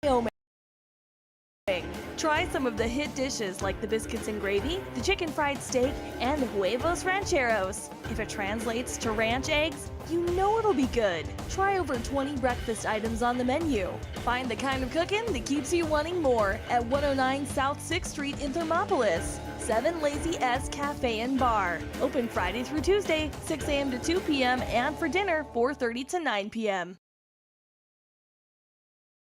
Wyoming. Try some of the hit dishes like the biscuits and gravy, the chicken fried steak, and the huevos rancheros. If it translates to ranch eggs, you know it'll be good. Try over 20 breakfast items on the menu. Find the kind of cooking that keeps you wanting more at 109 South 6th Street in Thermopolis. 7 Lazy S Cafe and Bar. Open Friday through Tuesday, 6 a.m. to 2 p.m. and for dinner, 4:30 to 9 p.m.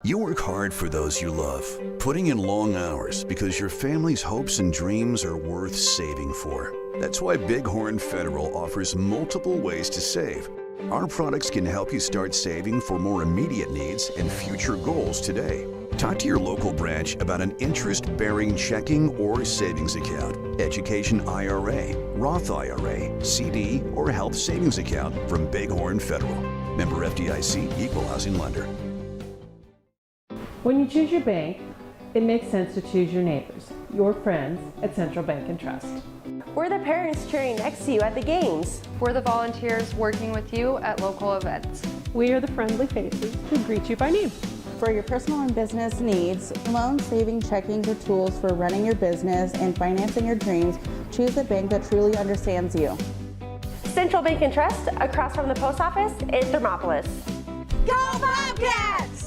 You work hard for those you love, putting in long hours because your family's hopes and dreams are worth saving for. That's why Bighorn Federal offers multiple ways to save. Our products can help you start saving for more immediate needs and future goals today. Talk to your local branch about an interest-bearing checking or savings account, education IRA, Roth IRA, CD, or health savings account from Bighorn Federal. Member FDIC, Equal Housing Lender. When you choose your bank, it makes sense to choose your neighbors, your friends at Central Bank and Trust. We're the parents cheering next to you at the games. We're the volunteers working with you at local events. We are the friendly faces who greet you by name. For your personal and business needs, loan, saving, checking, or tools for running your business and financing your dreams, choose a bank that truly understands you. Central Bank and Trust, across from the post office in Thermopolis. Go Bobcats!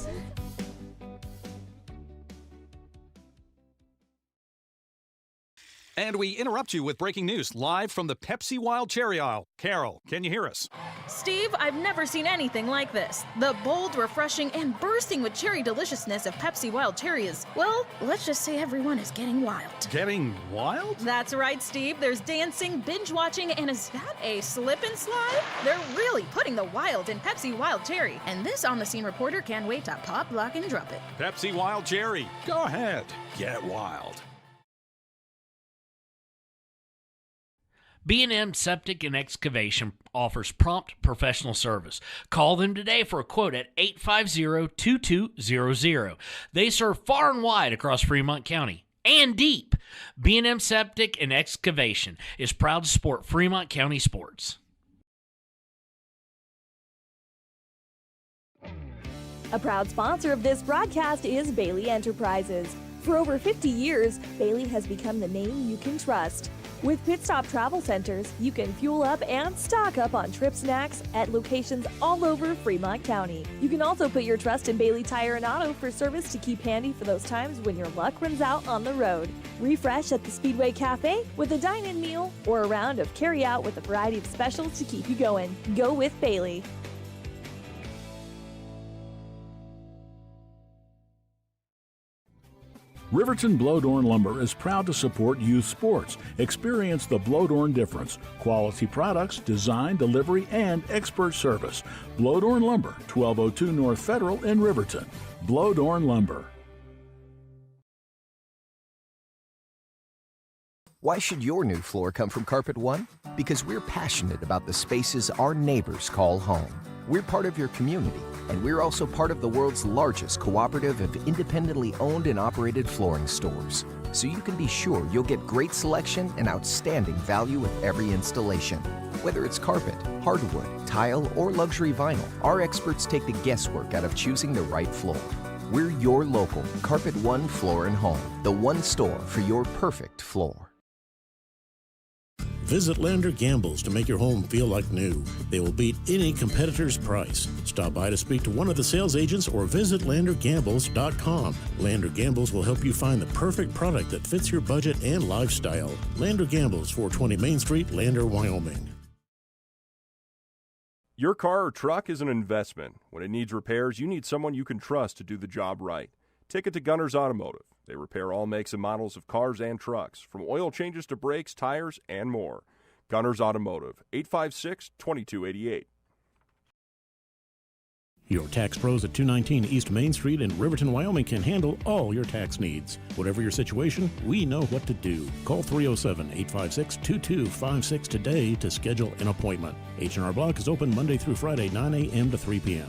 And we interrupt you with breaking news live from the Pepsi Wild Cherry aisle. Carol, can you hear us? Steve, I've never seen anything like this. The bold, refreshing, and bursting with cherry deliciousness of Pepsi Wild Cherry is, well, let's just say everyone is getting wild. Getting wild? That's right, Steve. There's dancing, binge-watching, and is that a slip and slide? They're really putting the wild in Pepsi Wild Cherry. And this on-the-scene reporter can't wait to pop, lock, and drop it. Pepsi Wild Cherry. Go ahead. Get wild. B&M Septic and Excavation offers prompt professional service. Call them today for a quote at 850-2200. They serve far and wide across Fremont County and deep. B&M Septic and Excavation is proud to support Fremont County sports. A proud sponsor of this broadcast is Bailey Enterprises. For over 50 years, Bailey has become the name you can trust. With Pit Stop Travel Centers, you can fuel up and stock up on trip snacks at locations all over Fremont County. You can also put your trust in Bailey Tire and Auto for service to keep handy for those times when your luck runs out on the road. Refresh at the Speedway Cafe with a dine-in meal or a round of carry-out with a variety of specials to keep you going. Go with Bailey. Riverton Blowdorn Lumber is proud to support youth sports. Experience the Blowdorn difference. Quality products, design, delivery, and expert service. Blowdorn Lumber, 1202 North Federal in Riverton. Blowdorn Lumber. Why should your new floor come from Carpet One? Because we're passionate about the spaces our neighbors call home. We're part of your community, and we're also part of the world's largest cooperative of independently owned and operated flooring stores. So you can be sure you'll get great selection and outstanding value with every installation. Whether it's carpet, hardwood, tile, or luxury vinyl, our experts take the guesswork out of choosing the right floor. We're your local Carpet One Floor and Home, the one store for your perfect floor. Visit Lander Gambles to make your home feel like new. They will beat any competitor's price. Stop by to speak to one of the sales agents or visit LanderGambles.com. Lander Gambles will help you find the perfect product that fits your budget and lifestyle. Lander Gambles, 420 Main Street, Lander, Wyoming. Your car or truck is an investment. When it needs repairs, you need someone you can trust to do the job right. Take it to Gunners Automotive. They repair all makes and models of cars and trucks, from oil changes to brakes, tires, and more. Gunners Automotive, 856-2288. Your tax pros at 219 East Main Street in Riverton, Wyoming can handle all your tax needs. Whatever your situation, we know what to do. Call 307-856-2256 today to schedule an appointment. H&R Block is open Monday through Friday, 9 a.m. to 3 p.m.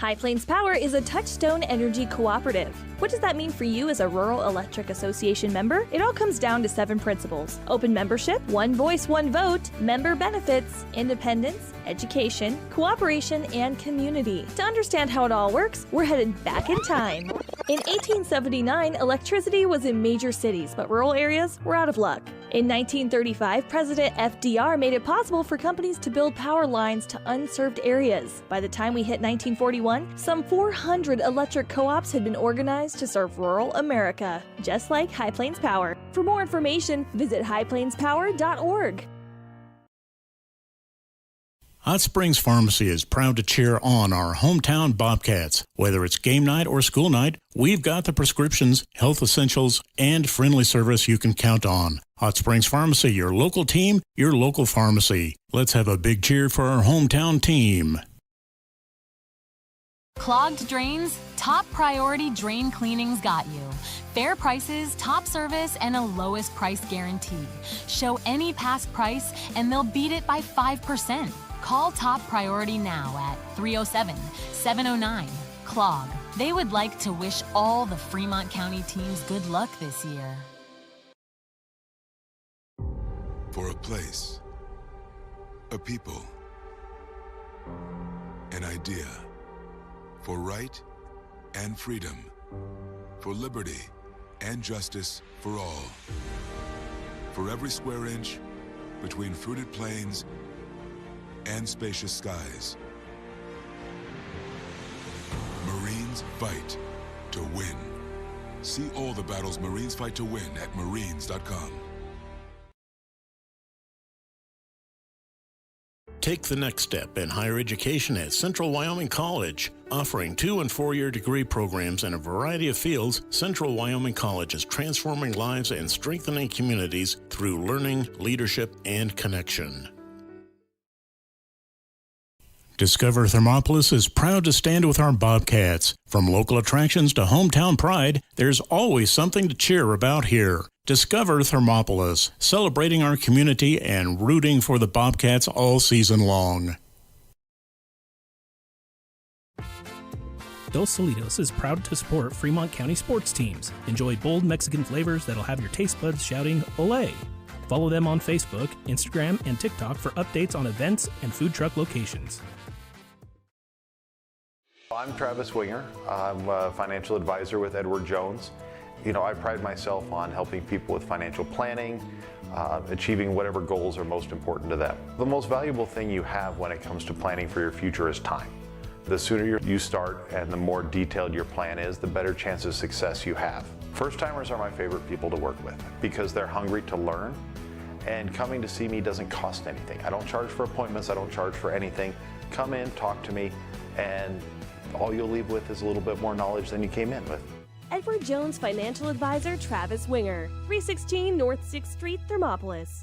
High Plains Power is a Touchstone Energy cooperative. What does that mean for you as a Rural Electric Association member? It all comes down to 7 principles: open membership, one voice, one vote, member benefits, independence, education, cooperation, and community. To understand how it all works, we're headed back in time. In 1879, electricity was in major cities, but rural areas were out of luck. In 1935, President FDR made it possible for companies to build power lines to unserved areas. By the time we hit 1941, some 400 electric co-ops had been organized to serve rural America, just like High Plains Power. For more information, visit highplainspower.org. Hot Springs Pharmacy is proud to cheer on our hometown Bobcats. Whether it's game night or school night, we've got the prescriptions, health essentials, and friendly service you can count on. Hot Springs Pharmacy, your local team, your local pharmacy. Let's have a big cheer for our hometown team. Clogged drains? Top Priority Drain Cleaning's got you. Fair prices, top service, and a lowest price guarantee. Show any past price, and they'll beat it by 5%. Call Top Priority now at 307-709-CLOG. They would like to wish all the Fremont County teams good luck this year. For a place, a people, an idea, for right and freedom, for liberty and justice for all. For every square inch between fruited plains and spacious skies. Marines fight to win. See all the battles Marines fight to win at marines.com. Take the next step in higher education at Central Wyoming College. Offering 2- and 4-year degree programs in a variety of fields, Central Wyoming College is transforming lives and strengthening communities through learning, leadership, and connection. Discover Thermopolis is proud to stand with our Bobcats. From local attractions to hometown pride, there's always something to cheer about here. Discover Thermopolis, celebrating our community and rooting for the Bobcats all season long. Dos Solitos is proud to support Fremont County sports teams. Enjoy bold Mexican flavors that'll have your taste buds shouting, "Olé!" Follow them on Facebook, Instagram, and TikTok for updates on events and food truck locations. I'm Travis Winger. I'm a financial advisor with Edward Jones. I pride myself on helping people with financial planning, achieving whatever goals are most important to them. The most valuable thing you have when it comes to planning for your future is time. The sooner you start and the more detailed your plan is, the better chance of success you have. First-timers are my favorite people to work with because they're hungry to learn, and coming to see me doesn't cost anything. I don't charge for appointments, I don't charge for anything. Come in, talk to me, and all you'll leave with is a little bit more knowledge than you came in with. Edward Jones Financial Advisor Travis Winger, 316 North 6th Street, Thermopolis.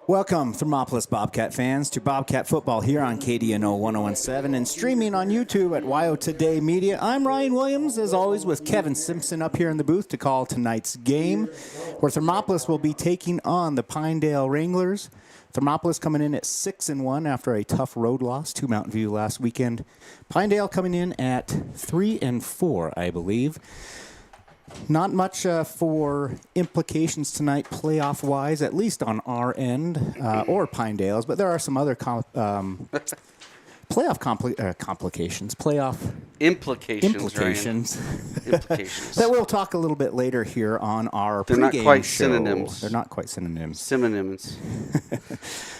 Welcome, Thermopolis Bobcat fans, to Bobcat football here on KDNO 1017 and streaming on YouTube at WYO Today Media. I'm Ryan Williams, as always, with Kevin Simpson up here in the booth to call tonight's game, where Thermopolis will be taking on the Pinedale Wranglers. Thermopolis coming in at 6-1 after a tough road loss to Mountain View last weekend. Pinedale coming in at 3-4, I believe. Not much for implications tonight, playoff-wise, at least on our end, or Pinedale's, but there are some other playoff complications, playoff implications that we'll talk a little bit later here on our pregame show. They're not quite synonyms. They're not quite synonyms. Synonyms.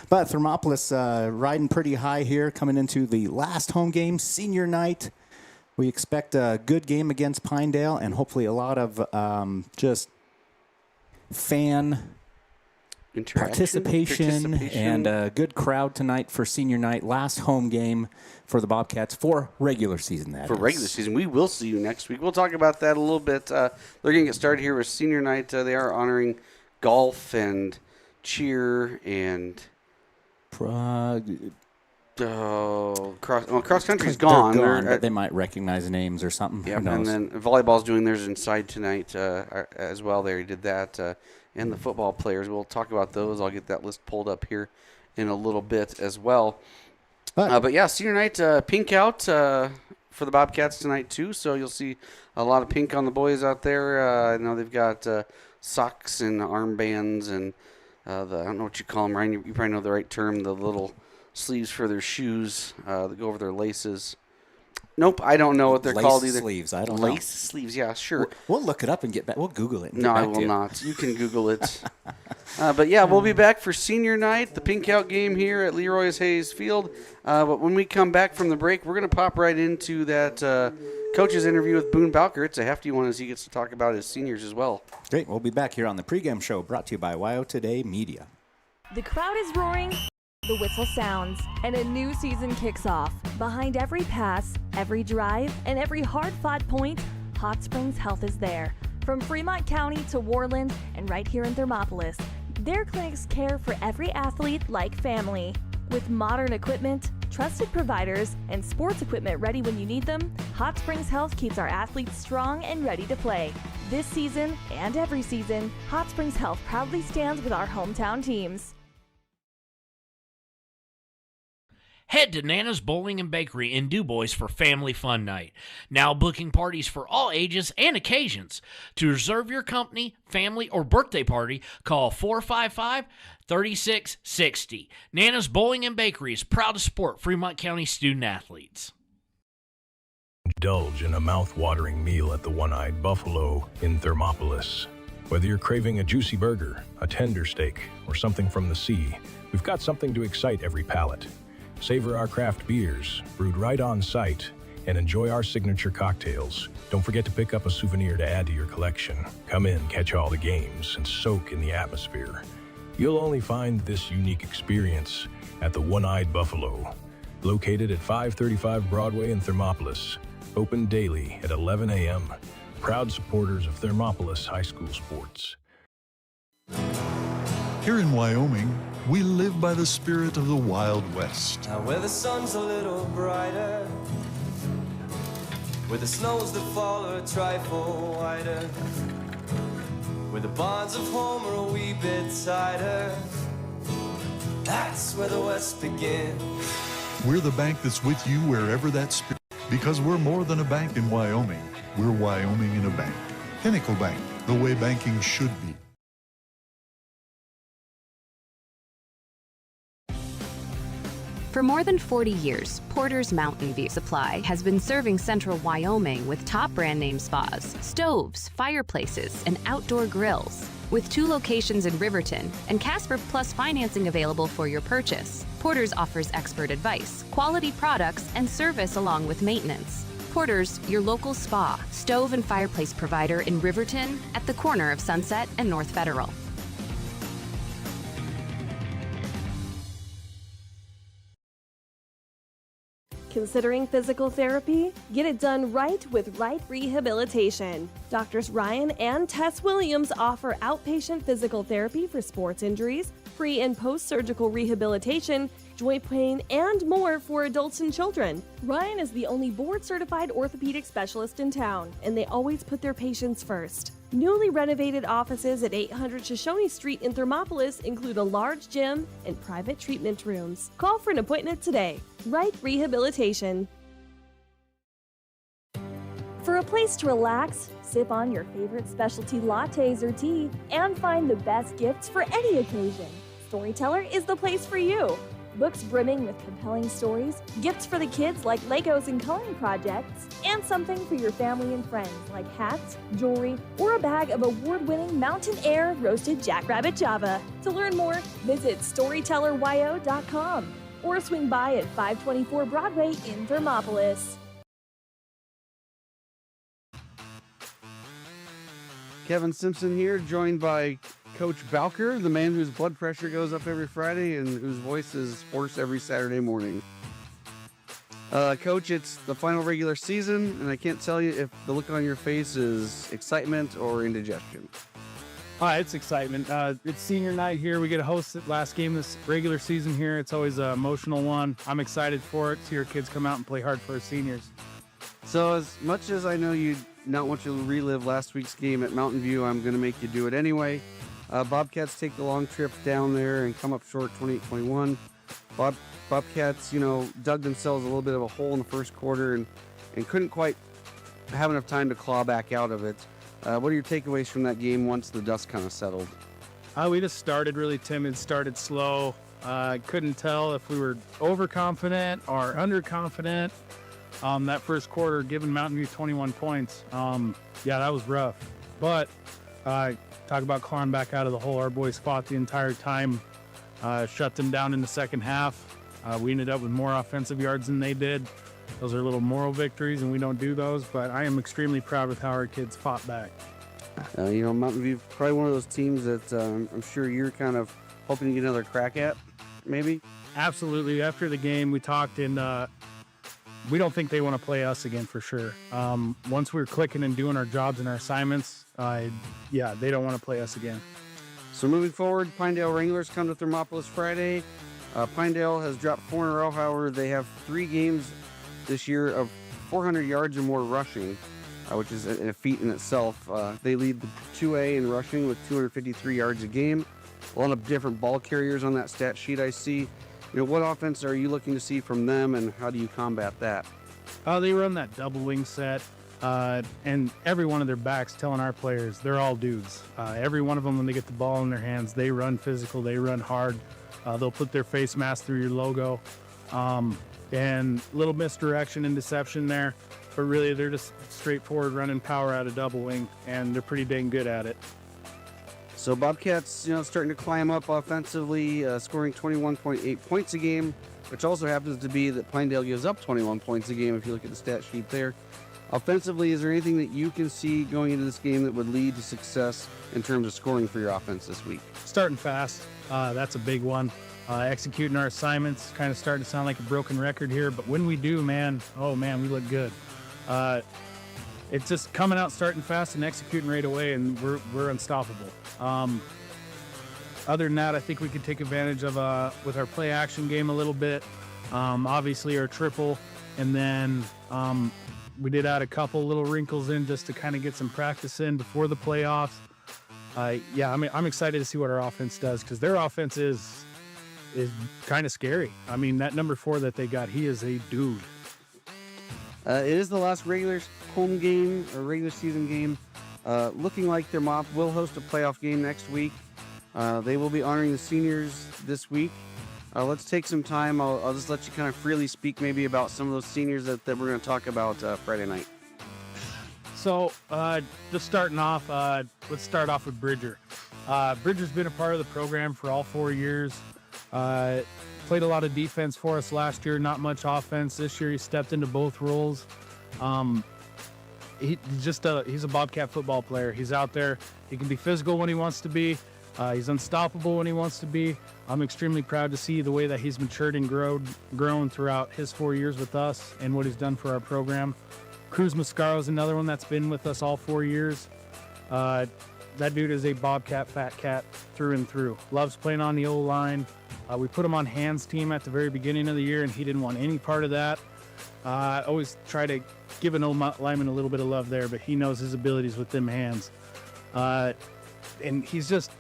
But Thermopolis riding pretty high here, coming into the last home game, senior night. We expect a good game against Pinedale and hopefully a lot of just fan participation and a good crowd tonight for senior night. Last home game for the Bobcats for regular season, that For is. regular season. We will see you next week. We'll talk about that a little bit. They're going to get started here with senior night. They are honoring golf and cheer and cross country's gone. But they might recognize names or something. Yep, and then volleyball's doing theirs inside tonight as well. They did that, and the football players. We'll talk about those. I'll get that list pulled up here in a little bit as well. But yeah, senior night, pink out for the Bobcats tonight too. So you'll see a lot of pink on the boys out there. I know they've got socks and armbands and I don't know what you call them, Ryan. You probably know the right term. The little sleeves for their shoes that go over their laces. Nope, I don't know what they're called either. Sleeves, I don't know. Lace sleeves, yeah, sure. We'll look it up and get back. We'll Google it. And No, get I back will to you. not. You can Google it. But yeah, we'll be back for senior night, the pink out game here at Leroy Hayes Field. But when we come back from the break, we're going to pop right into that coach's interview with Boone Balker. It's a hefty one as he gets to talk about his seniors as well. Great. We'll be back here on the pregame show brought to you by WYO Today Media. The crowd is roaring, the whistle sounds, and a new season kicks off. Behind every pass, every drive, and every hard-fought point, Hot Springs Health is there. From Fremont County to Worland and right here in Thermopolis, their clinics care for every athlete like family. With modern equipment, trusted providers, and sports equipment ready when you need them, Hot Springs Health keeps our athletes strong and ready to play. This season and every season, Hot Springs Health proudly stands with our hometown teams. Head to Nana's Bowling and Bakery in DuBois for Family Fun Night. Now booking parties for all ages and occasions. To reserve your company, family, or birthday party, call 455-3660. Nana's Bowling and Bakery is proud to support Fremont County student athletes. Indulge in a mouth-watering meal at the One-Eyed Buffalo in Thermopolis. Whether you're craving a juicy burger, a tender steak, or something from the sea, we've got something to excite every palate. Savor our craft beers, brewed right on site, and enjoy our signature cocktails. Don't forget to pick up a souvenir to add to your collection. Come in, catch all the games, and soak in the atmosphere. You'll only find this unique experience at the One-Eyed Buffalo, located at 535 Broadway in Thermopolis. Open daily at 11 a.m. Proud supporters of Thermopolis High School sports. Here in Wyoming, we live by the spirit of the Wild West. Now where the sun's a little brighter, where the snows that fall are a trifle wider, where the bonds of home are a wee bit tighter, that's where the West begins. We're the bank that's with you wherever that spirit, because we're more than a bank in Wyoming. We're Wyoming in a bank. Pinnacle Bank, the way banking should be. For more than 40 years, Porter's Mountain View Supply has been serving central Wyoming with top brand name spas, stoves, fireplaces, and outdoor grills. With 2 locations in Riverton and Casper Plus financing available for your purchase, Porter's offers expert advice, quality products, and service along with maintenance. Porter's, your local spa, stove, and fireplace provider in Riverton at the corner of Sunset and North Federal. Considering physical therapy? Get it done right with Right Rehabilitation. Doctors Ryan and Tess Williams offer outpatient physical therapy for sports injuries, pre- and post-surgical rehabilitation, joint pain, and more for adults and children. Ryan is the only board-certified orthopedic specialist in town, and they always put their patients first. Newly renovated offices at 800 Shoshone Street in Thermopolis include a large gym and private treatment rooms. Call for an appointment today. Right Rehabilitation. For a place to relax, sip on your favorite specialty lattes or tea, and find the best gifts for any occasion, Storyteller is the place for you. Books brimming with compelling stories, gifts for the kids like Legos and coloring projects, and something for your family and friends like hats, jewelry, or a bag of award-winning Mountain Air roasted jackrabbit Java. To learn more, visit StorytellerYO.com or swing by at 524 Broadway in Thermopolis. Kevin Simpson here, joined by Coach Balker, the man whose blood pressure goes up every Friday and whose voice is hoarse every Saturday morning. Coach, it's the final regular season, and I can't tell you if the look on your face is excitement or indigestion. It's excitement. It's senior night here. We get to host the last game this regular season here. It's always an emotional one. I'm excited for it. See our kids come out and play hard for our seniors. So as much as I know you not want you to relive last week's game at Mountain View, I'm going to make you do it anyway. Bobcats take the long trip down there and come up short 28-21. Bobcats, dug themselves a little bit of a hole in the first quarter and couldn't quite have enough time to claw back out of it. What are your takeaways from that game once the dust kind of settled? We just started really timid, started slow. Couldn't tell if we were overconfident or underconfident. That first quarter, giving Mountain View 21 points, that was rough. But talk about clawing back out of the hole. Our boys fought the entire time, shut them down in the second half. We ended up with more offensive yards than they did. Those are little moral victories, and we don't do those, but I am extremely proud with how our kids fought back. Mountain View, probably one of those teams that I'm sure you're kind of hoping to get another crack at, maybe? Absolutely. After the game, we talked, and we don't think they want to play us again for sure. Once we're clicking and doing our jobs and our assignments, they don't want to play us again. So moving forward, Pinedale Wranglers come to Thermopolis Friday. Pinedale has dropped 4 in a row. However, they have 3 games this year of 400 yards or more rushing, which is a feat in itself. They lead the 2A in rushing with 253 yards a game. A lot of different ball carriers on that stat sheet I see. What offense are you looking to see from them, and how do you combat that? They run that double wing set, and every one of their backs telling our players they're all dudes. Every one of them, when they get the ball in their hands, they run physical, they run hard. They'll put their face mask through your logo. And little misdirection and deception there, but really they're just straightforward running power out of double wing, and they're pretty dang good at it. So Bobcats, starting to climb up offensively, scoring 21.8 points a game, which also happens to be that Pinedale gives up 21 points a game if you look at the stat sheet there. Offensively, is there anything that you can see going into this game that would lead to success in terms of scoring for your offense this week? Starting fast, that's a big one. Executing our assignments, kind of starting to sound like a broken record here, but when we do, we look good. It's just coming out, starting fast, and executing right away, and we're unstoppable. Other than that, I think we could take advantage of with our play action game a little bit. Obviously, our triple, and then we did add a couple little wrinkles in just to kind of get some practice in before the playoffs. I'm excited to see what our offense does, because their offense is kind of scary. That number 4 that they got, he is a dude. It is the last regular home game, or regular season game. Looking like their Mop will host a playoff game next week. They will be honoring the seniors this week. Let's take some time. I'll just let you kind of freely speak maybe about some of those seniors that we're going to talk about Friday night. So, just starting off, let's start off with Bridger. Bridger's been a part of the program for all 4 years. Played a lot of defense for us last year, not much offense. This year he stepped into both roles. He's a Bobcat football player. He's out there. He can be physical when he wants to be. He's unstoppable when he wants to be. I'm extremely proud to see the way that he's matured and grown throughout his 4 years with us and what he's done for our program. Cruz Mascaro is another one that's been with us all 4 years. That dude is a Bobcat fat cat through and through. Loves playing on the O-line. We put him on hands team at the very beginning of the year, and he didn't want any part of that. I always try to give an old lineman a little bit of love there, but he knows his abilities with them hands. And he's just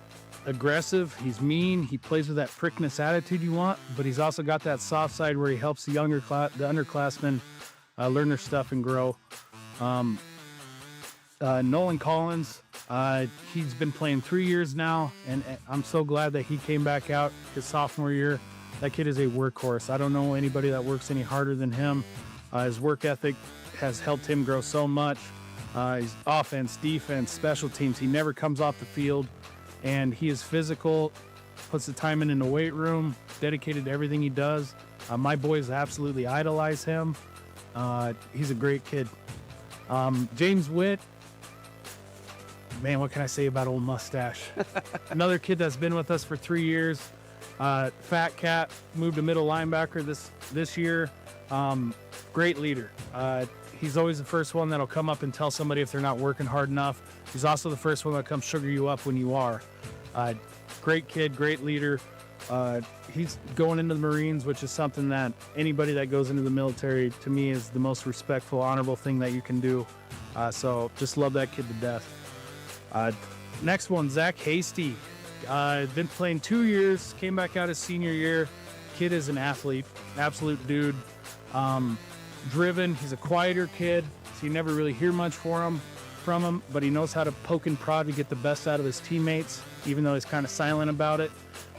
aggressive. He's mean. He plays with that prickness attitude you want, but he's also got that soft side where he helps the underclassmen learn their stuff and grow. Nolan Collins, he's been playing 3 years now, and I'm so glad that he came back out his sophomore year. That kid is a workhorse. I don't know anybody that works any harder than him. His work ethic has helped him grow so much. He's offense, defense, special teams. He never comes off the field, and he is physical, puts the time in the weight room, dedicated to everything he does. My boys absolutely idolize him. He's a great kid. James Witt, man, what can I say about old Mustache? Another kid that's been with us for 3 years. Fat cat, moved to middle linebacker this year. Great leader. He's always the first one that'll come up and tell somebody if they're not working hard enough. He's also the first one that comes sugar you up when you are. Great kid, great leader. He's going into the Marines, which is something that anybody that goes into the military, to me, is the most respectful, honorable thing that you can do. So just love that kid to death. Next one, Zach Hasty. Been playing 2 years, came back out his senior year. kid is an athlete, absolute dude. Driven. He's a quieter kid, so you never really hear much from him, but he knows how to poke and prod to get the best out of his teammates, even though he's kind of silent about it.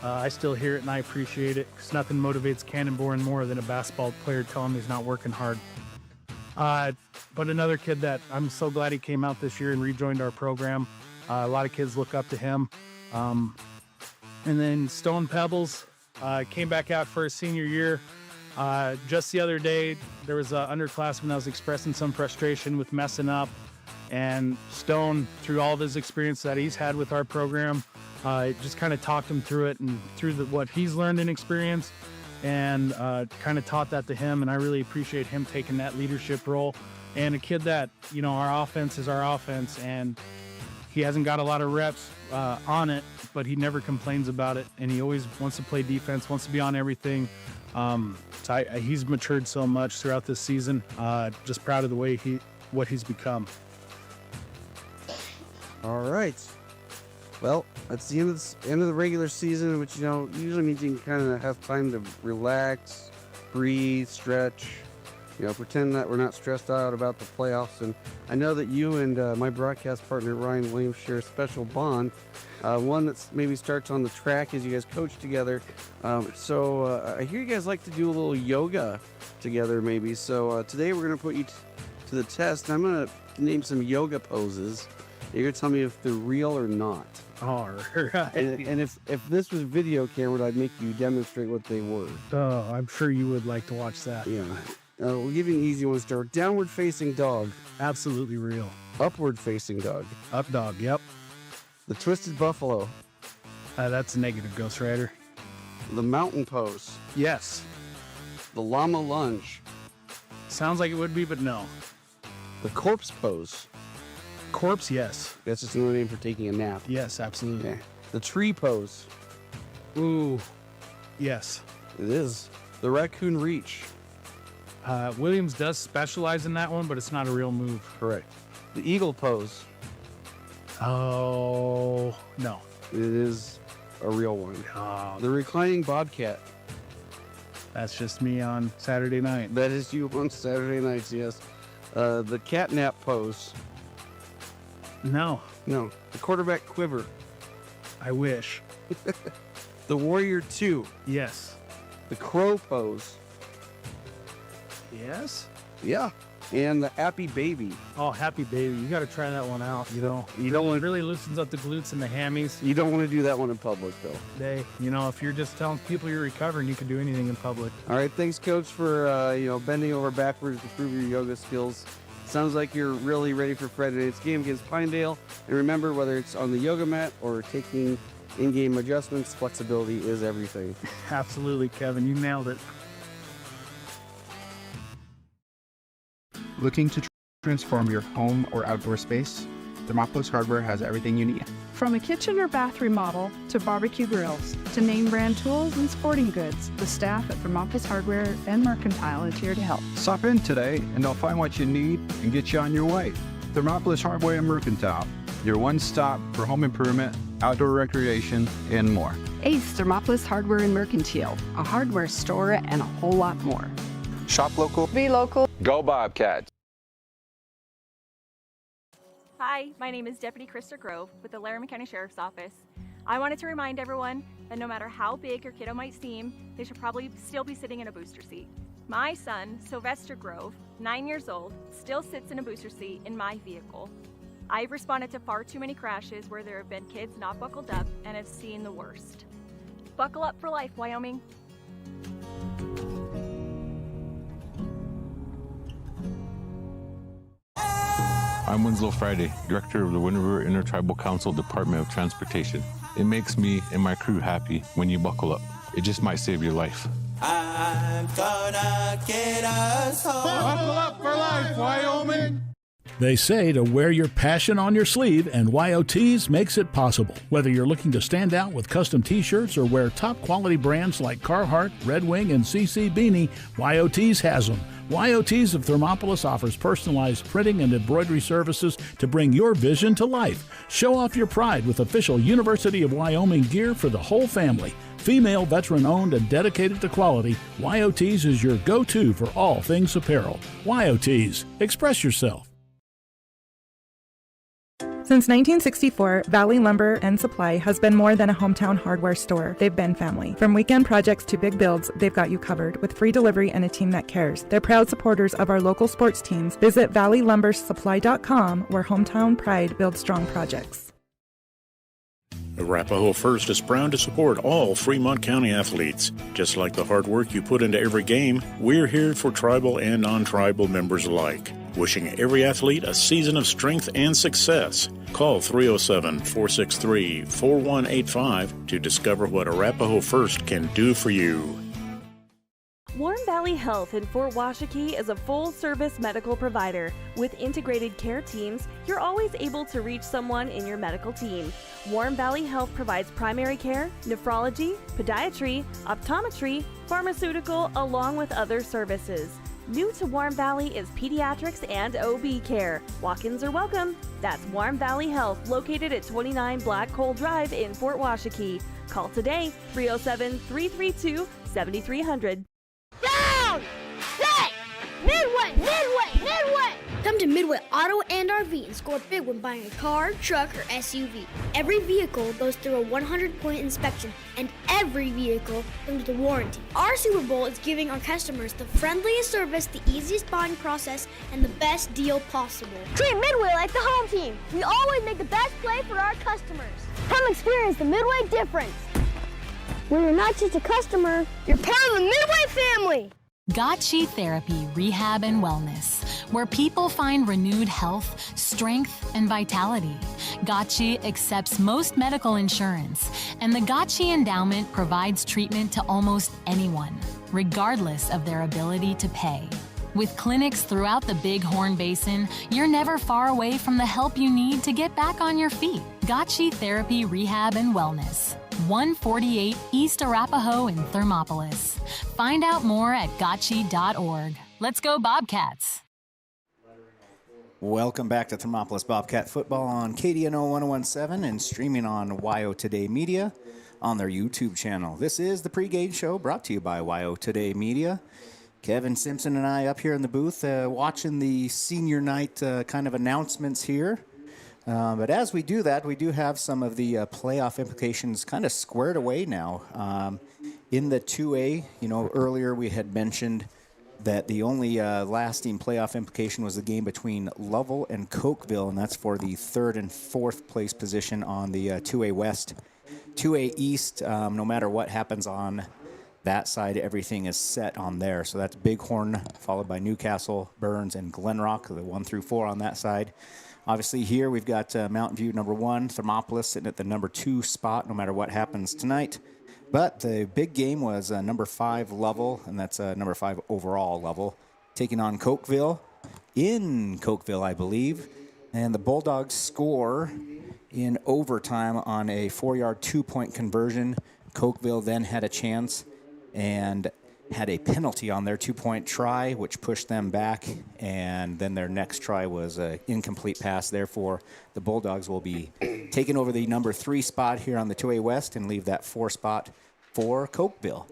I still hear it and I appreciate it, because nothing motivates Cannonborn more than a basketball player telling him he's not working hard. But another kid that I'm so glad he came out this year and rejoined our program. A lot of kids look up to him. And then Stone Pebbles came back out for his senior year. Just the other day, there was an underclassman that was expressing some frustration with messing up. And Stone, through all of his experience that he's had with our program, just kind of talked him through it and through what he's learned and experienced, and kind of taught that to him. And I really appreciate him taking that leadership role. And a kid that, our offense is our offense, and he hasn't got a lot of reps on it, but he never complains about it. And he always wants to play defense, wants to be on everything. So he's matured so much throughout this season. Just proud of the way what he's become. All right. Well, that's the end of the regular season, which usually means you can kind of have time to relax, breathe, stretch. Pretend that we're not stressed out about the playoffs. And I know that you and my broadcast partner Ryan Williams share a special bond. One that maybe starts on the track as you guys coach together. So I hear you guys like to do a little yoga together, maybe. So today we're going to put you to the test. I'm going to name some yoga poses. You're going to tell me if they're real or not. All right. And if this was video camera, I'd make you demonstrate what they were. Oh, I'm sure you would like to watch that. Yeah. We'll give you an easy one to start. Downward facing dog. Absolutely real. Upward facing dog. Up dog, yep. The twisted buffalo. That's a negative, Ghost Rider. The mountain pose. Yes. The llama lunge. Sounds like it would be, but no. The corpse pose. Corpse, yes. That's just another name for taking a nap. Yes, absolutely. Okay. The tree pose. Ooh, yes. It is. The raccoon reach. Williams does specialize in that one, but it's not a real move. Correct. The eagle pose. Oh, no. It is a real one. Oh. The reclining bobcat. That's just me on Saturday night. That is you on Saturday nights, yes. The catnap pose. No. No. The quarterback quiver. I wish. The warrior 2. Yes. The crow pose. Yes? Yeah. And the happy baby. Oh, happy baby. You got to try that one out. You don't want, it really loosens up the glutes and the hammies. You don't want to do that one in public, though. If you're just telling people you're recovering, you can do anything in public. All right. Thanks, Coach, for, bending over backwards to prove your yoga skills. Sounds like you're really ready for Friday's game against Pinedale. And remember, whether it's on the yoga mat or taking in-game adjustments, flexibility is everything. Absolutely, Kevin. You nailed it. Looking to transform your home or outdoor space? Thermopolis Hardware has everything you need. From a kitchen or bath remodel to barbecue grills to name brand tools and sporting goods, the staff at Thermopolis Hardware and Mercantile is here to help. Stop in today and they'll find what you need and get you on your way. Thermopolis Hardware and Mercantile, your one-stop for home improvement, outdoor recreation, and more. Ace Thermopolis Hardware and Mercantile, a hardware store and a whole lot more. Shop local. Be local. Go Bobcats. Hi, my name is Deputy Krista Grove with the Laramie County Sheriff's Office. I wanted to remind everyone that no matter how big your kiddo might seem, they should probably still be sitting in a booster seat. My son, Sylvester Grove, 9 years old, still sits in a booster seat in my vehicle. I've responded to far too many crashes where there have been kids not buckled up and have seen the worst. Buckle up for life, Wyoming. I'm Winslow Friday, Director of the Wind River Intertribal Council Department of Transportation. It makes me and my crew happy when you buckle up. It just might save your life. I'm gonna get us home. Buckle up for life, Wyoming. They say to wear your passion on your sleeve, and YOTs makes it possible. Whether you're looking to stand out with custom t-shirts or wear top quality brands like Carhartt, Red Wing, and CC Beanie, YOTs has them. YOTs of Thermopolis offers personalized printing and embroidery services to bring your vision to life. Show off your pride with official University of Wyoming gear for the whole family. Female, veteran-owned, and dedicated to quality, YOTs is your go-to for all things apparel. YOTs, express yourself. Since 1964, Valley Lumber and Supply has been more than a hometown hardware store. They've been family. From weekend projects to big builds, they've got you covered with free delivery and a team that cares. They're proud supporters of our local sports teams. Visit valleylumbersupply.com, where hometown pride builds strong projects. Arapahoe First is proud to support all Fremont County athletes. Just like the hard work you put into every game, we're here for tribal and non-tribal members alike. Wishing every athlete a season of strength and success. Call 307-463-4185 to discover what Arapahoe First can do for you. Warm Valley Health in Fort Washakie is a full-service medical provider. With integrated care teams, you're always able to reach someone in your medical team. Warm Valley Health provides primary care, nephrology, podiatry, optometry, pharmaceutical, along with other services. New to Warm Valley is pediatrics and OB care. Walk-ins are welcome. That's Warm Valley Health, located at 29 Black Coal Drive in Fort Washakie. Call today, 307-332-7300. Down! Set! Midway! Midway! Midway! Come to Midway Auto and RV and score big when buying a car, truck, or SUV. Every vehicle goes through a 100-point inspection, and every vehicle comes with a warranty. Our Super Bowl is giving our customers the friendliest service, the easiest buying process, and the best deal possible. Treat Midway like the home team. We always make the best play for our customers. Come experience the Midway difference. When you're not just a customer, you're part of the Midway family. Gotchi Therapy Rehab and Wellness, where people find renewed health, strength, and vitality. Gotchi accepts most medical insurance, and the Gotchi Endowment provides treatment to almost anyone, regardless of their ability to pay. With clinics throughout the Bighorn Basin, you're never far away from the help you need to get back on your feet. Gotchi Therapy Rehab and Wellness, 148 East Arapahoe in Thermopolis. Find out more at gotchi.org. Let's go Bobcats! Welcome back to Thermopolis Bobcat Football on KDNO 1017 and streaming on YO Today Media on their YouTube channel. This is the pregame show brought to you by YO Today Media. Kevin Simpson and I up here in the booth watching the senior night kind of announcements here. But as we do that, we do have some of the playoff implications kind of squared away now. In the 2A, earlier we had mentioned that the only lasting playoff implication was the game between Lovell and Cokeville, and that's for the 3rd and 4th place position on the 2A West. 2A East, no matter what happens on that side, everything is set on there. So that's Bighorn, followed by Newcastle, Burns, and Glenrock, the 1 through 4 on that side. Obviously here we've got Mountain View number 1, Thermopolis sitting at the number 2 spot no matter what happens tonight. But the big game was number 5 Lovell, and that's number 5 overall Lovell, taking on Cokeville in Cokeville, I believe. And the Bulldogs score in overtime on a 4-yard 2-point conversion. Cokeville then had a chance and had a penalty on their 2-point try, which pushed them back, and then their next try was an incomplete pass. Therefore, the Bulldogs will be taking over the number 3 spot here on the 2A West and leave that 4 spot for Cokeville.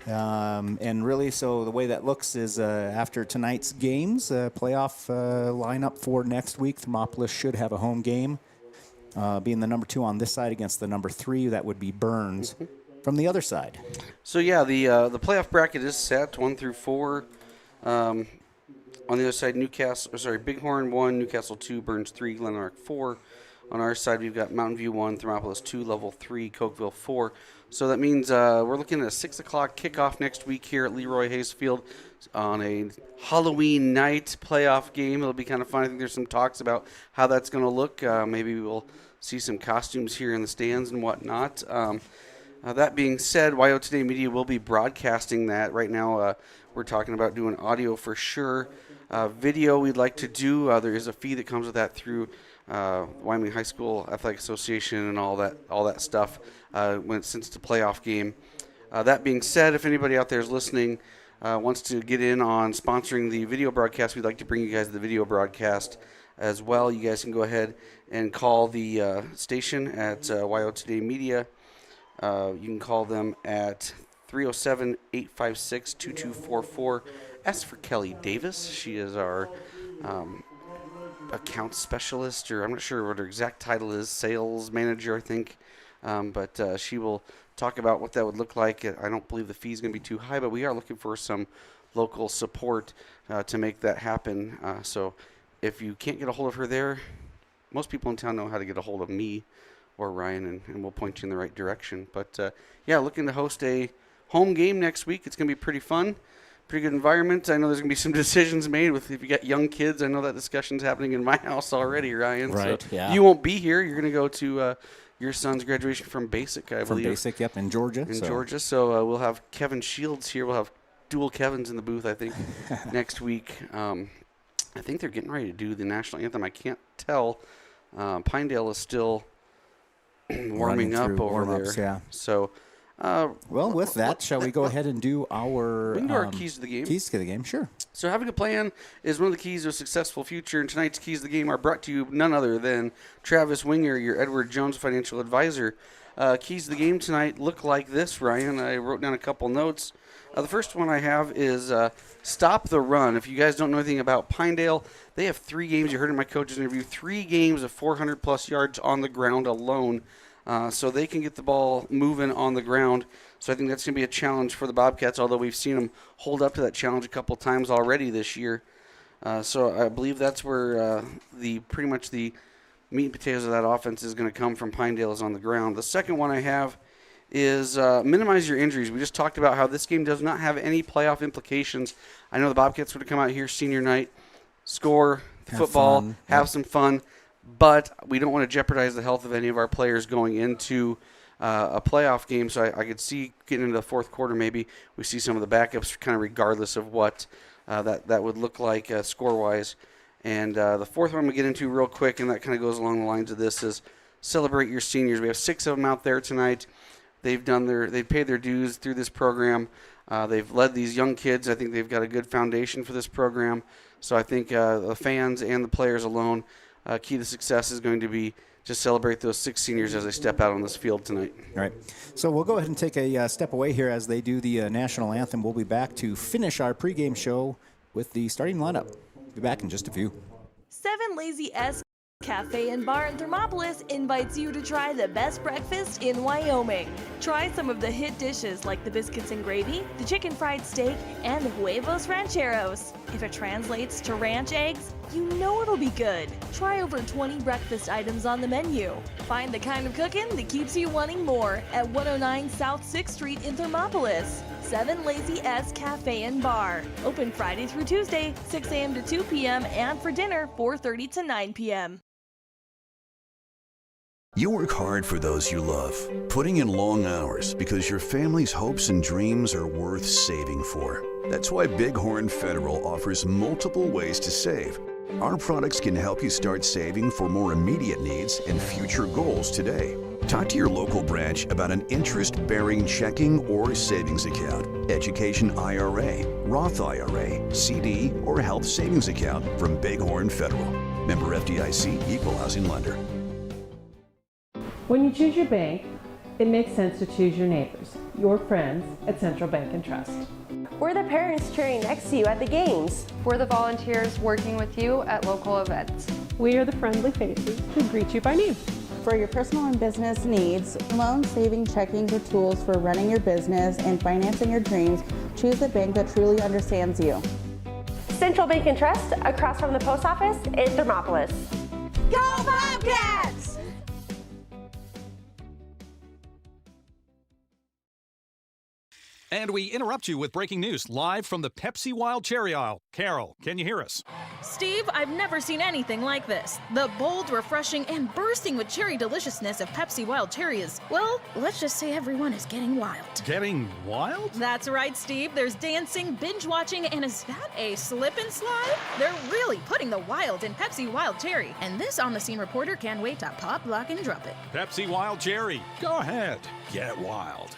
And really, so the way that looks is after tonight's games, playoff lineup for next week, Thermopolis should have a home game, being the number 2 on this side against the number 3. That would be Burns. From the other side. So yeah, the playoff bracket is set 1 through 4. On the other side, Bighorn 1, Newcastle 2, Burns 3, Glenrock 4. On our side, we've got Mountain View 1, Thermopolis 2, Lovell 3, Cokeville 4. So that means we're looking at a 6 o'clock kickoff next week here at Leroy Hayes Field on a Halloween night playoff game. It'll be kind of fun. I think there's some talks about how that's going to look. Maybe we'll see some costumes here in the stands and whatnot. That being said, YO Today Media will be broadcasting that. Right now, we're talking about doing audio for sure. Video we'd like to do. There is a fee that comes with that through Wyoming High School Athletic Association and all that stuff since it's a playoff game. That being said, if anybody out there is listening wants to get in on sponsoring the video broadcast, we'd like to bring you guys the video broadcast as well. You guys can go ahead and call the station at YO Today Media. You can call them at 307-856-2244. Ask for Kelly Davis. She is our account specialist, or I'm not sure what her exact title is, sales manager, I think. But she will talk about what that would look like. I don't believe the fee is going to be too high, but we are looking for some local support to make that happen. So if you can't get a hold of her there, most people in town know how to get a hold of me or Ryan, and we'll point you in the right direction. But, looking to host a home game next week. It's going to be pretty fun, pretty good environment. I know there's going to be some decisions made with if you got young kids. I know that discussion's happening in my house already, Ryan. Right, so yeah. You won't be here. You're going to go to your son's graduation from Basic, I believe. From Basic, yep, in Georgia. Georgia. So we'll have Kevin Shields here. We'll have dual Kevins in the booth, I think, next week. I think they're getting ready to do the national anthem. I can't tell. Pinedale is still warming up over there. Yeah. So, with that, shall we go ahead and do our... We can do our keys to the game. Keys to the game, sure. So having a plan is one of the keys to a successful future, and tonight's keys to the game are brought to you none other than Travis Winger, your Edward Jones financial advisor. Keys to the game tonight look like this, Ryan. I wrote down a couple notes. The first one I have is stop the run. If you guys don't know anything about Pinedale, they have 3 games. You heard in my coach's interview, 3 games of 400-plus yards on the ground alone. So they can get the ball moving on the ground. So I think that's going to be a challenge for the Bobcats, although we've seen them hold up to that challenge a couple times already this year. So I believe that's where pretty much the meat and potatoes of that offense is going to come from. Pinedale is on the ground. The second one I have is minimize your injuries. We just talked about how this game does not have any playoff implications. I know the Bobcats would have come out here senior night, score, football, have some fun, but we don't want to jeopardize the health of any of our players going into a playoff game. So I could see getting into the fourth quarter maybe we see some of the backups kind of regardless of what that would look like score-wise. And the fourth one I'm going to get into real quick, and that kind of goes along the lines of this, is celebrate your seniors. We have 6 of them out there tonight. They've paid their dues through this program. They've led these young kids. I think they've got a good foundation for this program. So I think the fans and the players alone, key to success is going to be just celebrate those 6 seniors as they step out on this field tonight. All right. So we'll go ahead and take a step away here as they do the national anthem. We'll be back to finish our pregame show with the starting lineup. Be back in just a few. 7 Lazy S Cafe and Bar in Thermopolis invites you to try the best breakfast in Wyoming. Try some of the hit dishes like the biscuits and gravy, the chicken fried steak, and the huevos rancheros. If it translates to ranch eggs, you know it'll be good. Try over 20 breakfast items on the menu. Find the kind of cooking that keeps you wanting more at 109 South 6th Street in Thermopolis. 7 Lazy S Cafe and Bar. Open Friday through Tuesday, 6 a.m. to 2 p.m. and for dinner, 4:30 to 9 p.m. You work hard for those you love, putting in long hours because your family's hopes and dreams are worth saving for. That's why Bighorn Federal offers multiple ways to save. Our products can help you start saving for more immediate needs and future goals today. Talk to your local branch about an interest-bearing checking or savings account, education IRA, Roth IRA, CD, or health savings account from Bighorn Federal. Member FDIC, Equal Housing Lender. When you choose your bank, it makes sense to choose your neighbors, your friends at Central Bank and Trust. We're the parents cheering next to you at the games. We're the volunteers working with you at local events. We are the friendly faces who greet you by name. For your personal and business needs, loan, saving, checking, or tools for running your business and financing your dreams, choose a bank that truly understands you. Central Bank and Trust, across from the post office in Thermopolis. Go Bobcats! And we interrupt you with breaking news live from the Pepsi Wild Cherry aisle. Carol, can you hear us? Steve, I've never seen anything like this. The bold, refreshing, and bursting with cherry deliciousness of Pepsi Wild Cherry is, well, let's just say everyone is getting wild. Getting wild? That's right, Steve. There's dancing, binge-watching, and is that a slip and slide? They're really putting the wild in Pepsi Wild Cherry, and this on-the-scene reporter can't wait to pop, lock, and drop it. Pepsi Wild Cherry. Go ahead. Get wild.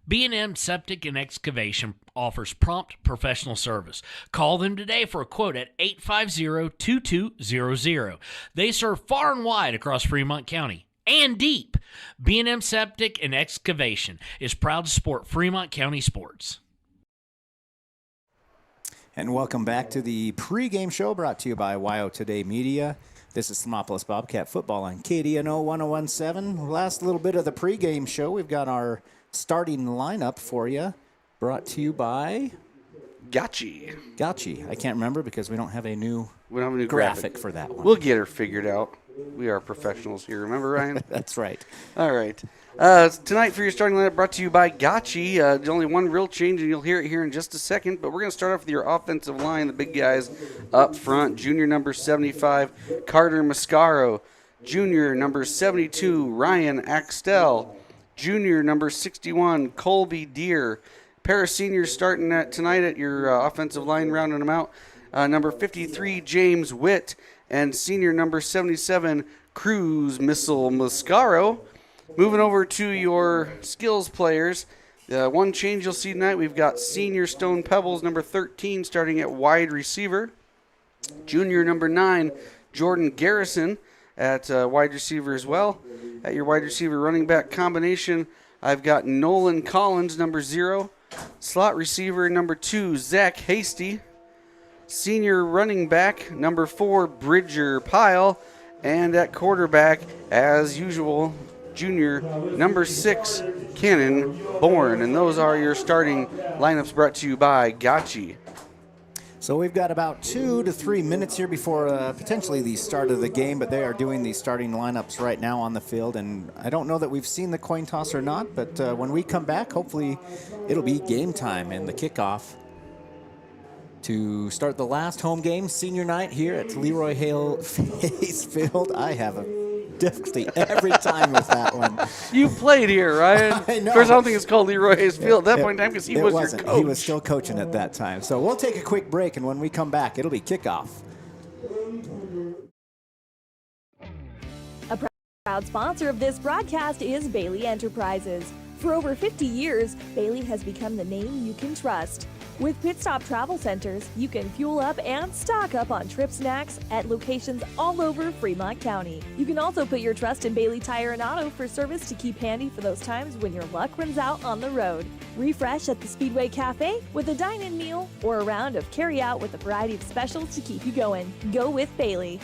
B&M Septic and Excavation offers prompt professional service. Call them today for a quote at 850-2200. They serve far and wide across Fremont County and deep. B&M Septic and Excavation is proud to support Fremont County sports. And welcome back to the pregame show brought to you by WYO Today Media. This is Thermopolis Bobcat football on KDNO 1017. Last little bit of the pregame show. We've got our starting lineup for you, brought to you by Gotchi. I can't remember because we don't have a new graphic for that one. We'll get her figured out. We are professionals here. Remember, Ryan? That's right. All right. Tonight for your starting lineup brought to you by Gotchi. There's only one real change, and you'll hear it here in just a second. But we're going to start off with your offensive line, the big guys up front. Junior number 75, Carter Mascaro. Junior number 72, Ryan Axtell. Junior number 61, Colby Deere. Pair of seniors starting tonight at your offensive line, rounding them out. Number 53, James Witt. And senior number 77, Cruz Missile Mascaro. Moving over to your skills players, one change you'll see tonight, we've got senior Stone Pebbles, number 13, starting at wide receiver. Junior number 9, Jordan Garrison at wide receiver as well. At your wide receiver running back combination, I've got Nolan Collins, number 0. Slot receiver, number 2, Zach Hasty. Senior running back, number 4, Bridger Pyle. And at quarterback, as usual, junior, number 6, Cannon Bourne. And those are your starting lineups brought to you by Gotchi. So we've got about 2 to 3 minutes here before potentially the start of the game, but they are doing the starting lineups right now on the field. And I don't know that we've seen the coin toss or not, but when we come back, hopefully it'll be game time and the kickoff to start the last home game, senior night here at Leroy Hayes Field. I have a difficulty every time with that one. You played here, Ryan. I know. Of course, I don't think it's called Leroy Hayes Field at that point in time because he was your coach. He was still coaching at that time. So we'll take a quick break, and when we come back, it'll be kickoff. A proud sponsor of this broadcast is Bailey Enterprises. For over 50 years, Bailey has become the name you can trust. With Pit Stop Travel Centers, you can fuel up and stock up on trip snacks at locations all over Fremont County. You can also put your trust in Bailey Tire and Auto for service to keep handy for those times when your luck runs out on the road. Refresh at the Speedway Cafe with a dine-in meal or a round of carry-out with a variety of specials to keep you going. Go with Bailey.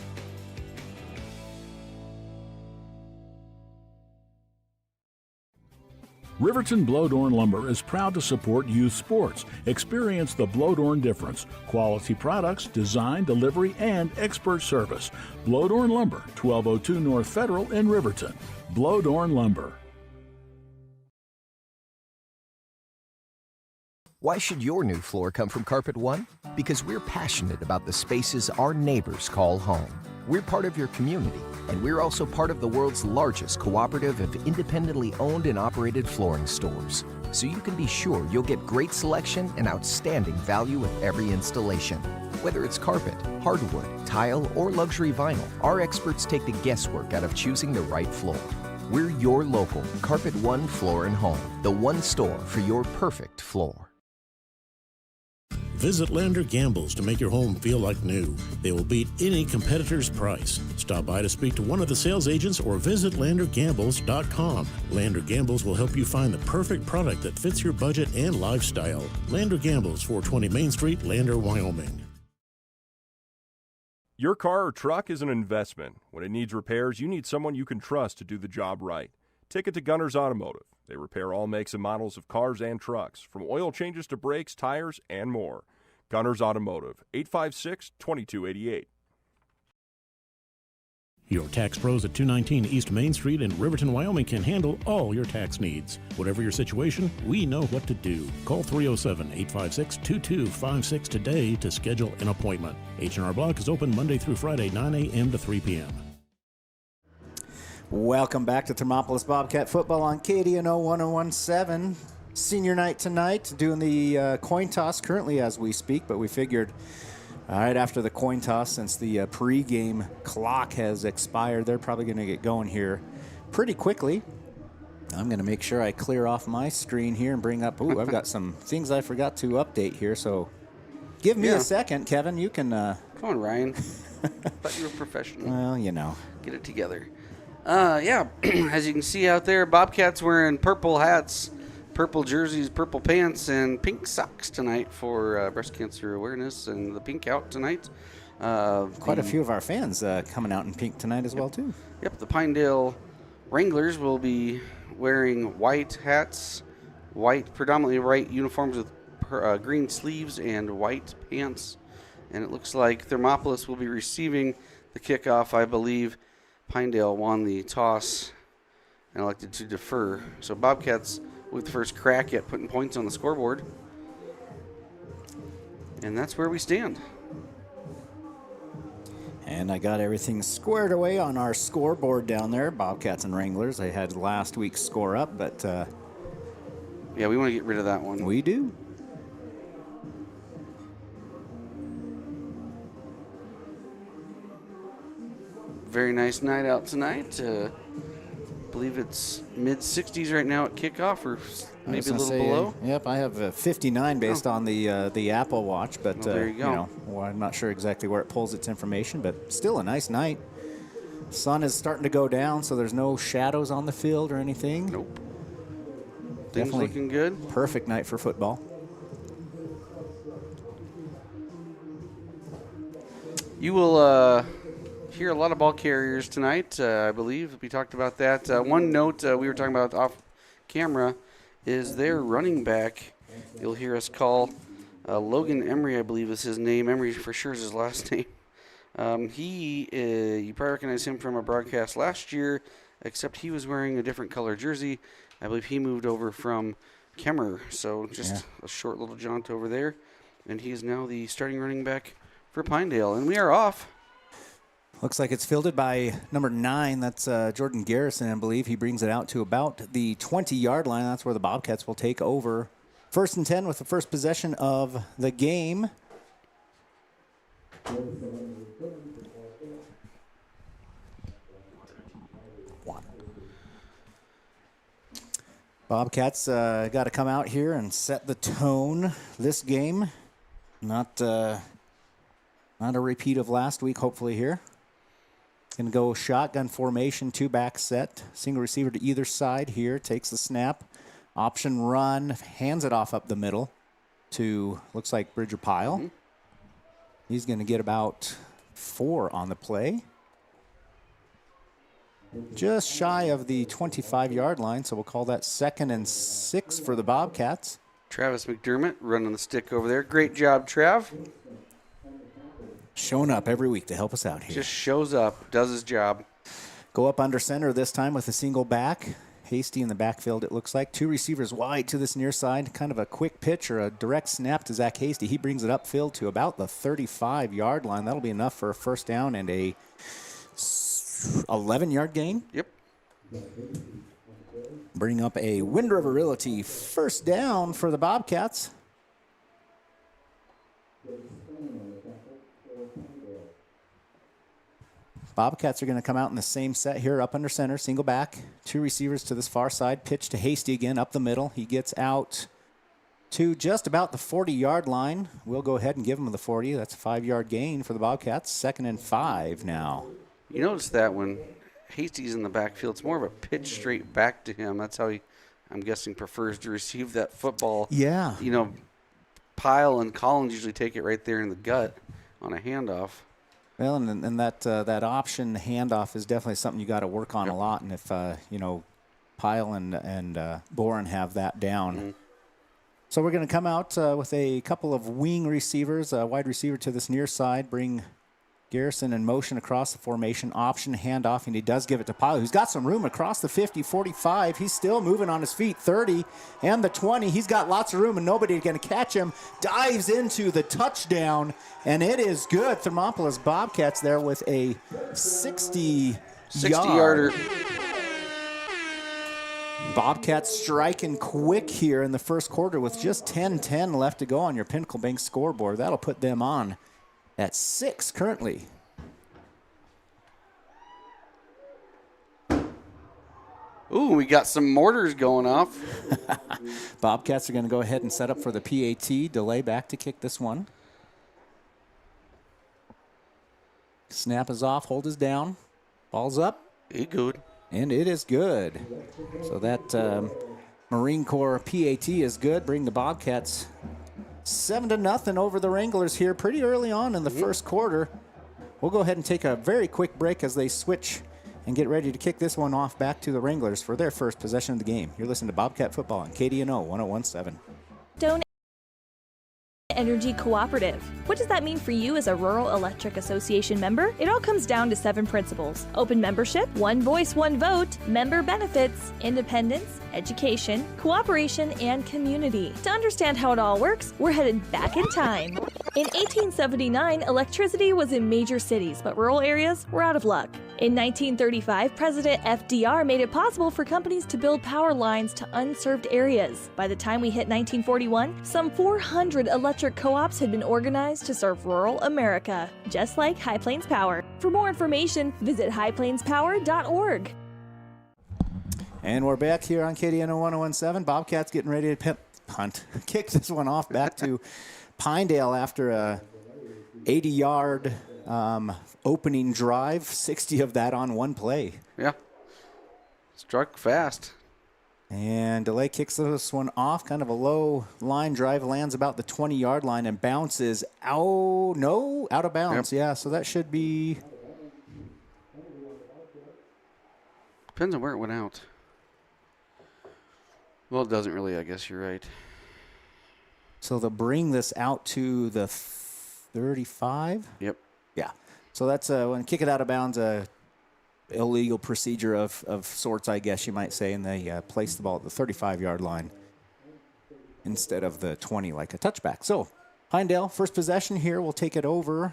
Riverton Blowdorn Lumber is proud to support youth sports. Experience the Blowdorn difference. Quality products, design, delivery, and expert service. Blowdorn Lumber, 1202 North Federal in Riverton. Blowdorn Lumber. Why should your new floor come from Carpet One? Because we're passionate about the spaces our neighbors call home. We're part of your community, and we're also part of the world's largest cooperative of independently owned and operated flooring stores. So you can be sure you'll get great selection and outstanding value with every installation. Whether it's carpet, hardwood, tile, or luxury vinyl, our experts take the guesswork out of choosing the right floor. We're your local Carpet One Floor and Home, the one store for your perfect floor. Visit Lander Gambles to make your home feel like new. They will beat any competitor's price. Stop by to speak to one of the sales agents or visit LanderGambles.com. Lander Gambles will help you find the perfect product that fits your budget and lifestyle. Lander Gambles, 420 Main Street, Lander, Wyoming. Your car or truck is an investment. When it needs repairs, you need someone you can trust to do the job right. Take it to Gunner's Automotive. They repair all makes and models of cars and trucks, from oil changes to brakes, tires, and more. Gunner's Automotive, 856-2288. Your tax pros at 219 East Main Street in Riverton, Wyoming can handle all your tax needs. Whatever your situation, we know what to do. Call 307-856-2256 today to schedule an appointment. H&R Block is open Monday through Friday, 9 a.m. to 3 p.m. Welcome back to Thermopolis Bobcat football on KDNO 1017. Senior night tonight, doing the coin toss currently as we speak, but we figured, all right, after the coin toss, since the pregame clock has expired, they're probably going to get going here pretty quickly. I'm going to make sure I clear off my screen here and bring up, I've got some things I forgot to update here, so give me a second, Kevin. You can... Come on, Ryan. Thought you were professional. Well, you know. Get it together. As you can see out there, Bobcats wearing purple hats, purple jerseys, purple pants, and pink socks tonight for breast cancer awareness and the pink out tonight. Quite a few of our fans coming out in pink tonight as well, too. Yep, the Pinedale Wranglers will be wearing white hats, predominantly white uniforms with green sleeves and white pants. And it looks like Thermopolis will be receiving the kickoff. I believe Pinedale won the toss and elected to defer. So Bobcats with the first crack at putting points on the scoreboard. And that's where we stand. And I got everything squared away on our scoreboard down there. Bobcats and Wranglers. I had last week's score up, but... yeah, we want to get rid of that one. We do. Very nice night out tonight. I believe it's mid-60s right now at kickoff, or maybe a little below. Yep, I have 59 based on the Apple Watch, but there you go. I'm not sure exactly where it pulls its information, but still a nice night. Sun is starting to go down, so there's no shadows on the field or anything. Nope. Things Definitely looking good. Perfect night for football. You will hear a lot of ball carriers tonight, I believe. We talked about that. One note we were talking about off camera is their running back. You'll hear us call Logan Emery, I believe is his name. Emery for sure is his last name. You probably recognize him from a broadcast last year, except he was wearing a different color jersey. I believe he moved over from Kemmer, so just a short little jaunt over there. And he is now the starting running back for Pinedale. And we are off. Looks like it's fielded by number 9. That's Jordan Garrison, I believe. He brings it out to about the 20-yard line. That's where the Bobcats will take over. 1st and 10 with the first possession of the game. Bobcats got to come out here and set the tone this game. Not a repeat of last week, hopefully, here. Going to go shotgun formation, 2-back set. Single receiver to either side here. Takes the snap. Option run. Hands it off up the middle to, looks like, Bridger Pyle. Mm-hmm. He's going to get about 4 on the play. Just shy of the 25-yard line, so we'll call that 2nd and 6 for the Bobcats. Travis McDermott running the stick over there. Great job, Trav. Showing up every week to help us out here. Just shows up, does his job. Go up under center this time with a single back. Hasty in the backfield, it looks like. 2 receivers wide to this near side. Kind of a quick pitch or a direct snap to Zach Hasty. He brings it upfield to about the 35-yard line. That'll be enough for a first down and a 11-yard gain. Yep. Bring up a Wind River Realty first down for the Bobcats. Bobcats are going to come out in the same set here, up under center, single back. 2 receivers to this far side. Pitch to Hasty again, up the middle. He gets out to just about the 40-yard line. We'll go ahead and give him the 40. That's a 5-yard gain for the Bobcats. 2nd and 5 now. You notice that when Hasty's in the backfield, it's more of a pitch straight back to him. That's how he, I'm guessing, prefers to receive that football. Yeah. You know, Pyle and Collins usually take it right there in the gut on a handoff. Well, and that option handoff is definitely something you got to work on a lot. And if Pyle and Boren have that down, Mm-hmm. so we're going to come out with a couple of wing receivers, a wide receiver to this near side, bring Garrison in motion across the formation, option handoff, and he does give it to Pyle, who's got some room across the 50, 45. He's still moving on his feet, 30 and the 20. He's got lots of room and nobody going to catch him. Dives into the touchdown, and it is good. Thermopolis Bobcats there with a 60-yarder. Bobcats striking quick here in the first quarter with just 10-10 left to go on your Pinnacle Bank scoreboard. That'll put them on at 6 currently. Ooh, we got some mortars going off. Bobcats are going to go ahead and set up for the PAT. Delay back to kick this one. Snap is off. Hold is down. Ball's up. It's good. And it is good. So that Marine Corps PAT is good. Bring the Bobcats 7-0 over the Wranglers here pretty early on in the first quarter. We'll go ahead and take a very quick break as they switch and get ready to kick this one off back to the Wranglers for their first possession of the game. You're listening to Bobcat Football on KDNO 1017. Don't Energy Cooperative. What does that mean for you as a Rural Electric Association member? It all comes down to 7 principles: open membership, one voice, one vote, member benefits, independence, education, cooperation, and community. To understand how it all works, we're headed back in time. In 1879, electricity was in major cities, but rural areas were out of luck. In 1935, President FDR made it possible for companies to build power lines to unserved areas. By the time we hit 1941, some 400 electric co-ops had been organized to serve rural America, just like High Plains Power. For more information, visit highplainspower.org. And we're back here on KDNO 1017. Bobcats getting ready to kick this one off back to Pinedale after a 80-yard opening drive, 60 of that on one play. Yeah. Struck fast. And Delay kicks this one off, kind of a low line drive, lands about the 20-yard line and bounces out of bounds. Yep. Yeah, so that should be... Depends on where it went out. Well, it doesn't really, I guess you're right. So they'll bring this out to the 35? Yep. Yeah. So that's when kick it out of bounds, illegal procedure of sorts, I guess you might say, and they place the ball at the 35-yard line instead of the 20 like a touchback. So Pinedale, first possession here, will take it over.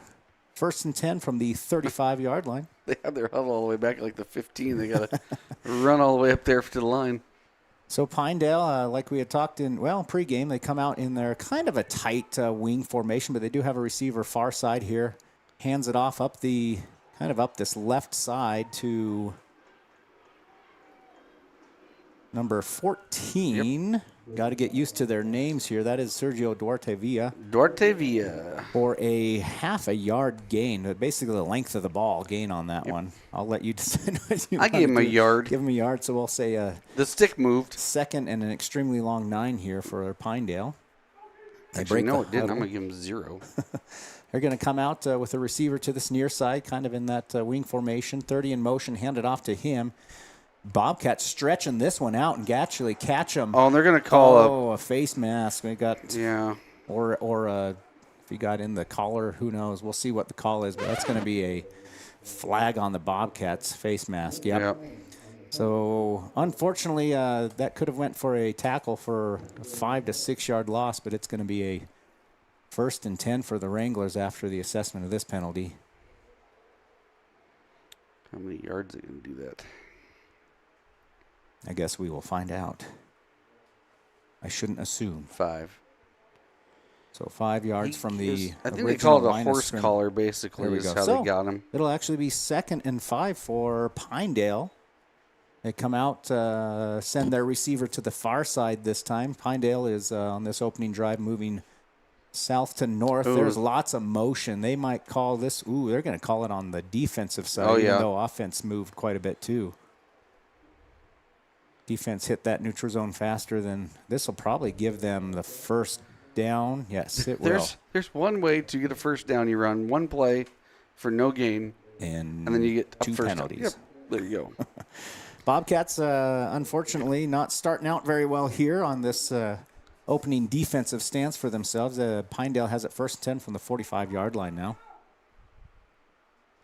1st and 10 from the 35-yard line. They have their huddle all the way back at like the 15. They got to run all the way up there to the line. So Pinedale, like we had talked in, pregame, they come out in their kind of a tight wing formation, but they do have a receiver far side here. Hands it off up this left side to number 14. Yep. Got to get used to their names here. That is Sergio Duarte Villa. For a half a yard gain, basically the length of the ball gain on that one. I'll let you decide what you I gave him a yard. Give him a yard, so we'll say the stick moved. 2nd and an extremely long 9 here for Pinedale. Actually, no, it didn't. I'm going to give him 0. They're going to come out with a receiver to this near side, kind of in that wing formation. 30 in motion, hand it off to him. Bobcats stretching this one out and actually catch him. Oh, and they're going to call a face mask. We got or if he got in the collar, who knows? We'll see what the call is, but that's going to be a flag on the Bobcats face mask. Yep. So unfortunately, that could have went for a tackle for a 5 to 6 yard loss, but it's going to be a 1st and 10 for the Wranglers after the assessment of this penalty. How many yards are they going to do that? I guess we will find out. I shouldn't assume. 5. So 5 yards from the I think they call it a horse collar, basically, is how they got him. It'll actually be 2nd and 5 for Pinedale. They come out, send their receiver to the far side this time. Pinedale is on this opening drive moving south to north. Ooh. There's lots of motion. They might call this. They're going to call it on the defensive side, even though offense moved quite a bit too. Defense hit that neutral zone faster than this will probably give them the first down. Yes, it will. There's one way to get a first down. You run one play for no gain, and then you get 2 first penalties. Yep, there you go. Bobcats, unfortunately, not starting out very well here on this opening defensive stance for themselves. Pinedale has it 1st and 10 from the 45-yard line now.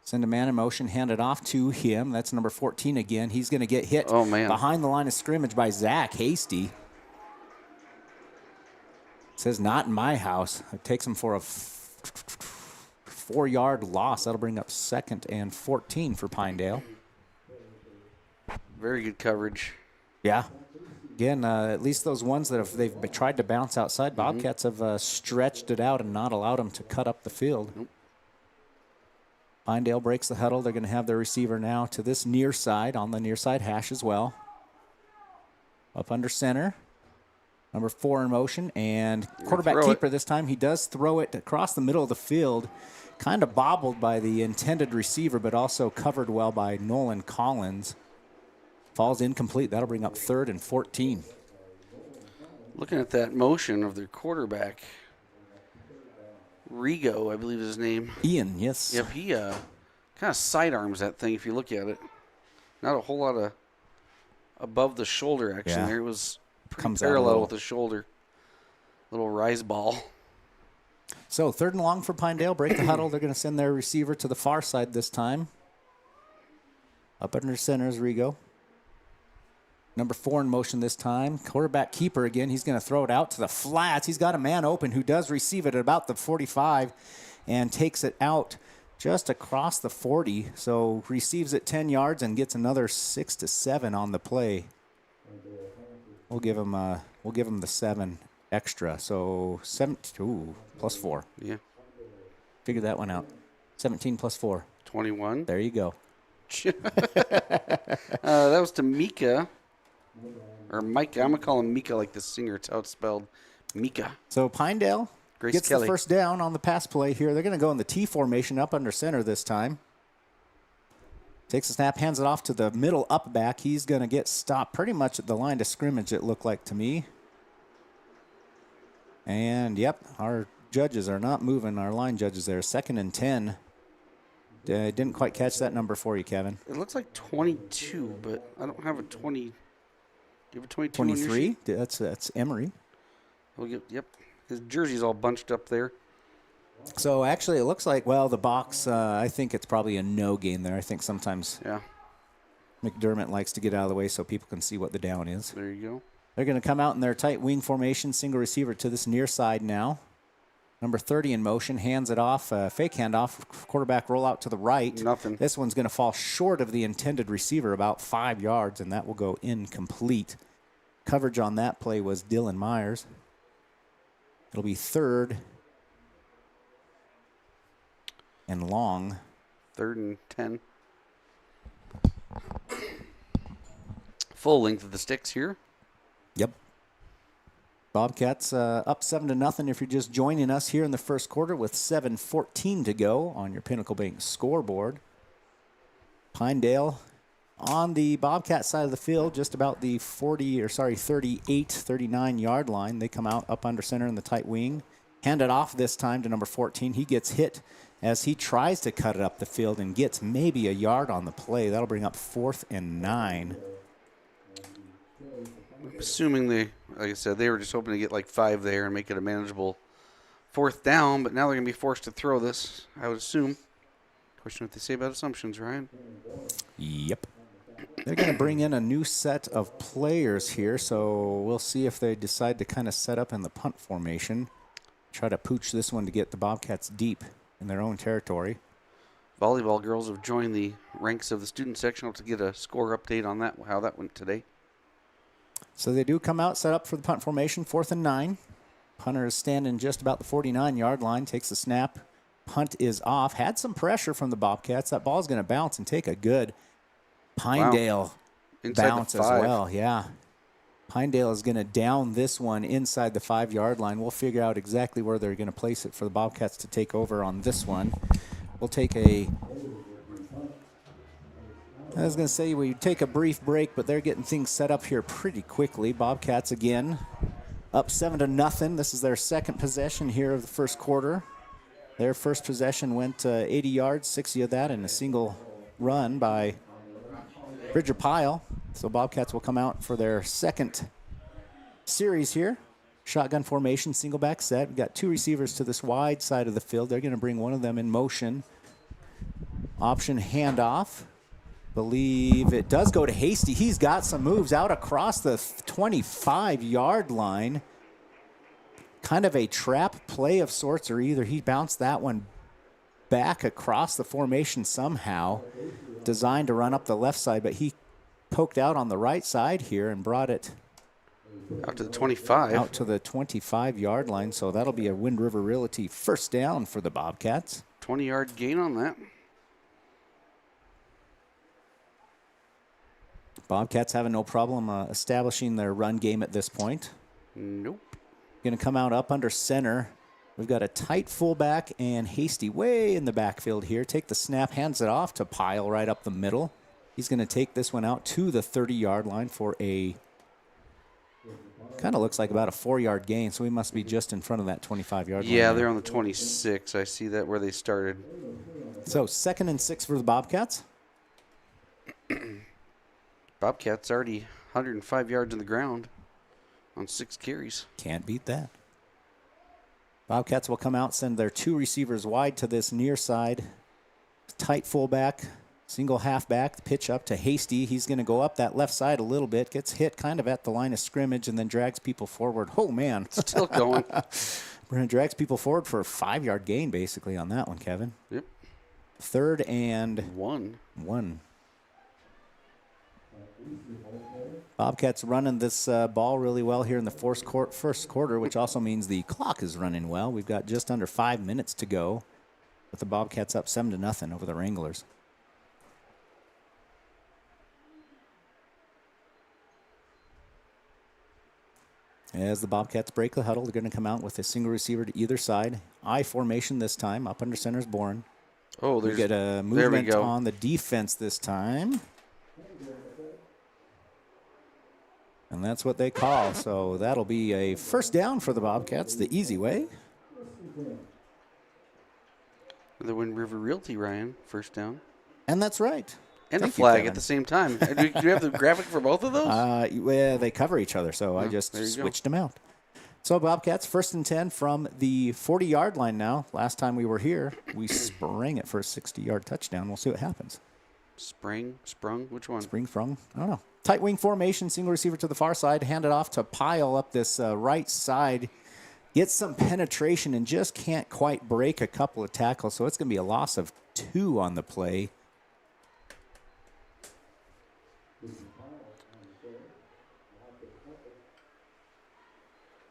Send a man in motion, hand it off to him. That's number 14 again. He's going to get hit behind the line of scrimmage by Zach Hasty. Says, not in my house. It takes him for a 4-yard loss. That'll bring up 2nd and 14 for Pinedale. Very good coverage. Yeah. Again, at least those ones that they've tried to bounce outside, Bobcats have stretched it out and not allowed them to cut up the field. Nope. Pinedale breaks the huddle. They're going to have their receiver now to this near side, on the near side hash as well. Up under center. Number 4 in motion, and quarterback keeper this time. He does throw it across the middle of the field, kind of bobbled by the intended receiver, but also covered well by Nolan Collins. Falls incomplete. That'll bring up 3rd and 14. Looking at that motion of their quarterback, Rigo, I believe is his name. Ian, yes. Yep, he kind of sidearms that thing if you look at it. Not a whole lot of above the shoulder action there. It was pretty parallel with the shoulder. Little rise ball. So 3rd and long for Pinedale. Break the huddle. They're going to send their receiver to the far side this time. Up under center is Rigo. Number 4 in motion this time. Quarterback keeper again. He's going to throw it out to the flats. He's got a man open who does receive it at about the 45 and takes it out just across the 40. So receives it 10 yards and gets another 6 to 7 on the play. We'll give him the 7 extra. So 17 plus 4. Yeah. Figure that one out. 17 plus 4. 21. There you go. That was to Mika. Or Micah. I'm going to call him Mika like the singer. It's how it's spelled. Mika. So Pinedale gets Kelly. the first down on the pass play here. They're going to go in the T formation up under center this time. Takes a snap, hands it off to the middle up back. He's going to get stopped pretty much at the line of scrimmage, it looked like to me. And, yep, our judges are not moving, our line judges there. 2nd and 10. Didn't quite catch that number for you, Kevin. It looks like 22, but I don't have a 20. Do you have a 22? 23? That's Emery. Yep. His jersey's all bunched up there. So, actually, it looks like, well, the box, I think it's probably a no gain there. I think sometimes McDermott likes to get out of the way so people can see what the down is. There you go. They're going to come out in their tight wing formation, single receiver to this near side now. Number 30 in motion, hands it off, fake handoff, quarterback roll out to the right. Nothing. This one's going to fall short of the intended receiver, about 5 yards, and that will go incomplete. Coverage on that play was Dylan Myers. It'll be 3rd and long. 3rd and 10. Full length of the sticks here. Yep. Bobcats up 7-0 if you're just joining us here in the first quarter with 7:14 to go on your Pinnacle Bank scoreboard. Pinedale on the Bobcat side of the field, just about the 39 yard line. They come out up under center in the tight wing. Hand it off this time to number 14. He gets hit as he tries to cut it up the field and gets maybe a yard on the play. That'll bring up 4th and 9. Assuming like I said, they were just hoping to get like 5 there and make it a manageable 4th down, but now they're going to be forced to throw this, I would assume. Question what they say about assumptions, Ryan. Yep. They're going to bring in a new set of players here, so we'll see if they decide to kind of set up in the punt formation. Try to pooch this one to get the Bobcats deep in their own territory. Volleyball girls have joined the ranks of the student section to get a score update on that, how that went today. So they do come out, set up for the punt formation, 4th and 9. Punter is standing just about the 49-yard line, takes the snap. Punt is off. Had some pressure from the Bobcats. That ball's going to bounce and take a good Pinedale bounce as well. Yeah. Pinedale is going to down this one inside the 5-yard line. We'll figure out exactly where they're going to place it for the Bobcats to take over on this one. We'll take I was going to say we take a brief break, but they're getting things set up here pretty quickly. Bobcats again up 7-0. This is their second possession here of the first quarter. Their first possession went 80 yards, 60 of that in a single run by Bridger Pyle. So Bobcats will come out for their second series here. Shotgun formation, single back set. We've got 2 receivers to this wide side of the field. They're going to bring one of them in motion. Option handoff. Believe it does go to Hasty. He's got some moves out across the 25-yard line. Kind of a trap play of sorts, or either he bounced that one back across the formation somehow, designed to run up the left side, but he poked out on the right side here and brought it out to the 25. Out to the 25-yard line, so that'll be a Wind River Realty first down for the Bobcats. 20-yard gain on that. Bobcats having no problem establishing their run game at this point. Nope. Going to come out up under center. We've got a tight fullback and Hasty way in the backfield here. Take the snap, hands it off to Pyle right up the middle. He's going to take this one out to the 30-yard line for a, kind of looks like about a 4-yard gain, so we must be just in front of that 25-yard line. Yeah, they're on the 26. I see that where they started. So 2nd and 6 for the Bobcats. Bobcats already 105 yards on the ground on 6 carries. Can't beat that. Bobcats will come out, send their 2 receivers wide to this near side. Tight fullback, single halfback, pitch up to Hasty. He's going to go up that left side a little bit, gets hit kind of at the line of scrimmage, and then drags people forward. Oh, man. Still going. Brandon drags people forward for a 5-yard gain, basically, on that one, Kevin. Yep. 3rd and 1. Bobcats running this ball really well here in the first quarter, which also means the clock is running well. We've got just under 5 minutes to go, with the Bobcats up 7-0 over the Wranglers. As the Bobcats break the huddle, they're going to come out with a single receiver to either side. I formation this time. Up under center is Bourne. Oh, we get a movement on the defense this time. And that's what they call. So that'll be a first down for the Bobcats, the easy way. The Wind River Realty, Ryan, first down. And that's right. And the flag at the same time. Do you have the graphic for both of those? Well, they cover each other, so I just switched them out. So Bobcats, 1st and 10 from the 40-yard line now. Last time we were here, we sprang it for a 60-yard touchdown. We'll see what happens. Sprung? Which one? Sprung? I don't know. Tight wing formation, single receiver to the far side, hand it off to Pyle up this right side. Gets some penetration and just can't quite break a couple of tackles, so it's going to be a loss of 2 on the play.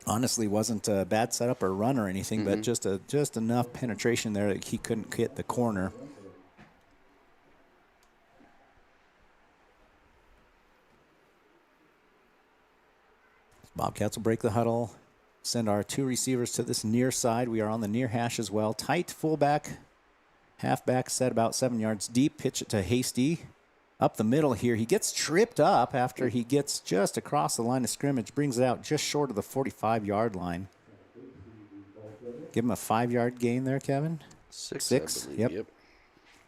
Honestly, wasn't a bad setup or run or anything, but just enough penetration there that he couldn't hit the corner. Bobcats will break the huddle, send our 2 receivers to this near side. We are on the near hash as well. Tight fullback, halfback set about 7 yards deep. Pitch it to Hasty. Up the middle here. He gets tripped up after he gets just across the line of scrimmage. Brings it out just short of the 45-yard line. Give him a 5-yard gain there, Kevin. 6. Yep.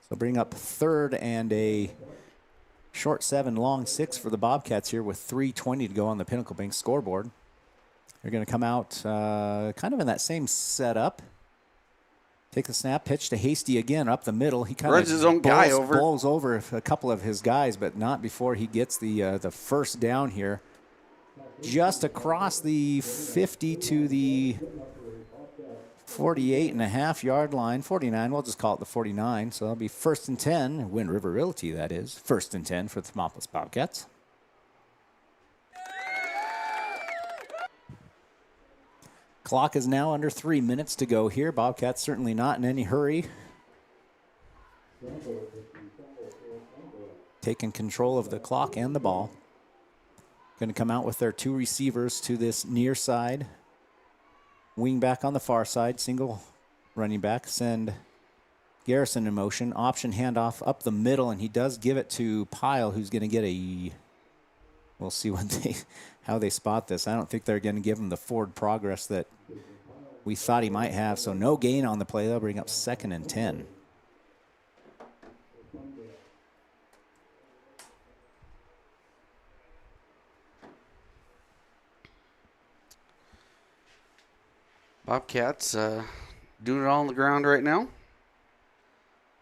So bring up 3rd and a short 7, long 6 for the Bobcats here with 3:20 to go on the Pinnacle Bank scoreboard. They're going to come out kind of in that same setup. Take the snap, pitch to Hasty again up the middle. He kind runs his own guy over. Bowls over a couple of his guys, but not before he gets the first down here. Just across the 50 to the 48.5-yard line. 49, we'll just call it the 49. So that'll be 1st and 10. Wind River Realty, that is. 1st and 10 for the Thermopolis Bobcats. Clock is now under 3 minutes to go here. Bobcats certainly not in any hurry. Taking control of the clock and the ball. Going to come out with their 2 receivers to this near side. Wing back on the far side. Single running back. Send Garrison in motion. Option handoff up the middle, and he does give it to Pyle, who's going to get a... We'll see how they spot this. I don't think they're going to give him the forward progress that we thought he might have. So no gain on the play. They'll bring up 2nd and 10. Bobcats doing it all on the ground right now.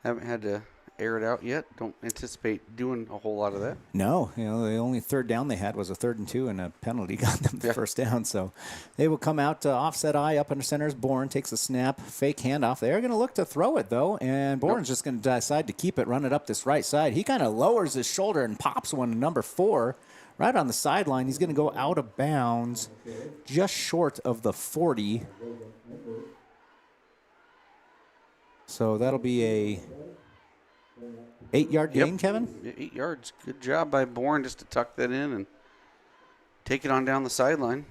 Haven't had to air it out yet. Don't anticipate doing a whole lot of that. No, the only 3rd down they had was a 3rd and 2, and a penalty got them the first down. So they will come out offset eye up under center. Bourne takes a snap, fake handoff. They're going to look to throw it though, and Bourne's just going to decide to keep it, run it up this right side. He kind of lowers his shoulder and pops one to number 4 right on the sideline. He's going to go out of bounds, just short of the 40. So that'll be a 8-yard gain, Kevin? 8 yards. Good job by Bourne just to tuck that in and take it on down the sideline.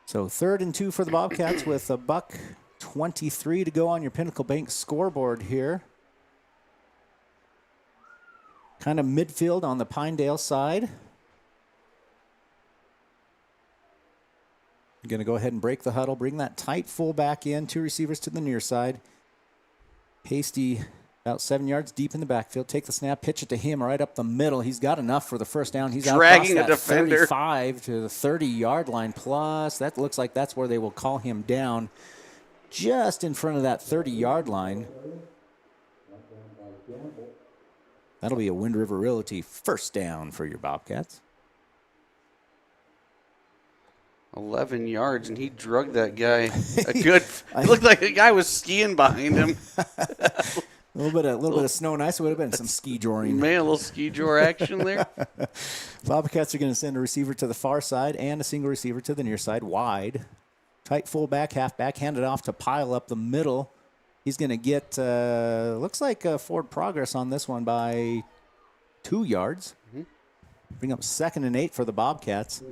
So 3rd and 2 for the Bobcats with $1:23 to go on your Pinnacle Bank scoreboard here. Kind of midfield on the Pinedale side. Going to go ahead and break the huddle, bring that tight fullback in, 2 receivers to the near side. Hasty about 7 yards deep in the backfield. Take the snap, pitch it to him right up the middle. He's got enough for the first down. He's dragging out a defender 35 to the 30-yard line plus. That looks like that's where they will call him down, just in front of that 30-yard line. That'll be a Wind River Realty first down for your Bobcats. 11 yards, and he drugged that guy. It looked like a guy was skiing behind him. a little bit of snow and ice. It would have been some ski joring. Man, a little ski jor action there. Bobcats are going to send a receiver to the far side and a single receiver to the near side, wide. Tight fullback, halfback, hand it off to Pile up the middle. He's going to get, looks like forward progress on this one by 2 yards. Bring up 2nd and 8 for the Bobcats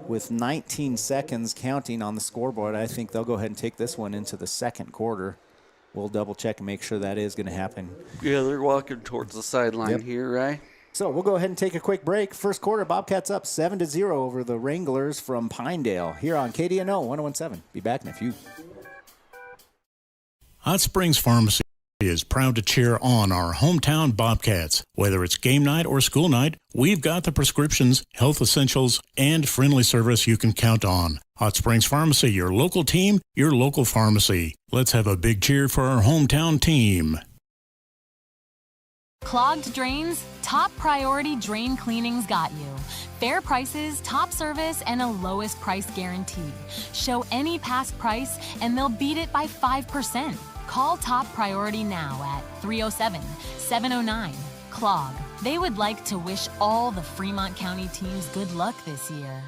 with 19 seconds counting on the scoreboard. I think they'll go ahead and take this one into the second quarter. We'll double check and make sure that is going to happen. Yeah, they're walking towards the sideline here, right? So we'll go ahead and take a quick break. First quarter, Bobcats up 7-0 over the Wranglers from Pinedale here on KDNO 101.7. Be back in a few. Hot Springs Pharmacy is proud to cheer on our hometown Bobcats. Whether it's game night or school night, we've got the prescriptions, health essentials, and friendly service you can count on. Hot Springs Pharmacy, your local team, your local pharmacy. Let's have a big cheer for our hometown team. Clogged drains? Top Priority Drain Cleaning's got you. Fair prices, top service, and a lowest price guarantee. Show any past price, and they'll beat it by 5%. Call Top Priority now at 307-709-CLOG. They would like to wish all the Fremont County teams good luck this year.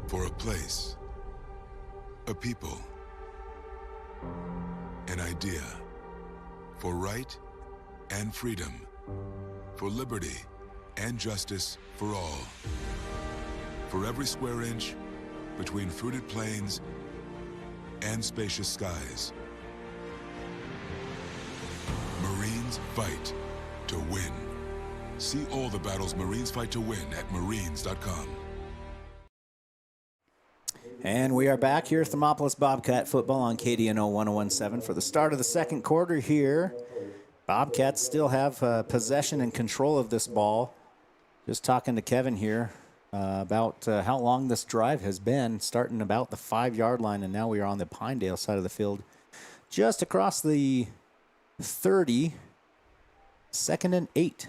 For a place, a people, an idea, for right and freedom, for liberty and justice for all. For every square inch between fruited plains and spacious skies. Marines fight to win. See all the battles Marines fight to win at marines.com. And we are back here at Thermopolis Bobcat football on KDNO 101.7 for the start of the second quarter here. Bobcats still have possession and control of this ball. Just talking to Kevin here about how long this drive has been, starting about the 5-yard line, and now we are on the Pinedale side of the field. Just across the 30, 2nd and 8.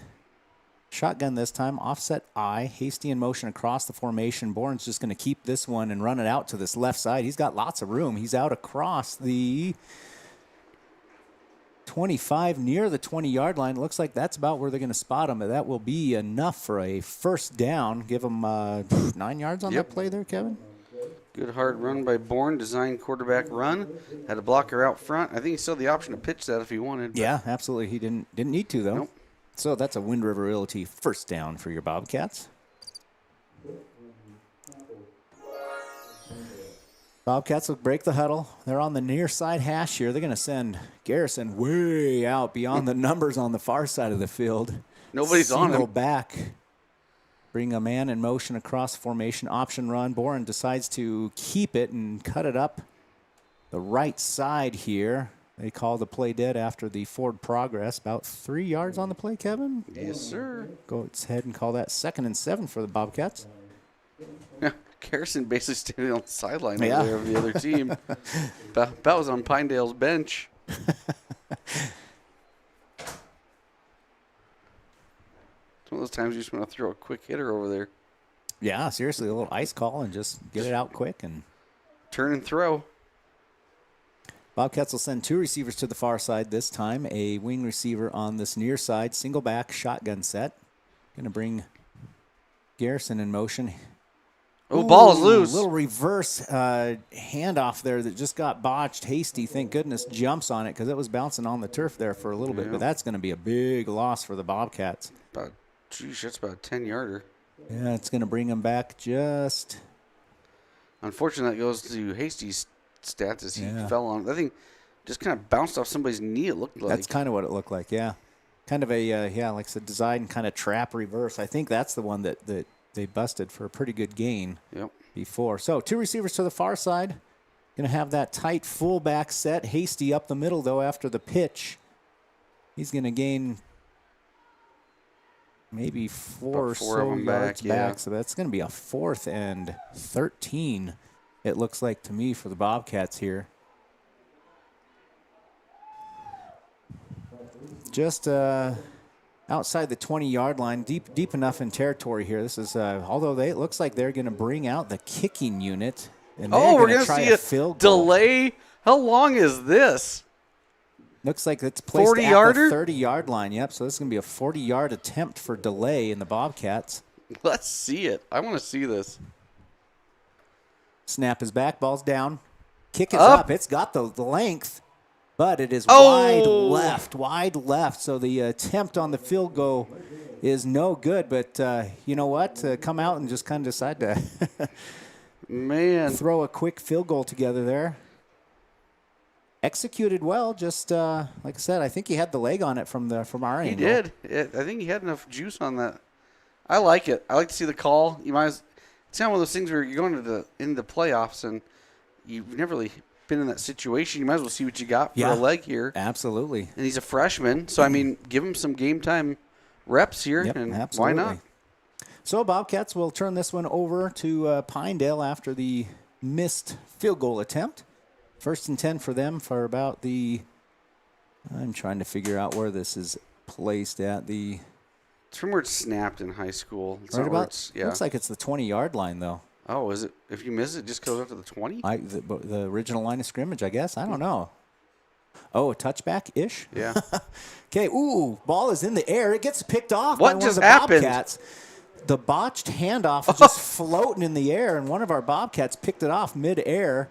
Shotgun this time, offset I, hasty in motion across the formation. Bourne's just going to keep this one and run it out to this left side. He's got lots of room. He's out across the 25 near the 20-yard line. Looks like that's about where they're going to spot him. But that will be enough for a first down. Give him 9 yards on that play there, Kevin. Good hard run by Bourne. Designed quarterback run. Had a blocker out front. I think he still had the option to pitch that if he wanted. Yeah, absolutely. He didn't need to, though. Nope. So that's a Wind River Realty first down for your Bobcats. Bobcats will break the huddle. They're on the near side hash here. They're going to send Garrison way out beyond the numbers on the far side of the field. Nobody's on him. Single back. Bring a man in motion across formation. Option run. Boren decides to keep it and cut it up the right side here. They call the play dead after the forward progress. About 3 yards on the play, Kevin? Yes, sir. Go ahead and call that 2nd and 7 for the Bobcats. Yeah, Garrison basically standing on the sideline over there of the other team. That was on Pinedale's bench. It's one of those times you just want to throw a quick hitter over there. Yeah, seriously, a little ice call and just get it out quick and turn and throw. Bobcats will send 2 receivers to the far side this time. A wing receiver on this near side. Single back shotgun set. Going to bring Garrison in motion. Oh, ball is loose. Little reverse handoff there that just got botched. Hasty, thank goodness, jumps on it because it was bouncing on the turf there for a little bit. But that's going to be a big loss for the Bobcats. That's about a 10-yarder. Yeah, it's going to bring them back just. Unfortunately, that goes to Hasty's stats as he fell on. I think just kind of bounced off somebody's knee, it looked like. That's kind of what it looked like, yeah. Kind of a, like I said, design kind of trap reverse. I think that's the one that they busted for a pretty good gain before. So 2 receivers to the far side. Going to have that tight fullback set. Hasty up the middle, though, after the pitch. He's going to gain maybe four or so yards back. So that's going to be a 4th and 13, it looks like to me, for the Bobcats here. Just outside the 20-yard line, deep enough in territory here. This is, although it looks like they're going to bring out the kicking unit. And we're going to see a field delay. How long is this? Looks like it's placed 40 at yarder? the 30-yard line. Yep, so this is going to be a 40-yard attempt for delay in the Bobcats. Let's see it. I want to see this. Snap is back. Ball's down. Kick is up. It's got the length, but it is wide left. So the attempt on the field goal is no good. But you know what? Come out and just kind of decide to throw a quick field goal together there. Executed well, just like I said, I think he had the leg on it from our angle. He did. I think he had enough juice on that. I like it. I like to see the call. You might. It's kind of one of those things where you're going into the playoffs and you've never really been in that situation. You might as well see what you got for a leg here. Absolutely. And he's a freshman, so I mean, give him some game time reps here, and absolutely. why not? So Bobcats will turn this one over to Pinedale after the missed field goal attempt. 1st and 10 for them for about the. I'm trying to figure out where this is placed at the. It's from where it's snapped in high school. It's right about. Looks like it's the 20-yard line though. Oh, is it? If you miss it, just goes up to the 20. The original line of scrimmage, I guess. I don't know. Oh, a touchback-ish? Yeah. Okay, ball is in the air. It gets picked off by one of the Bobcats. The botched handoff was just floating in the air, and one of our Bobcats picked it off mid-air.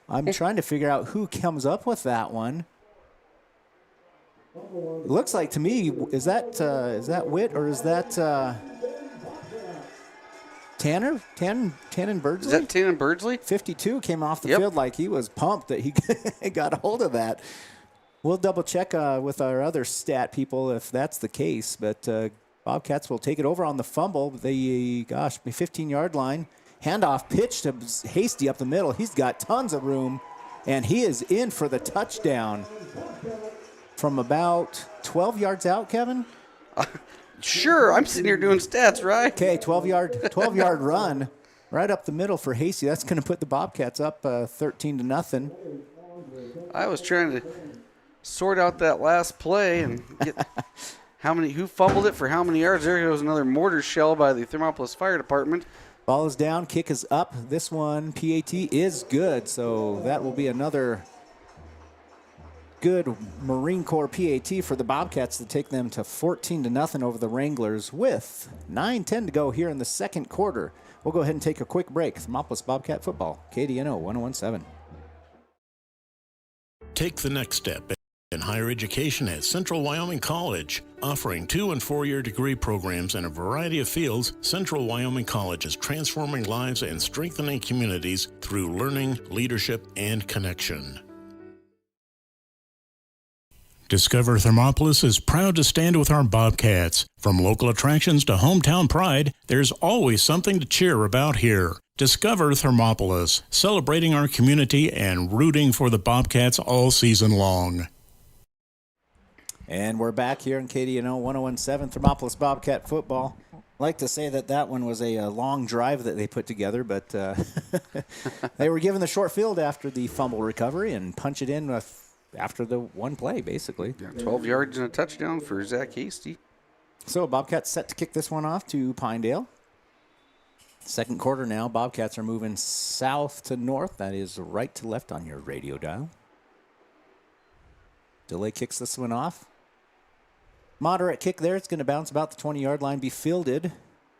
I'm trying to figure out who comes up with that one. It looks like to me, is that Witt or is that Tanner? Tannen Birdsley? Is that Tannen Birdsley? 52 came off the field like he was pumped that he got a hold of that. We'll double check with our other stat people if that's the case, but Bobcats will take it over on the fumble. The 15-yard line. Handoff pitch to Hasty up the middle. He's got tons of room, and he is in for the touchdown from about 12 yards out, Kevin? Sure, I'm sitting here doing stats, right? Okay, 12-yard run right up the middle for Hasty. That's going to put the Bobcats up 13-0. I was trying to sort out that last play and get who fumbled it for how many yards. There goes another mortar shell by the Thermopolis Fire Department. Ball is down, kick is up. This one, PAT, is good, so that will be another good Marine Corps PAT for the Bobcats to take them to 14-0 over the Wranglers with 9:10 to go here in the second quarter. We'll go ahead and take a quick break. Thermopolis Bobcat Football, KDNO 1017. Take the next step in higher education at Central Wyoming College. Offering 2- and 4-year degree programs in a variety of fields, Central Wyoming College is transforming lives and strengthening communities through learning, leadership, and connection. Discover Thermopolis is proud to stand with our Bobcats. From local attractions to hometown pride, there's always something to cheer about here. Discover Thermopolis, celebrating our community and rooting for the Bobcats all season long. And we're back here in KDNO 1017, Thermopolis Bobcat Football. I like to say that one was a long drive that they put together, but they were given the short field after the fumble recovery and punch it in after the one play, basically. Yeah, 12 yards and a touchdown for Zach Hasty. So Bobcats set to kick this one off to Pinedale. Second quarter now. Bobcats are moving south to north. That is right to left on your radio dial. Delay kicks this one off. Moderate kick there. It's going to bounce about the 20-yard line, be fielded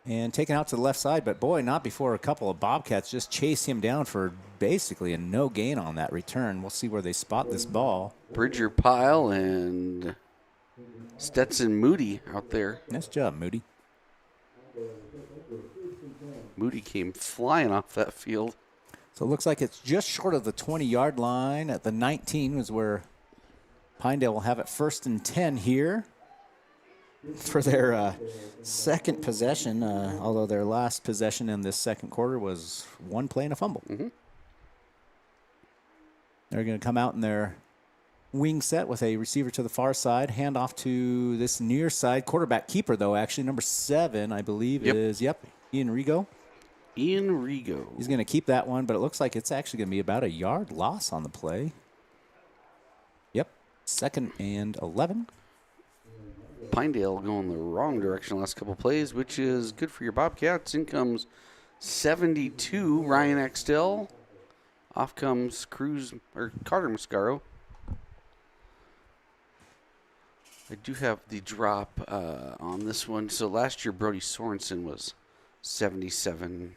and taken out to the left side, but boy, not before a couple of Bobcats just chase him down for basically a no gain on that return. We'll see where they spot this ball. Bridger Pyle and Stetson Moody out there. Nice job, Moody. Moody came flying off that field. So it looks like it's just short of the 20-yard line. At the 19 is where Pinedale will have it 1st and 10 here for their second possession, although their last possession in this second quarter was one play and a fumble. Mm-hmm. They're going to come out in their wing set with a receiver to the far side, hand off to this near side quarterback keeper, though, actually. Number 7, I believe, is Ian Rigo. Ian Rigo. He's going to keep that one, but it looks like it's actually going to be about a yard loss on the play. Yep, 2nd and 11. Pinedale going the wrong direction the last couple plays, which is good for your Bobcats. In comes 72, Ryan Axtell. Off comes Carter Mascaro. I do have the drop on this one. So last year, Brody Sorensen was 77.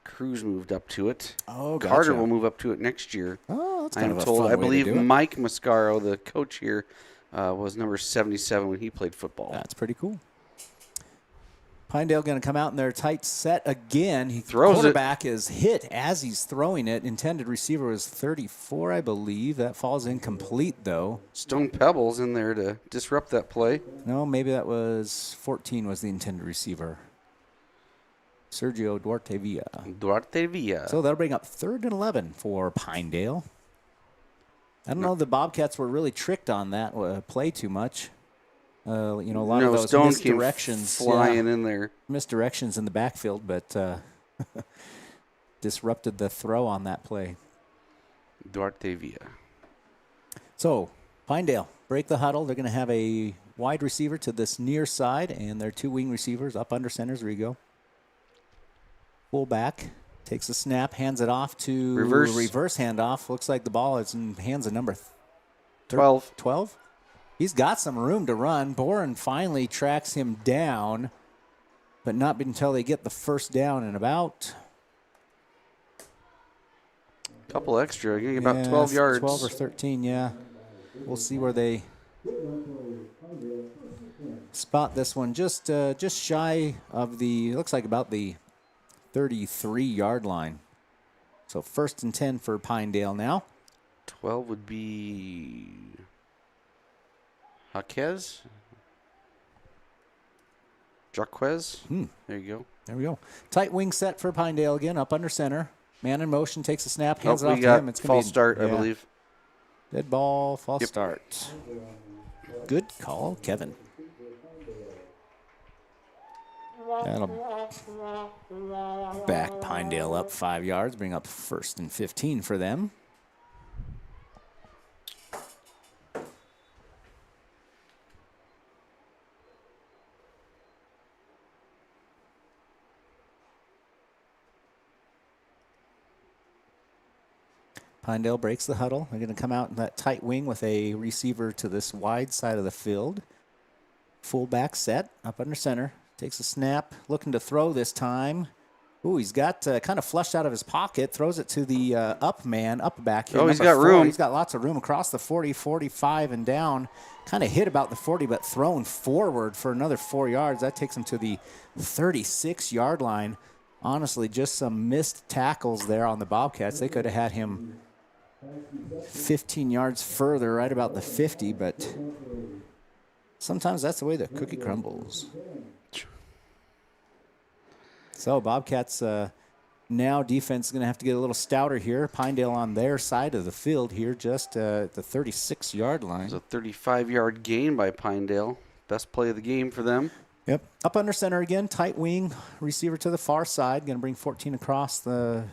Cruz moved up to it. Oh, gotcha. Carter will move up to it next year. Oh, that's I kind am of a told. fun I way to believe do it. Mike Mascaro, the coach here, was number 77 when he played football. That's pretty cool. Pinedale going to come out in their tight set again. Throws quarterback is hit as he's throwing it. Intended receiver was 34, I believe. That falls incomplete, though. Stone Pebbles in there to disrupt that play. No, maybe that was 14 was the intended receiver. Sergio Duarte Villa. So that'll bring up 3rd and 11 for Pinedale. I don't know if the Bobcats were really tricked on that play too much. A lot of those Stone misdirections. Came flying in there. Misdirections in the backfield, but disrupted the throw on that play. Duarte Villa. So Pinedale break the huddle. They're going to have a wide receiver to this near side, and their 2 wing receivers up under centers. Rigo. Fullback takes the snap, hands it off to reverse handoff. Looks like the ball is in hands of number 12. 12? He's got some room to run. Boren finally tracks him down, but not until they get the first down in about... Couple extra. You're going to get about 12 yards. 12 or 13, yeah. We'll see where they spot this one. Just shy of looks like about the 33-yard line. So 1st and 10 for Pinedale now. 12 would be Jaquez. There you go. There we go. Tight wing set for Pinedale again, up under center. Man in motion, takes a snap, hands it off to him. It's false start, I believe. Dead ball, false start. Good call, Kevin. That'll back Pinedale up 5 yards, bring up 1st and 15 for them. Pinedale breaks the huddle. They're going to come out in that tight wing with a receiver to this wide side of the field. Fullback set, up under center. Takes a snap, looking to throw this time. Ooh, he's got kind of flushed out of his pocket. Throws it to the up back here. Oh, he's got room. He's got lots of room across the 40, 45, and down. Kind of hit about the 40, but thrown forward for another 4 yards. That takes him to the 36-yard line. Honestly, just some missed tackles there on the Bobcats. They could have had him 15 yards further, right about the 50, but sometimes that's the way the cookie crumbles. So Bobcats now defense is going to have to get a little stouter here. Pinedale on their side of the field here, just at the 36-yard line. It's a 35-yard gain by Pinedale. Best play of the game for them. Yep. Up under center again, tight wing, receiver to the far side. Going to bring 14 across the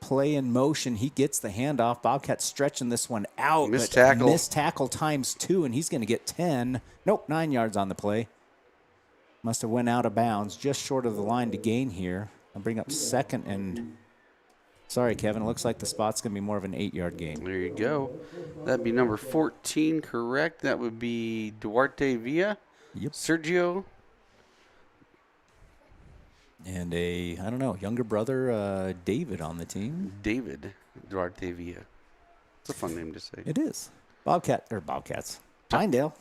play in motion. He gets the handoff. Bobcats stretching this one out. Missed tackle times 2, and he's going to get 10. Nope, 9 yards on the play. Must have went out of bounds, just short of the line to gain here. I'll bring up 2nd and... Sorry, Kevin. It looks like the spot's going to be more of an 8-yard gain. There you go. That'd be number 14, correct? That would be Duarte Villa. Yep. Sergio And I don't know, younger brother, David on the team. David Duarte-Villa. It's a fun name to say. It is. Bobcats. Pinedale,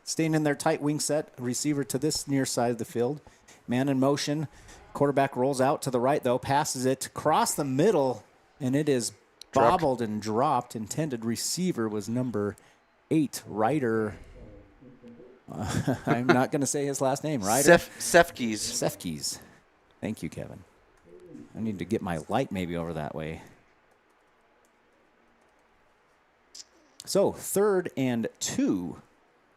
staying in their tight wing set, receiver to this near side of the field. Man in motion. Quarterback rolls out to the right, though, passes it across the middle, and it is bobbled and dropped. Intended receiver was number 8, Ryder. I'm not going to say his last name. Ryder? Sefkes. Thank you, Kevin. I need to get my light maybe over that way. So 3rd and 2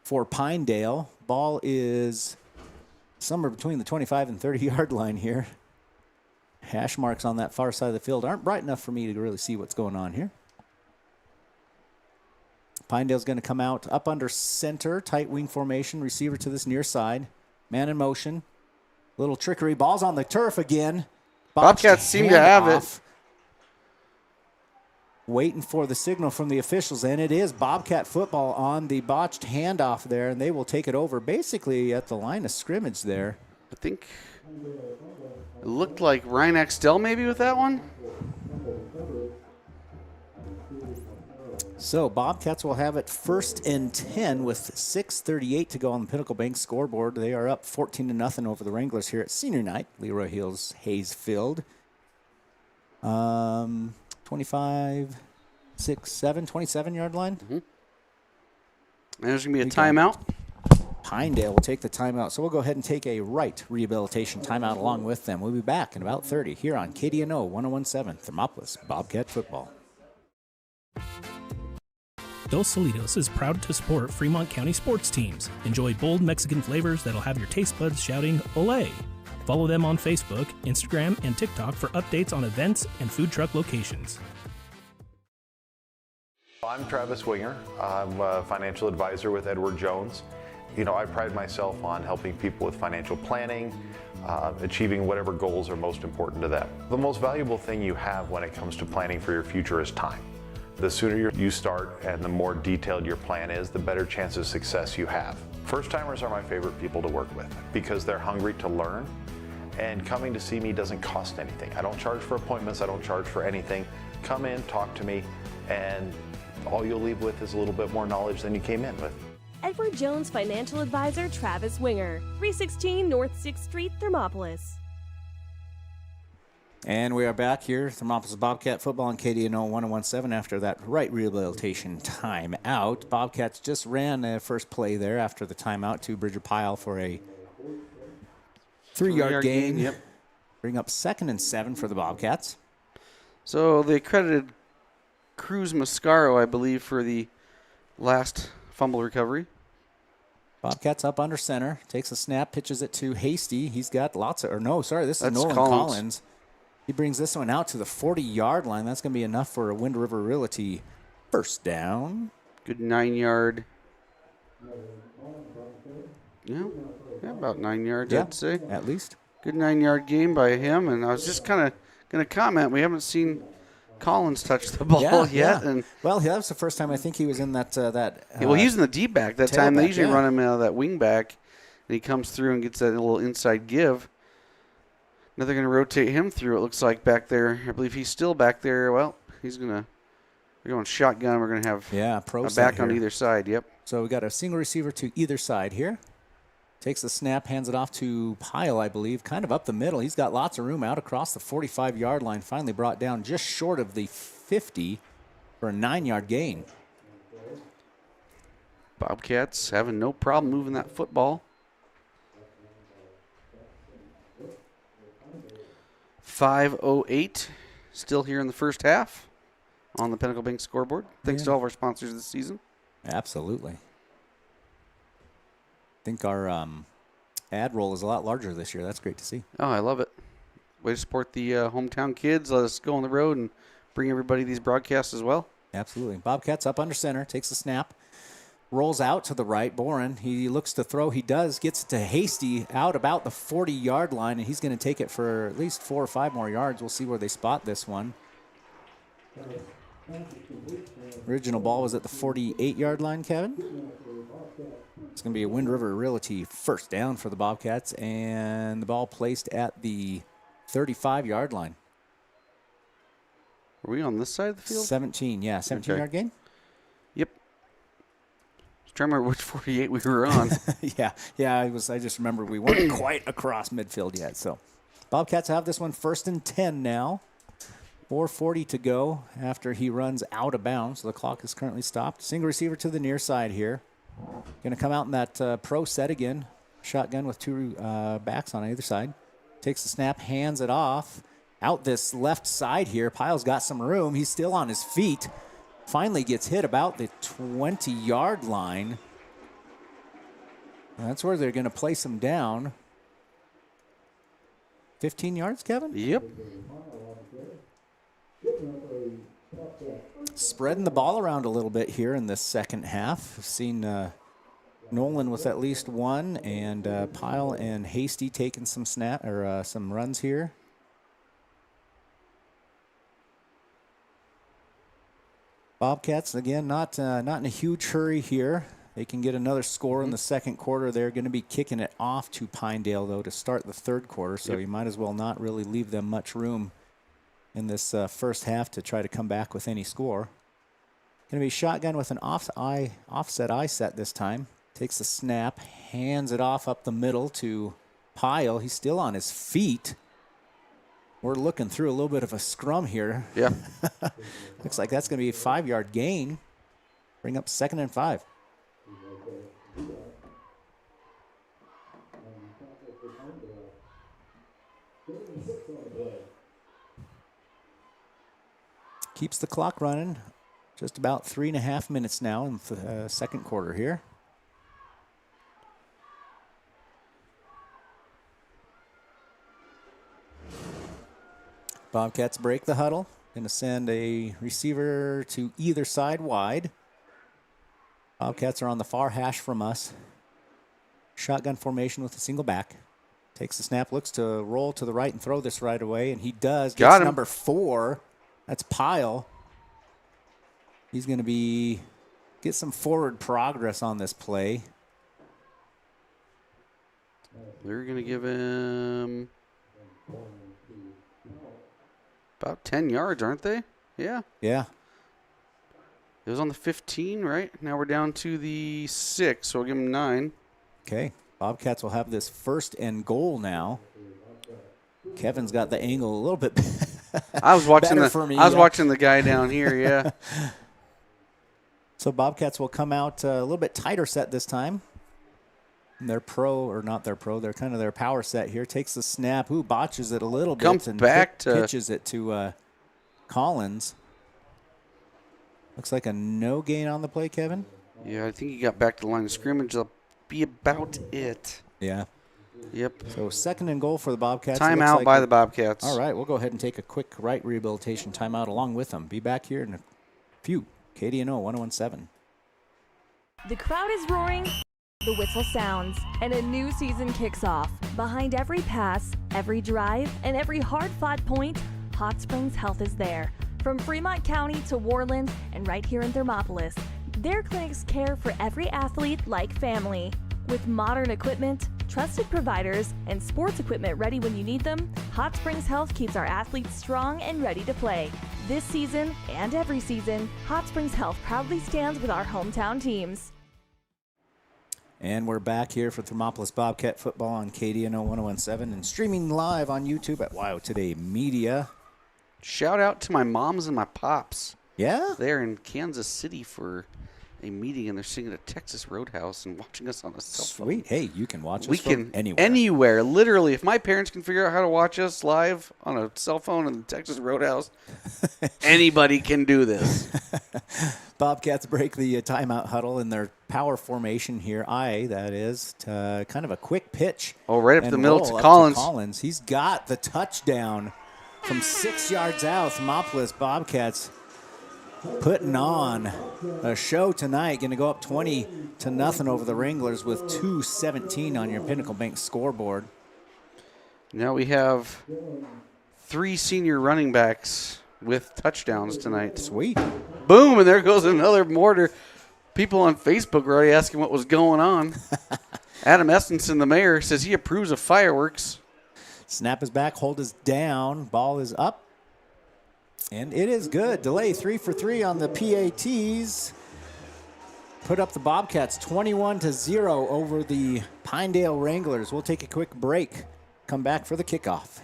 for Pinedale. Ball is somewhere between the 25 and 30-yard line here. Hash marks on that far side of the field aren't bright enough for me to really see what's going on here. Pinedale's going to come out up under center, tight wing formation, receiver to this near side. Man in motion. Little trickery. Ball's on the turf again. Bobcats seem to have it. Waiting for the signal from the officials, and it is Bobcat football on the botched handoff there, and they will take it over basically at the line of scrimmage there. I think it looked like Ryan Axtell maybe with that one. So Bobcats will have it 1st and 10 with 6:38 to go on the Pinnacle Bank scoreboard. They are up 14-0 over the Wranglers here at senior night, Leroy Hayes Field. 25, 6, 7, 27-yard line. Mm-hmm. And there's going to be a timeout. Pinedale will take the timeout. So we'll go ahead and take a right rehabilitation timeout along with them. We'll be back in about 30 here on KDNO 1017, Thermopolis Bobcat Football. Dos Solitos is proud to support Fremont County sports teams. Enjoy bold Mexican flavors that'll have your taste buds shouting, "Olé!" Follow them on Facebook, Instagram, and TikTok for updates on events and food truck locations. I'm Travis Winger. I'm a financial advisor with Edward Jones. You know, I pride myself on helping people with financial planning, achieving whatever goals are most important to them. The most valuable thing you have when it comes to planning for your future is time. The sooner you start and the more detailed your plan is, the better chance of success you have. First-timers are my favorite people to work with because they're hungry to learn, and coming to see me doesn't cost anything. I don't charge for appointments, I don't charge for anything. Come in, talk to me, and all you'll leave with is a little bit more knowledge than you came in with. Edward Jones Financial Advisor Travis Winger, 316 North 6th Street, Thermopolis. And we are back here, Thermopolis Bobcat Football on KDNO 1017 after that right rehabilitation timeout. Bobcats just ran the first play there after the timeout to Bridger Pyle for a 3-yard gain. Yep. Bring up 2nd and 7 for the Bobcats. So they credited Cruz Mascaro, I believe, for the last fumble recovery. Bobcats up under center. Takes a snap, pitches it to Hasty. He's got lots of, this is That's Nolan Collins. Collins. He brings this one out to the 40-yard line. That's going to be enough for a Wind River Realty first down. Good 9-yard. Yeah, about 9 yards, I'd say. At least. Good 9-yard game by him. And I was just kind of going to comment, we haven't seen Collins touch the ball yet. Yeah. And well, that was the first time I think he was in that. Well, he's in the deep back that time. They usually yeah. run him out of that wing back. And he comes through and gets that little inside give. Now they're going to rotate him through, it looks like, back there. I believe he's still back there. Well, they're going shotgun. We're going to have a back on either side. Yep. So we got a single receiver to either side here. Takes the snap, hands it off to Pyle, I believe, kind of up the middle. He's got lots of room out across the 45-yard line. Finally brought down just short of the 50 for a 9-yard gain. Bobcats having no problem moving that football. 5:08 still here in the first half on the Pinnacle Bank scoreboard. Thanks to all of our sponsors this season. Absolutely. I think our ad roll is a lot larger this year. That's great to see. Oh, I love it. Way to support the hometown kids. Let us go on the road and bring everybody these broadcasts as well. Absolutely. Bobcats up under center, takes the snap, rolls out to the right. Boren, he looks to throw. He does, gets it to Hasty out about the 40-yard line, and he's going to take it for at least 4 or 5 more yards. We'll see where they spot this one. Original ball was at the 48-yard line, Kevin. It's going to be a Wind River Realty first down for the Bobcats, and the ball placed at the 35-yard line. Are we on this side of the field? 17, yeah. 17-yard gain? Yep. I was trying to remember which 48 we were on. Yeah. I just remember we weren't quite across midfield yet. So Bobcats have this one 1st and 10 now. 4:40 to go after he runs out of bounds. So the clock is currently stopped. Single receiver to the near side here. Going to come out in that pro set again. Shotgun with 2 backs on either side. Takes the snap, hands it off. Out this left side here. Pyle's got some room. He's still on his feet. Finally gets hit about the 20-yard line. And that's where they're going to place him down. 15 yards, Kevin? Yep. Spreading the ball around a little bit here in this second half. We've seen Nolan with at least one, and Pyle and Hasty taking some some runs here. Bobcats, again, not in a huge hurry here. They can get another score in the second quarter. They're going to be kicking it off to Pinedale, though, to start the third quarter, so you might as well not really leave them much room in this first half to try to come back with any score. Going to be shotgun with an offset eye set this time. Takes the snap, hands it off up the middle to Pyle. He's still on his feet. We're looking through a little bit of a scrum here. Yeah. Looks like that's going to be a 5-yard gain. Bring up 2nd and 5. Keeps the clock running. Just about 3.5 minutes now in the second quarter here. Bobcats break the huddle. Going to send a receiver to either side wide. Bobcats are on the far hash from us. Shotgun formation with a single back. Takes the snap, looks to roll to the right and throw this right away, and he does. Got him. Number 4. That's Pyle. He's going to get some forward progress on this play. They're going to give him about 10 yards, aren't they? Yeah. Yeah. It was on the 15, right? Now we're down to the 6, so we'll give him 9. Okay. Bobcats will have this 1st and goal now. Kevin's got the angle a little bit I was watching watching the guy down here, yeah. So Bobcats will come out a little bit tighter set this time. And they're kind of their power set here. Takes the snap, botches it a little bit. Comes and back pitches it to Collins. Looks like a no gain on the play, Kevin. Yeah, I think he got back to the line of scrimmage. That'll be about it. Yeah. Yep. So 2nd and goal for the Bobcats. Timeout by the Bobcats. All right, we'll go ahead and take a quick right rehabilitation timeout along with them. Be back here in a few. KDNO 1017. The crowd is roaring, the whistle sounds, and a new season kicks off. Behind every pass, every drive, and every hard-fought point, Hot Springs Health is there. From Fremont County to Worland and right here in Thermopolis, their clinics care for every athlete like family. With modern equipment, trusted providers, and sports equipment ready when you need them, Hot Springs Health keeps our athletes strong and ready to play. This season and every season, Hot Springs Health proudly stands with our hometown teams. And we're back here for Thermopolis Bobcat football on KDNO 1017 and streaming live on YouTube at WYO Today Media. Shout out to my moms and my pops. Yeah? They're in Kansas City for a meeting, and they're singing at Texas Roadhouse and watching us on a cell phone. Sweet. Hey, you can watch us from anywhere. Anywhere. Literally, if my parents can figure out how to watch us live on a cell phone in the Texas Roadhouse, anybody can do this. Bobcats break the timeout huddle in their power formation here. That is kind of a quick pitch. Oh, right up the middle to Collins. He's got the touchdown from 6 yards out. Thermopolis Bobcats putting on a show tonight. Going to go up 20-0 over the Wranglers with 2:17 on your Pinnacle Bank scoreboard. Now we have 3 senior running backs with touchdowns tonight. Sweet. Boom, and there goes another mortar. People on Facebook are already asking what was going on. Adam Essenson, the mayor, says he approves of fireworks. Snap is back, hold is down, ball is up. And it is good. Delay 3 for 3 on the PATs. Put up the Bobcats 21-0 over the Pinedale Wranglers. We'll take a quick break. Come back for the kickoff.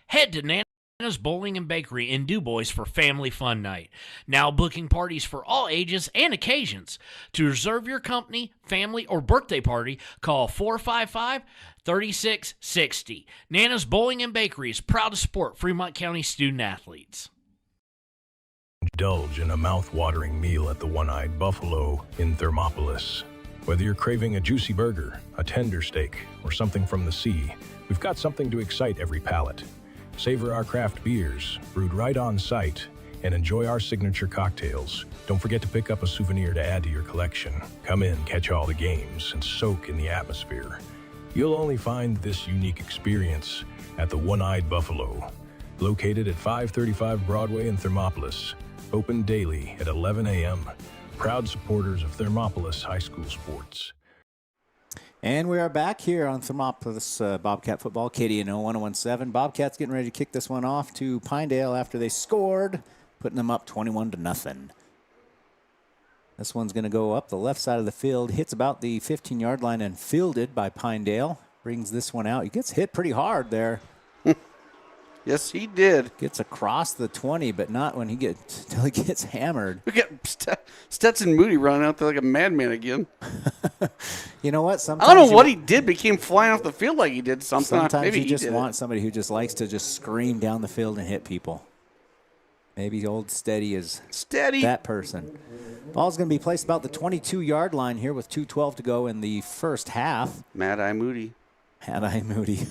Head to Nana's Bowling and Bakery in DuBois for Family Fun Night. Now booking parties for all ages and occasions. To reserve your company, family, or birthday party, call 455-3660. Nana's Bowling and Bakery is proud to support Fremont County student athletes. Indulge in a mouth-watering meal at the One-Eyed Buffalo in Thermopolis. Whether you're craving a juicy burger, a tender steak, or something from the sea, we've got something to excite every palate. Savor our craft beers, brewed right on site, and enjoy our signature cocktails. Don't forget to pick up a souvenir to add to your collection. Come in, catch all the games, and soak in the atmosphere. You'll only find this unique experience at the One-Eyed Buffalo, located at 535 Broadway in Thermopolis. Open daily at 11 a.m. Proud supporters of Thermopolis High School sports. And we are back here on Thermopolis Bobcat football, KDNO 1017. Bobcats getting ready to kick this one off to Pinedale after they scored, putting them up 21-0. This one's going to go up the left side of the field, hits about the 15-yard line and fielded by Pinedale. Brings this one out. He gets hit pretty hard there. Yes, he did. Gets across the 20, but not when he gets till he gets hammered. We got Stetson Moody running out there like a madman again. You know what? I don't know what he did, but he came flying off the field like he did something. Sometimes Maybe you just did want somebody who just likes to just scream down the field and hit people. Maybe old Steady is that person. Ball's going to be placed about the 22-yard line here with 2:12 to go in the first half. Mad Eye Moody. Mad Eye Moody.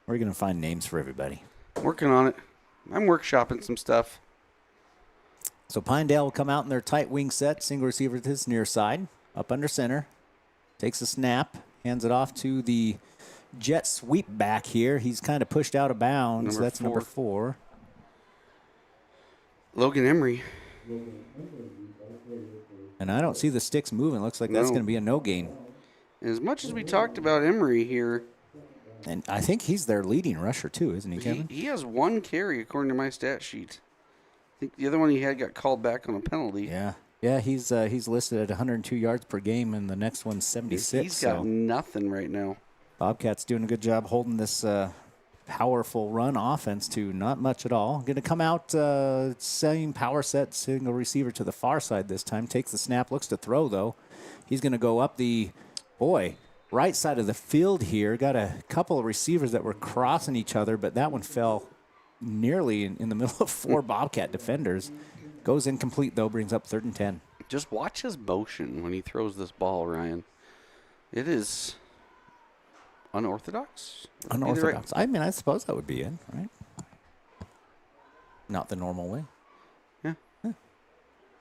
We're going to find names for everybody. Working on it. I'm workshopping some stuff. So Pinedale will come out in their tight wing set. Single receiver to his near side. Up under center. Takes a snap. Hands it off to the jet sweep back here. He's kind of pushed out of bounds. That's number 4. Logan Emery. And I don't see the sticks moving. Looks like that's going to be a no gain. As much as we talked about Emery here. And I think he's their leading rusher, too, isn't he, Kevin? He has 1 carry, according to my stat sheet. I think the other one he had got called back on a penalty. Yeah. Yeah, he's listed at 102 yards per game, and the next one's 76. He's got nothing right now. Bobcats doing a good job holding this powerful run offense to not much at all. Going to come out, same power set, single receiver to the far side this time. Takes the snap, looks to throw, though. He's going to go up the, right side of the field here. Got a couple of receivers that were crossing each other, but that one fell nearly in the middle of 4 Bobcat defenders. Goes incomplete, though, brings up 3rd and 10. Just watch his motion when he throws this ball, Ryan. It is unorthodox. Unorthodox. I mean, I suppose that would be it, right? Not the normal way. Yeah.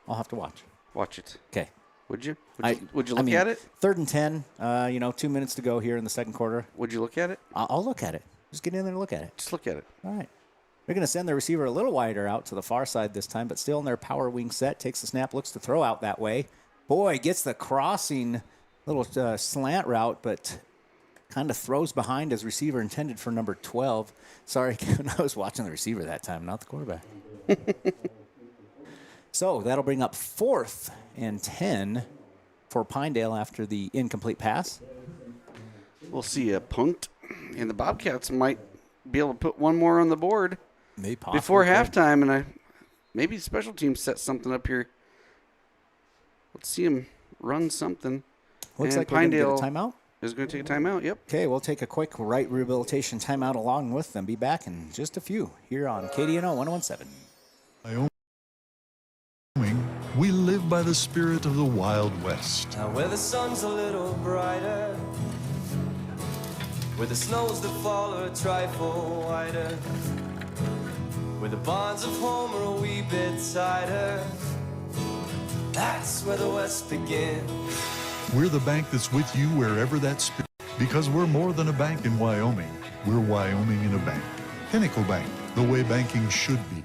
I'll have to watch. Watch it. Okay. Would you look at it? 3rd and 10, 2 minutes to go here in the second quarter. Would you look at it? I'll look at it. Just get in there and look at it. Just look at it. All right. They're going to send the receiver a little wider out to the far side this time, but still in their power wing set. Takes the snap, looks to throw out that way. Gets the crossing little slant route, but kind of throws behind his receiver intended for number 12. Sorry, Kevin, I was watching the receiver that time, not the quarterback. So that'll bring up 4th and 10 for Pinedale after the incomplete pass. We'll see a punt, and the Bobcats might be able to put one more on the board before halftime, and maybe special teams set something up here. Let's see him run something. Looks like Pinedale get a timeout. Is going to take a timeout, yep. Okay, we'll take a quick right rehabilitation timeout along with them. Be back in just a few here on KDNO 1017. We live by the spirit of the Wild West. Now where the sun's a little brighter, where the snows that fall are a trifle whiter, where the bonds of home are a wee bit tighter, that's where the West begins. We're the bank that's with you wherever that spirit, because we're more than a bank in Wyoming. We're Wyoming in a bank. Pinnacle Bank, the way banking should be.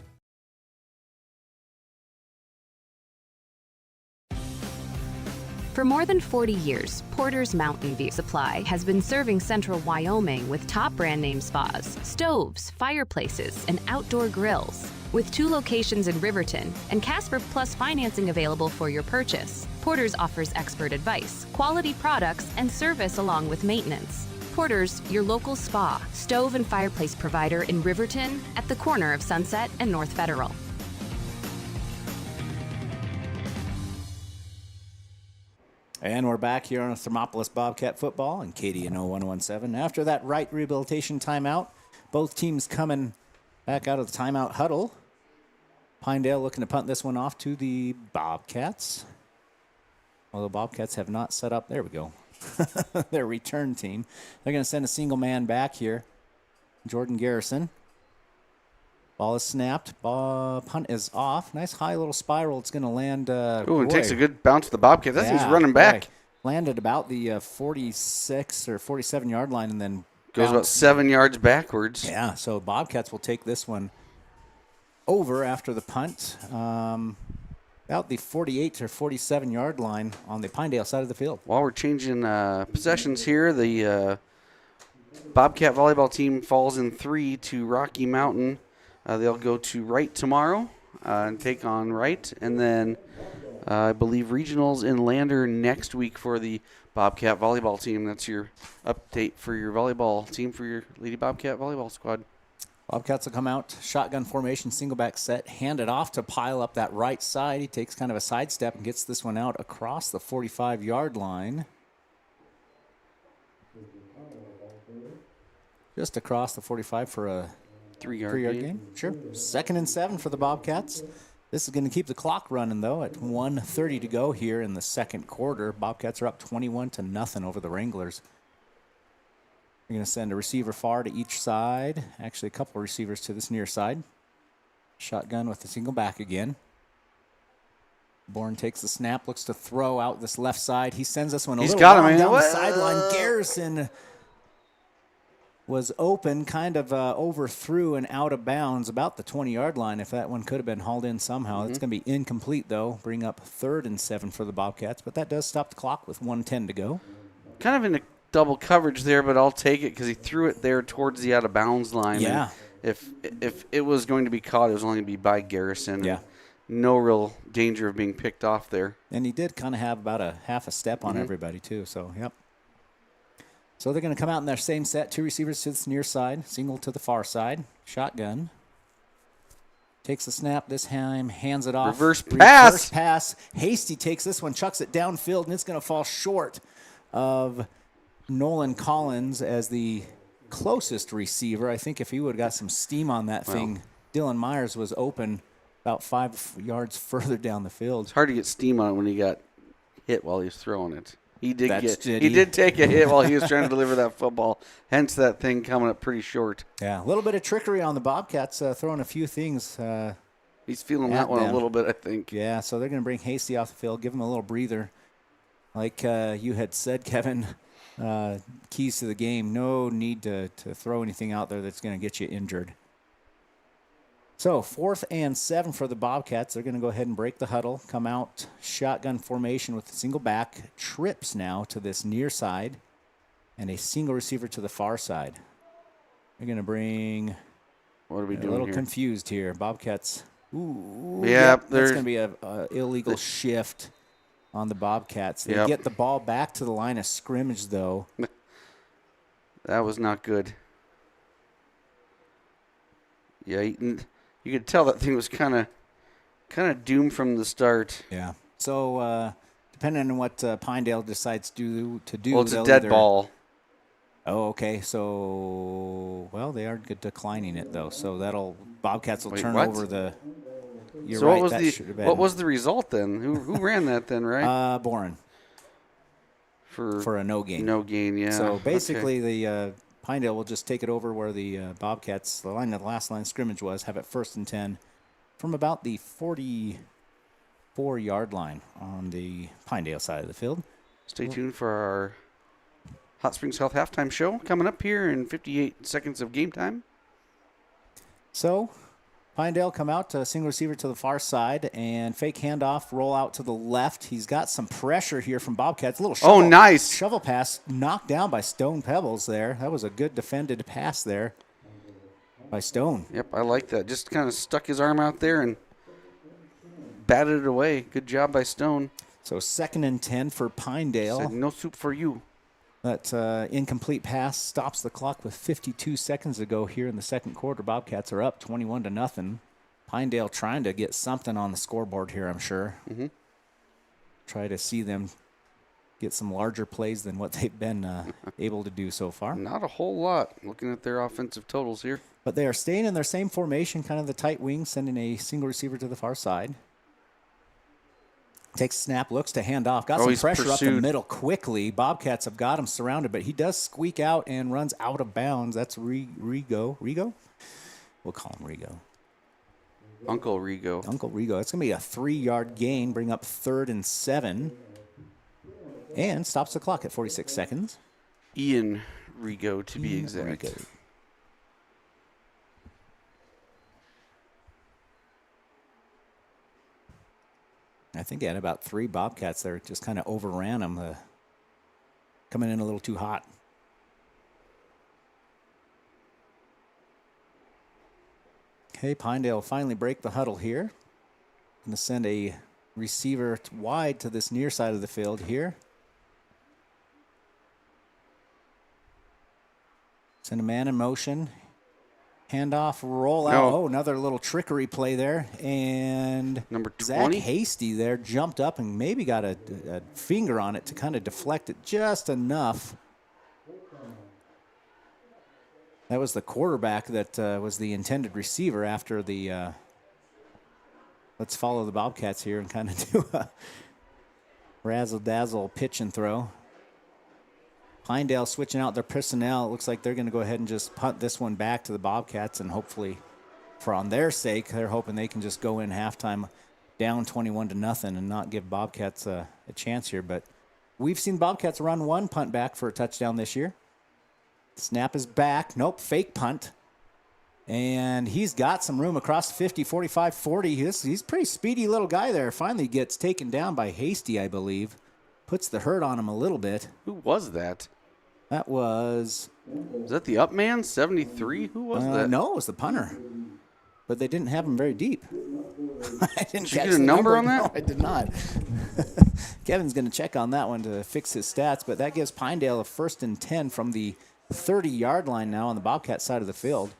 For more than 40 years, Porter's Mountain View Supply has been serving central Wyoming with top brand name spas, stoves, fireplaces, and outdoor grills. With 2 locations in Riverton and Casper Plus financing available for your purchase, Porter's offers expert advice, quality products, and service along with maintenance. Porter's, your local spa, stove, and fireplace provider in Riverton at the corner of Sunset and North Federal. And we're back here on Thermopolis Bobcat football and KDNO 1017. After that right rehabilitation timeout, both teams coming back out of the timeout huddle. Pinedale looking to punt this one off to the Bobcats. Although Bobcats have not set up, there we go, their return team. They're going to send a single man back here. Jordan Garrison. Ball is snapped. Punt is off. Nice high little spiral. It's going to land. Ooh, it takes a good bounce to the Bobcats. That thing's running back. Right. Landed about the 46 or 47-yard line and then goes about 7 yards backwards. Yeah, so Bobcats will take this one over after the punt. About the 48 or 47-yard line on the Pinedale side of the field. While we're changing possessions here, the Bobcat volleyball team falls in 3 to Rocky Mountain. They'll go to Wright tomorrow and take on Wright. And then I believe regionals in Lander next week for the Bobcat volleyball team. That's your update for your volleyball team for your Lady Bobcat volleyball squad. Bobcats will come out, shotgun formation, single back set, hand it off to pile up that right side. He takes kind of a sidestep and gets this one out across the 45-yard line. Just across the 45 for a 3-yard gain. Sure. 2nd and 7 for the Bobcats. This is going to keep the clock running, though, at 1:30 to go here in the second quarter. Bobcats are up 21-0 over the Wranglers. We're going to send a receiver far to each side. Actually, a couple of receivers to this near side. Shotgun with the single back again. Bourne takes the snap, looks to throw out this left side. He sends this one a little long down the sideline. Garrison was open, kind of overthrew and out of bounds about the 20-yard line. If that one could have been hauled in somehow. It's going to be incomplete, though. Bring up 3rd and 7 for the Bobcats. But that does stop the clock with 1:10 to go. Kind of in a double coverage there, but I'll take it because he threw it there towards the out-of-bounds line. Yeah. And if it was going to be caught, it was only going to be by Garrison. Yeah. No real danger of being picked off there. And he did kind of have about a half a step on everybody, too. So, yep. So they're going to come out in their same set. 2 receivers to the near side, single to the far side. Shotgun. Takes the snap this time, hands it off. Reverse pass. Hasty takes this one, chucks it downfield, and it's going to fall short of Nolan Collins as the closest receiver. I think if he would have got some steam on that thing, Dylan Myers was open about 5 yards further down the field. It's hard to get steam on it when he got hit while he was throwing it. He did take a hit while he was trying to deliver that football, hence that thing coming up pretty short. Yeah, a little bit of trickery on the Bobcats, throwing a few things. He's feeling that one a little bit, I think. Yeah, so they're going to bring Hasty off the field, give him a little breather. Like you had said, Kevin, keys to the game, no need to throw anything out there that's going to get you injured. So 4th and 7 for the Bobcats. They're going to go ahead and break the huddle, come out shotgun formation with a single back, trips now to this near side, and a single receiver to the far side. They're going to bring. What are we doing? A little here? confused here. Bobcats. Ooh, yeah, that's going to be a illegal shift on the Bobcats. They get the ball back to the line of scrimmage, though. That was not good. Yeah, you could tell that thing was kind of doomed from the start. Yeah. So depending on what Pinedale decides to do, well, it's a dead ball. Oh, okay. So they are declining it though. So Bobcats will turn over the. You're so right. What was the result then? Who ran that then? Right. Boren. For a no gain. No gain. Yeah. So basically, the Pinedale will just take it over where the Bobcats, the last line of scrimmage was, have it 1st and 10 from about the 44-yard line on the Pinedale side of the field. Stay tuned for our Hot Springs Health halftime show coming up here in 58 seconds of game time. So Pinedale come out to single receiver to the far side and fake handoff, roll out to the left. He's got some pressure here from Bobcats. A little shovel, nice shovel pass knocked down by Stone Pebbles there. That was a good defended pass there by Stone. Yep, I like that. Just kind of stuck his arm out there and batted it away. Good job by Stone. So 2nd and 10 for Pinedale. Said, no soup for you. That incomplete pass stops the clock with 52 seconds to go here in the second quarter. Bobcats are up 21-0. Pinedale trying to get something on the scoreboard here, I'm sure. Mm-hmm. Try to see them get some larger plays than what they've been able to do so far. Not a whole lot, looking at their offensive totals here. But they are staying in their same formation, kind of the tight wing, sending a single receiver to the far side. Takes a snap, looks to hand off. Got some pressure up the middle quickly. Bobcats have got him surrounded, but he does squeak out and runs out of bounds. That's Rigo. Rigo? We'll call him Rigo. Uncle Rigo. Uncle Rigo. It's going to be a 3-yard gain, bring up 3rd and 7. And stops the clock at 46 seconds. Ian Rigo, to be exact. Rigo. I think they had about 3 Bobcats there, just kind of overran them, coming in a little too hot. Okay, Pinedale finally break the huddle here. Going to send a receiver wide to this near side of the field here. Send a man in motion. Handoff, roll out. Oh, another little trickery play there. And number 20? Zach Hasty there jumped up and maybe got a finger on it to kind of deflect it just enough. That was the quarterback that was the intended receiver after the let's follow the Bobcats here and kind of do a razzle-dazzle pitch and throw. Pinedale switching out their personnel. It looks like they're going to go ahead and just punt this one back to the Bobcats, and hopefully, for on their sake, they're hoping they can just go in halftime down 21-0 and not give Bobcats a chance here. But we've seen Bobcats run one punt back for a touchdown this year. Snap is back. Nope, fake punt. And he's got some room across 50, 45, 40. He's a pretty speedy little guy there. Finally gets taken down by Hasty, I believe. Puts the hurt on him a little bit. Who was that? That was... Is that the up man, 73? Who was that? No, it was the punter. But they didn't have him very deep. I didn't Did you get a number on that? No, I did not. Kevin's going to check on that one to fix his stats, but that gives Pinedale a 1st and 10 from the 30-yard line now on the Bobcat side of the field.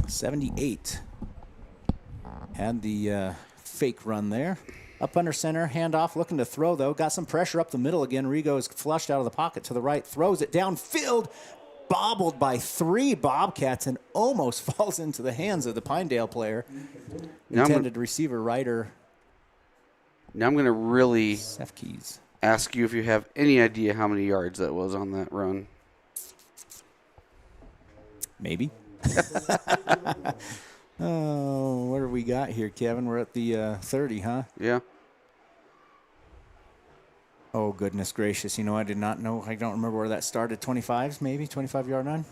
78. Had the fake run there. Up under center, handoff, looking to throw, though. Got some pressure up the middle again. Rigo is flushed out of the pocket to the right, throws it downfield, bobbled by 3 Bobcats, and almost falls into the hands of the Pinedale player. Intended receiver, Ryder. Now I'm going to really Sefkeys. Ask you if you have any idea how many yards that was on that run. Maybe. Oh, what do we got here, Kevin? We're at the 30, huh? Yeah. Oh, goodness gracious. You know, I did not know. I don't remember where that started. 25s, maybe? 25-yard line?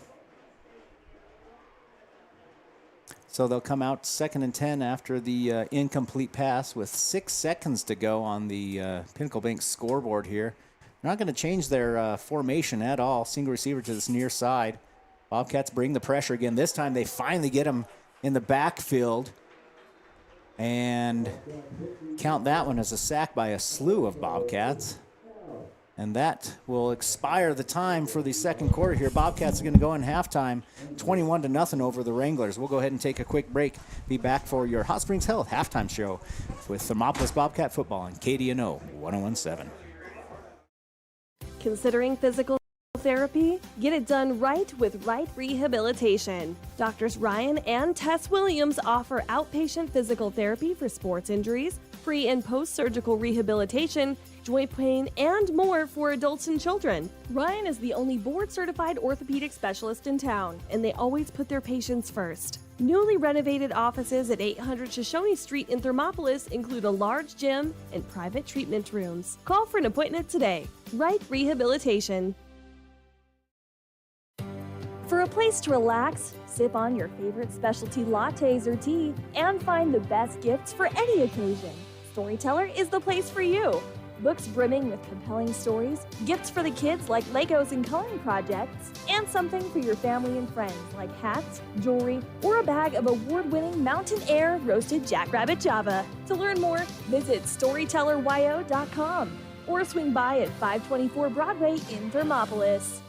So they'll come out 2nd and 10 after the incomplete pass with 6 seconds to go on the Pinnacle Bank scoreboard here. They're not going to change their formation at all. Single receiver to this near side. Bobcats bring the pressure again. This time they finally get him in the backfield and count that one as a sack by a slew of Bobcats. And that will expire the time for the second quarter here. Bobcats are going to go in halftime 21-0 over the Wranglers. We'll go ahead and take a quick break. Be back for your Hot Springs Health halftime show with Thermopolis Bobcat football on KDNO 1017. Considering physical therapy? Get it done right with Right Rehabilitation. Doctors Ryan and Tess Williams offer outpatient physical therapy for sports injuries, pre- and post-surgical rehabilitation, joint pain, and more for adults and children. Ryan is the only board-certified orthopedic specialist in town, and they always put their patients first. Newly renovated offices at 800 Shoshone Street in Thermopolis include a large gym and private treatment rooms. Call for an appointment today. Right Rehabilitation. For a place to relax, sip on your favorite specialty lattes or tea, and find the best gifts for any occasion, Storyteller is the place for you. Books brimming with compelling stories, gifts for the kids like Legos and coloring projects, and something for your family and friends like hats, jewelry, or a bag of award-winning Mountain Air roasted jackrabbit java. To learn more, visit StorytellerYO.com or swing by at 524 Broadway in Thermopolis.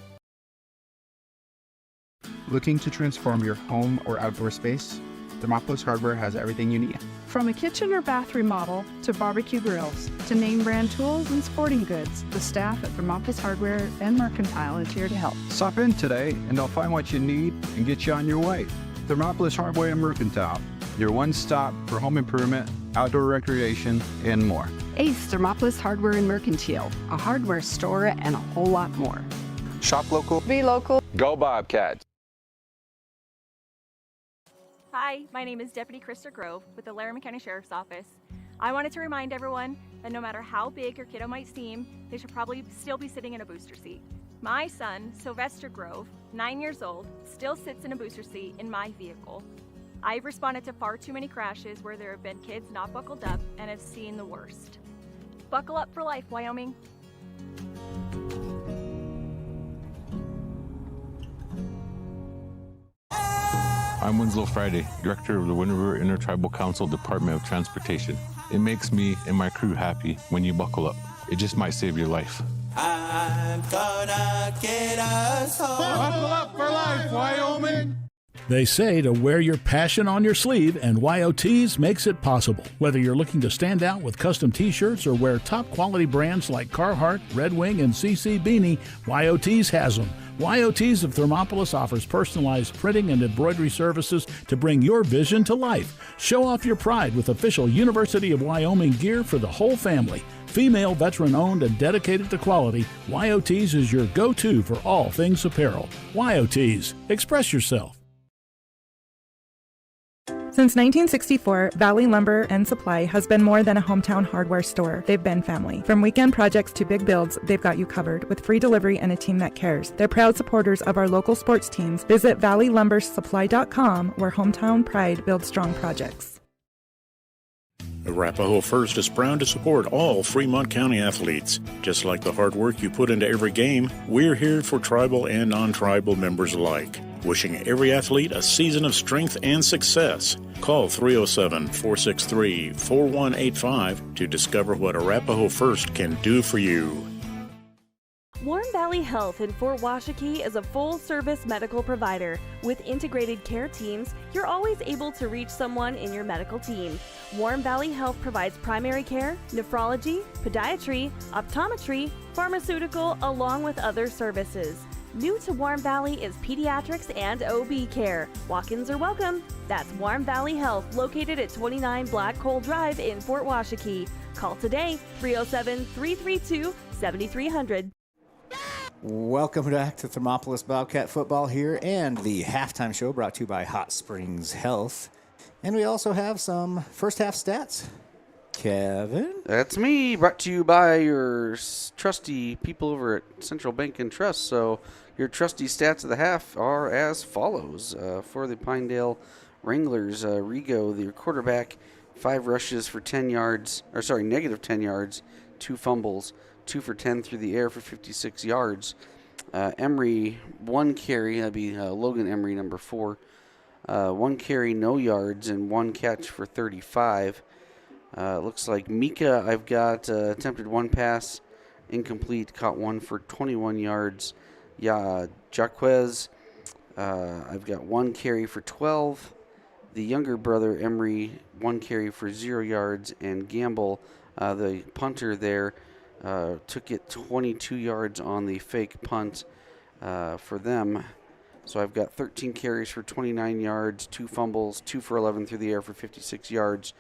Looking to transform your home or outdoor space? Thermopolis Hardware has everything you need. From a kitchen or bath remodel to barbecue grills to name brand tools and sporting goods, the staff at Thermopolis Hardware and Mercantile is here to help. Stop in today and they'll find what you need and get you on your way. Thermopolis Hardware and Mercantile, your one-stop for home improvement, outdoor recreation, and more. Ace Thermopolis Hardware and Mercantile, a hardware store and a whole lot more. Shop local. Be local. Go Bobcats. Hi, my name is Deputy Krista Grove with the Laramie County Sheriff's Office. I wanted to remind everyone that no matter how big your kiddo might seem, they should probably still be sitting in a booster seat. My son, Sylvester Grove, 9 years old, still sits in a booster seat in my vehicle. I've responded to far too many crashes where there have been kids not buckled up and have seen the worst. Buckle up for life, Wyoming. I'm Winslow Friday, Director of the Wind River Intertribal Council Department of Transportation. It makes me and my crew happy when you buckle up. It just might save your life. I'm gonna get us home. Buckle up for life, Wyoming. They say to wear your passion on your sleeve, and YOTs makes it possible. Whether you're looking to stand out with custom t-shirts or wear top quality brands like Carhartt, Red Wing, and CC Beanie, YOTs has them. YOTs of Thermopolis offers personalized printing and embroidery services to bring your vision to life. Show off your pride with official University of Wyoming gear for the whole family. Female, veteran-owned, and dedicated to quality, YOTs is your go-to for all things apparel. YOTs, express yourself. Since 1964, Valley Lumber and Supply has been more than a hometown hardware store. They've been family. From weekend projects to big builds, they've got you covered with free delivery and a team that cares. They're proud supporters of our local sports teams. Visit valleylumbersupply.com, where hometown pride builds strong projects. Arapahoe First is proud to support all Fremont County athletes. Just like the hard work you put into every game, we're here for tribal and non-tribal members alike. Wishing every athlete a season of strength and success. Call 307-463-4185 to discover what Arapahoe First can do for you. Warm Valley Health in Fort Washakie is a full-service medical provider. With integrated care teams, you're always able to reach someone in your medical team. Warm Valley Health provides primary care, nephrology, podiatry, optometry, pharmaceutical, along with other services. New to Warm Valley is pediatrics and OB care. Walk-ins are welcome. That's Warm Valley Health, located at 29 Black Coal Drive in Fort Washakie. Call today, 307-332-7300. Welcome back to Thermopolis Bobcat Football here and the halftime show brought to you by Hot Springs Health. And we also have some first half stats. Kevin? That's me, brought to you by your trusty people over at Central Bank and Trust. So your trusty stats of the half are as follows. For the Pinedale Wranglers, Rigo, the quarterback, 5 rushes for 10 yards, negative 10 yards, 2 fumbles, 2 for 10 through the air for 56 yards. Emery, 1 carry, that'd be Logan Emery, number 4. 1 carry, no yards, and 1 catch for 35. Looks like Mika, I've got attempted 1 pass, incomplete, caught 1 for 21 yards. Yeah, Jaquez, I've got 1 carry for 12. The younger brother, Emery, 1 carry for 0 yards. And Gamble, the punter there, took it 22 yards on the fake punt for them. So I've got 13 carries for 29 yards, 2 fumbles, 2 for 11 through the air for 56 yards.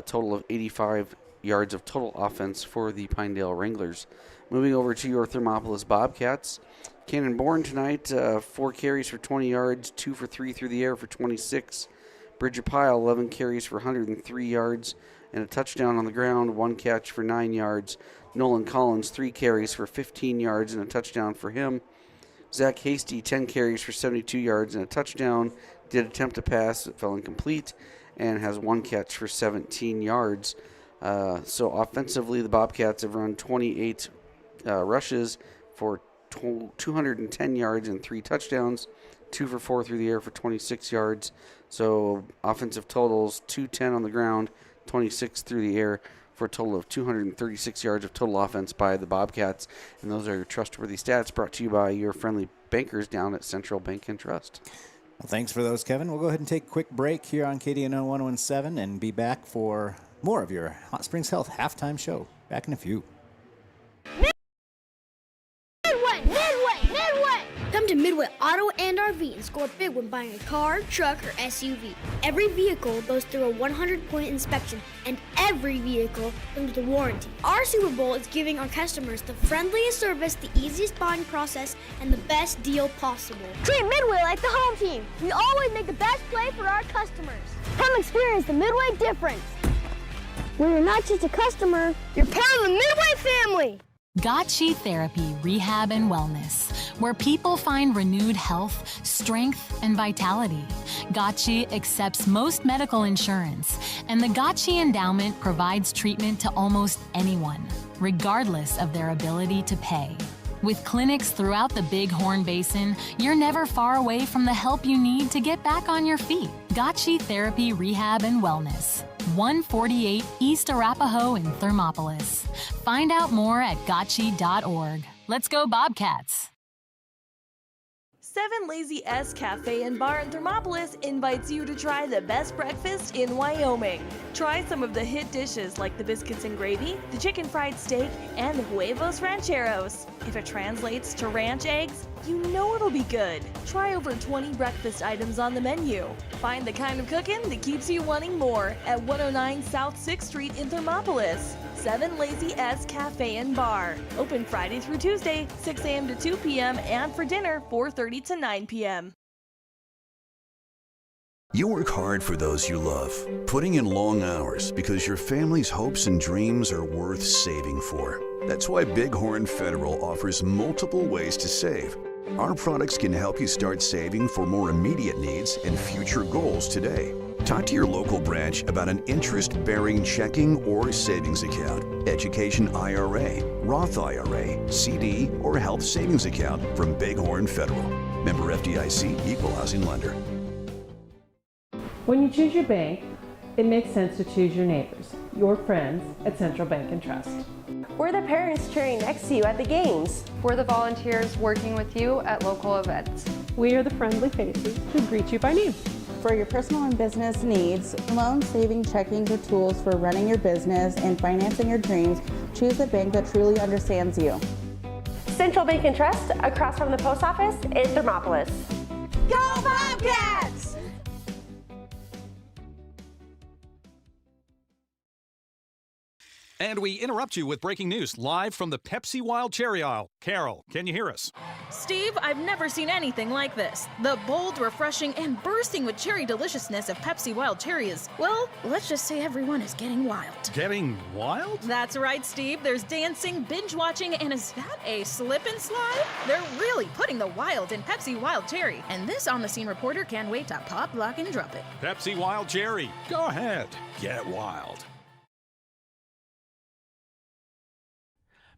Total of 85 yards of total offense for the Pinedale Wranglers. Moving over to your Thermopolis Bobcats. Cannon Bourne tonight, 4 carries for 20 yards, 2 for 3 through the air for 26. Bridget Pyle, 11 carries for 103 yards and a touchdown on the ground, 1 catch for 9 yards. Nolan Collins, 3 carries for 15 yards and a touchdown for him. Zach Hasty, 10 carries for 72 yards and a touchdown. Did attempt a pass, it fell incomplete, and has 1 catch for 17 yards. So offensively, the Bobcats have run 28 rushes for 210 yards and 3 touchdowns, 2 for 4 through the air for 26 yards. So offensive totals, 210 on the ground, 26 through the air, for a total of 236 yards of total offense by the Bobcats. And those are your trustworthy stats brought to you by your friendly bankers down at Central Bank and Trust. Well, thanks for those, Kevin. We'll go ahead and take a quick break here on KDNO 1017 and be back for more of your Hot Springs Health halftime show. Back in a few. Midway! Come to Midway Auto and RV and score big when buying a car, truck, or SUV. Every vehicle goes through a 100-point inspection, and every vehicle comes with a warranty. Our Super Bowl is giving our customers the friendliest service, the easiest buying process, and the best deal possible. Treat Midway like the home team. We always make the best play for our customers. Come experience the Midway difference, where you're not just a customer, you're part of the Midway family. Gotchi Therapy, Rehab, and Wellness, where people find renewed health, strength, and vitality. Gotchi accepts most medical insurance, and the Gotchi Endowment provides treatment to almost anyone, regardless of their ability to pay. With clinics throughout the Bighorn Basin, you're never far away from the help you need to get back on your feet. Gotchi Therapy, Rehab, and Wellness, 148 East Arapahoe in Thermopolis. Find out more at gotchi.org. Let's go Bobcats! 7 Lazy S Cafe and Bar in Thermopolis invites you to try the best breakfast in Wyoming. Try some of the hit dishes like the biscuits and gravy, the chicken fried steak, and the huevos rancheros. If it translates to ranch eggs, you know it'll be good. Try over 20 breakfast items on the menu. Find the kind of cooking that keeps you wanting more at 109 South 6th Street in Thermopolis. 7 Lazy S Cafe and Bar. Open Friday through Tuesday, 6 a.m. to 2 p.m. and for dinner, 4:30 to 9 p.m. You work hard for those you love, putting in long hours because your family's hopes and dreams are worth saving for. That's why Bighorn Federal offers multiple ways to save. Our products can help you start saving for more immediate needs and future goals today. Talk to your local branch about an interest-bearing checking or savings account, education IRA, Roth IRA, CD, or health savings account from Bighorn Federal. Member FDIC, Equal Housing Lender. When you choose your bank, it makes sense to choose your neighbors, your friends at Central Bank and Trust. We're the parents cheering next to you at the games. We're the volunteers working with you at local events. We are the friendly faces who greet you by name. For your personal and business needs, loan, saving, checking, or tools for running your business and financing your dreams, choose a bank that truly understands you. Central Bank and Trust, across from the post office in Thermopolis. Go Bobcats! And we interrupt you with breaking news live from the Pepsi Wild Cherry aisle. Carol, can you hear us? Steve, I've never seen anything like this. The bold, refreshing, and bursting with cherry deliciousness of Pepsi Wild Cherry is, well, let's just say everyone is getting wild. Getting wild? That's right, Steve. There's dancing, binge-watching, and is that a slip and slide? They're really putting the wild in Pepsi Wild Cherry, and this on-the-scene reporter can't wait to pop, lock, and drop it. Pepsi Wild Cherry. Go ahead. Get wild.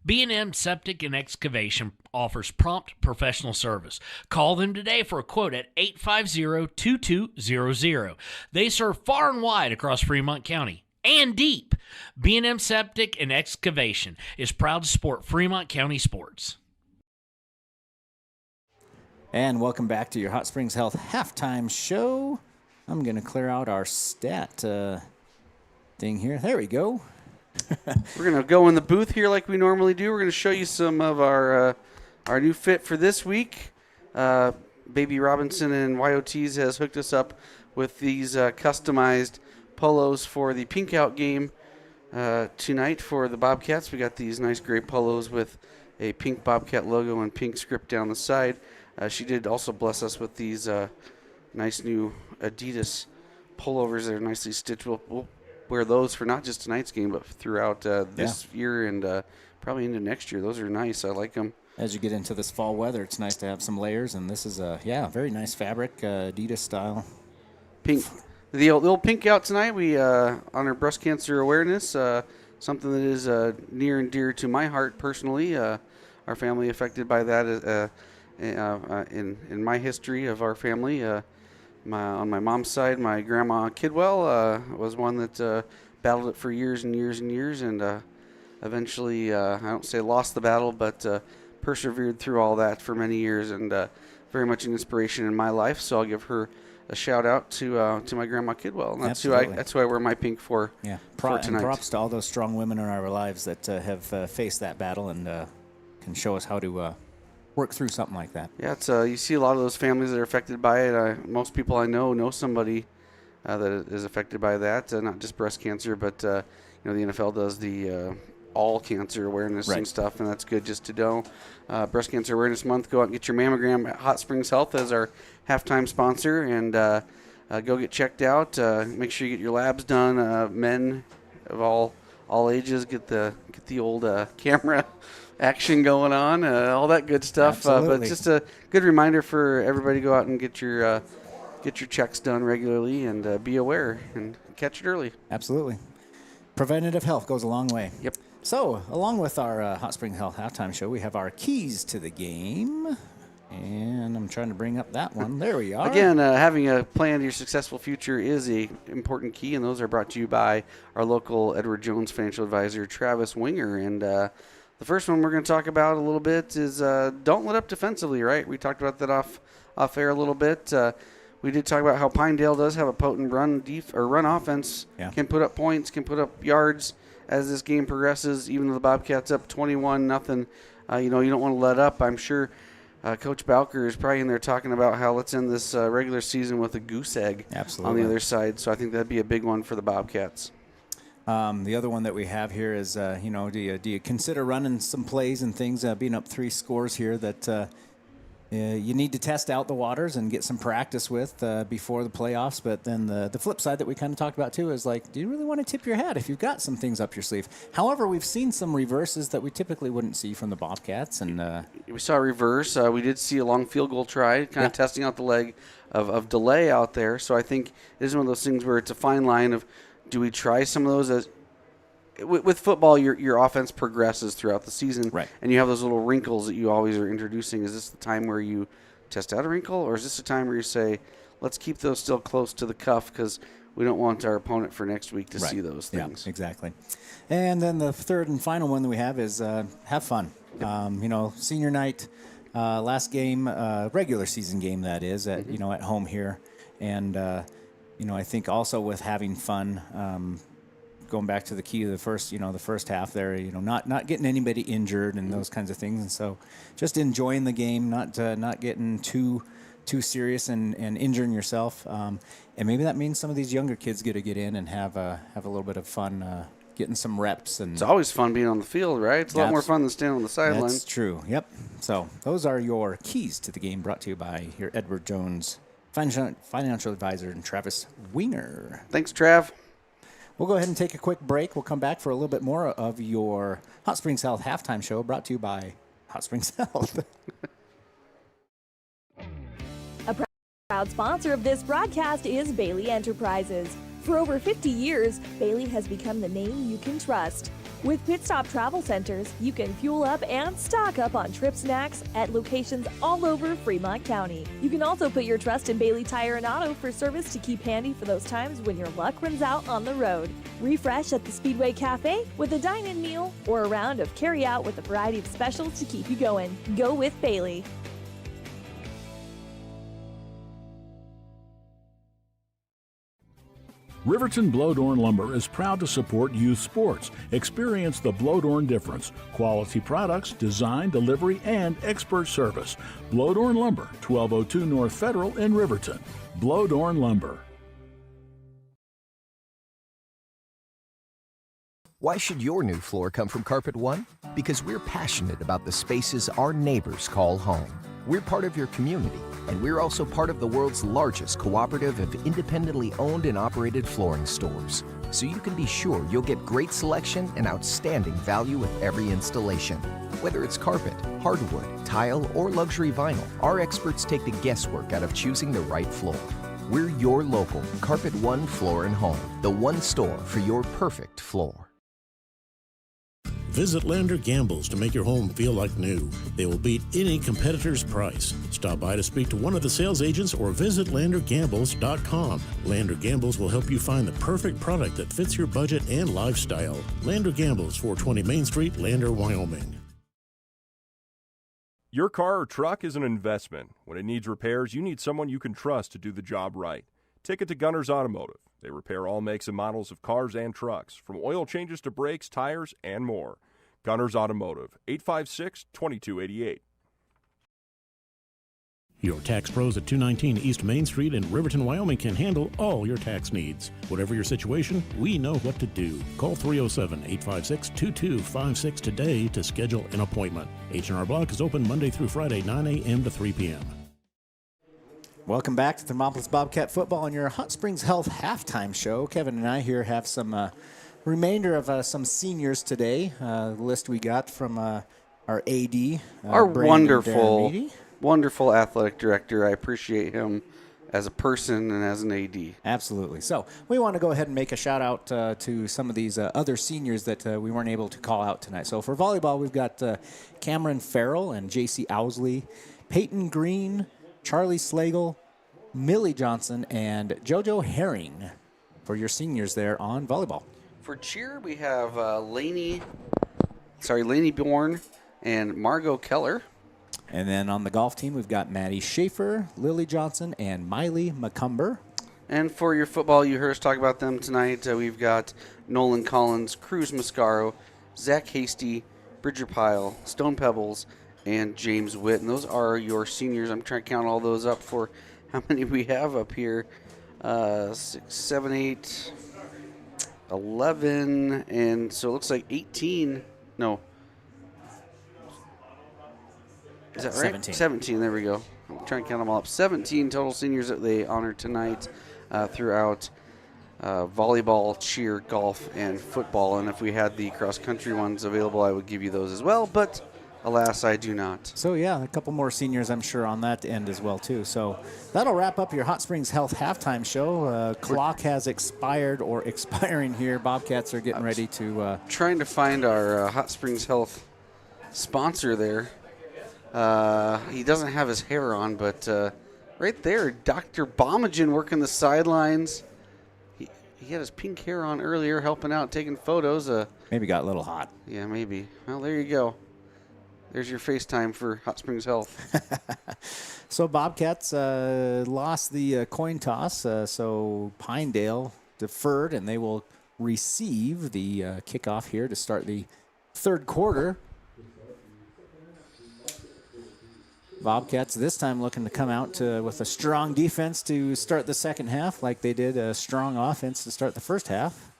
B&M Septic and Excavation offers prompt professional service. Call them today for a quote at 850-2200. They serve far and wide across Fremont County and deep. B&M Septic and Excavation is proud to support Fremont County sports. And welcome back to your Hot Springs Health halftime show. I'm going to clear out our stat thing here. There we go. We're going to go in the booth here like we normally do. We're going to show you some of our new fit for this week. Baby Robinson and YOTs has hooked us up with these customized polos for the Pink Out game tonight for the Bobcats. We got these nice gray polos with a pink Bobcat logo and pink script down the side. She did also bless us with these nice new Adidas pullovers that are nicely stitched. We'll wear those for not just tonight's game, but throughout this year and probably into next year. Those are nice. I like them. As you get into this fall weather, it's nice to have some layers, and this is a very nice fabric, Adidas style. Pink. The old pink out tonight. We honor breast cancer awareness, something that is near and dear to my heart personally. Our family affected by that in my history of our family. On my mom's side, my grandma Kidwell was one that battled it for years and years and years, and eventually, I don't say lost the battle, but persevered through all that for many years, and very much an inspiration in my life. So I'll give her a shout out to my grandma Kidwell, and that's who I wear my pink for. Yeah, for tonight. And props to all those strong women in our lives that have faced that battle and can show us how to work through something like that. Yeah, it's you see a lot of those families that are affected by it. Most people I know somebody that is affected by that. Not just breast cancer, but the NFL does the all cancer awareness and stuff, and that's good just to know. Breast Cancer Awareness Month, go out and get your mammogram at Hot Springs Health as our halftime sponsor, and go get checked out. Make sure you get your labs done. Men of all ages, get the old camera action going on, all that good stuff. But just a good reminder for everybody to go out and get your checks done regularly and be aware and catch it early. Absolutely. Preventative health goes a long way. Yep. So, along with our Hot Spring Health halftime show, we have our keys to the game. And I'm trying to bring up that one. There we are. Again, having a plan to your successful future is a important key, and those are brought to you by our local Edward Jones financial advisor, Travis Winger. And the first one we're going to talk about a little bit is don't let up defensively, right? We talked about that off air a little bit. We did talk about how Pinedale does have a potent run offense, can put up points, can put up yards as this game progresses, even though the Bobcats up 21-0. You don't want to let up. I'm sure Coach Bowker is probably in there talking about how let's end this regular season with a goose egg on the other side. So I think that'd be a big one for the Bobcats. The other one that we have here is, do you consider running some plays and things, being up 3 scores here that you need to test out the waters and get some practice with before the playoffs. But then the flip side that we kind of talked about too is do you really want to tip your hat if you've got some things up your sleeve? However, we've seen some reverses that we typically wouldn't see from the Bobcats. And we saw a reverse. We did see a long field goal try, kind of testing out the leg of delay out there. So I think it is one of those things where it's a fine line of, do we try some of those as with football, your offense progresses throughout the season, and you have those little wrinkles that you always are introducing. Is this the time where you test out a wrinkle, or is this the time where you say, let's keep those still close to the cuff because we don't want our opponent for next week to see those things? Yeah, exactly. And then the third and final one that we have is have fun. Yep. Senior night, last game, regular season game that is, at at home here, and I think also with having fun. Going back to the key of the first half there, not getting anybody injured and those kinds of things, and so just enjoying the game, not getting too serious and injuring yourself, and maybe that means some of these younger kids get to get in and have a little bit of fun, getting some reps. And it's always fun being on the field, right? It's a lot more fun than standing on the sideline. That's true. Yep. So those are your keys to the game, brought to you by your Edward Jones financial advisor and Travis Winger. Thanks, Trav. We'll go ahead and take a quick break. We'll come back for a little bit more of your Hot Springs Health halftime show, brought to you by Hot Springs Health. A proud sponsor of this broadcast is Bailey Enterprises. For over 50 years, Bailey has become the name you can trust. With Pit Stop Travel Centers, you can fuel up and stock up on trip snacks at locations all over Fremont County. You can also put your trust in Bailey Tire and Auto for service to keep handy for those times when your luck runs out on the road. Refresh at the Speedway Cafe with a dine-in meal or a round of carry-out with a variety of specials to keep you going. Go with Bailey. Riverton Blowdorn Lumber is proud to support youth sports. Experience the Blowdorn difference. Quality products, design, delivery, and expert service. Blowdorn Lumber, 1202 North Federal in Riverton. Blowdorn Lumber. Why should your new floor come from Carpet One? Because we're passionate about the spaces our neighbors call home. We're part of your community, and we're also part of the world's largest cooperative of independently owned and operated flooring stores. So you can be sure you'll get great selection and outstanding value with every installation. Whether it's carpet, hardwood, tile, or luxury vinyl, our experts take the guesswork out of choosing the right floor. We're your local Carpet One Floor and Home, the one store for your perfect floor. Visit Lander Gambles to make your home feel like new. They will beat any competitor's price. Stop by to speak to one of the sales agents or visit LanderGambles.com. Lander Gambles will help you find the perfect product that fits your budget and lifestyle. Lander Gambles, 420 Main Street, Lander, Wyoming. Your car or truck is an investment. When it needs repairs, you need someone you can trust to do the job right. Take it to Gunners Automotive. They repair all makes and models of cars and trucks, from oil changes to brakes, tires, and more. Gunners Automotive, 856-2288. Your tax pros at 219 East Main Street in Riverton, Wyoming can handle all your tax needs. Whatever your situation, we know what to do. Call 307-856-2256 today to schedule an appointment. H&R Block is open Monday through Friday, 9 a.m. to 3 p.m. Welcome back to Thermopolis Bobcat Football on your Hot Springs Health halftime show. Kevin and I here have some remainder of some seniors today. The list we got from our AD. Our Brandon wonderful athletic director. I appreciate him as a person and as an AD. Absolutely. So we want to go ahead and make a shout out to some of these other seniors that we weren't able to call out tonight. So for volleyball, we've got Cameron Farrell and J.C. Owsley, Peyton Green, Charlie Slagle, Millie Johnson, and JoJo Herring for your seniors there on volleyball. For cheer, we have Lainey Bourne and Margot Keller. And then on the golf team, we've got Maddie Schaefer, Lily Johnson, and Miley McCumber. And for your football, you heard us talk about them tonight. We've got Nolan Collins, Cruz Mascaro, Zach Hasty, Bridger Pyle, Stone Pebbles, and James Witt. And those are your seniors. I'm trying to count all those up for how many we have up here. 6, 7, 8, 11, and so it looks like 18. No. Is that right? 17, there we go. I'm trying to count them all up. 17 total seniors that they honored tonight throughout volleyball, cheer, golf, and football. And if we had the cross-country ones available, I would give you those as well, but alas, I do not. So, yeah, a couple more seniors, I'm sure, on that end as well, too. So that'll wrap up your Hot Springs Health halftime show. Clock has expired or expiring here. Bobcats are getting ready to... trying to find our Hot Springs Health sponsor there. He doesn't have his hair on, but right there, Dr. Bomagen working the sidelines. He had his pink hair on earlier, helping out, taking photos. Maybe got a little hot. Yeah, maybe. Well, there you go. There's your FaceTime for Hot Springs Health. So Bobcats lost the coin toss, so Pinedale deferred, and they will receive the kickoff here to start the third quarter. Bobcats this time looking to come out with a strong defense to start the second half, like they did a strong offense to start the first half.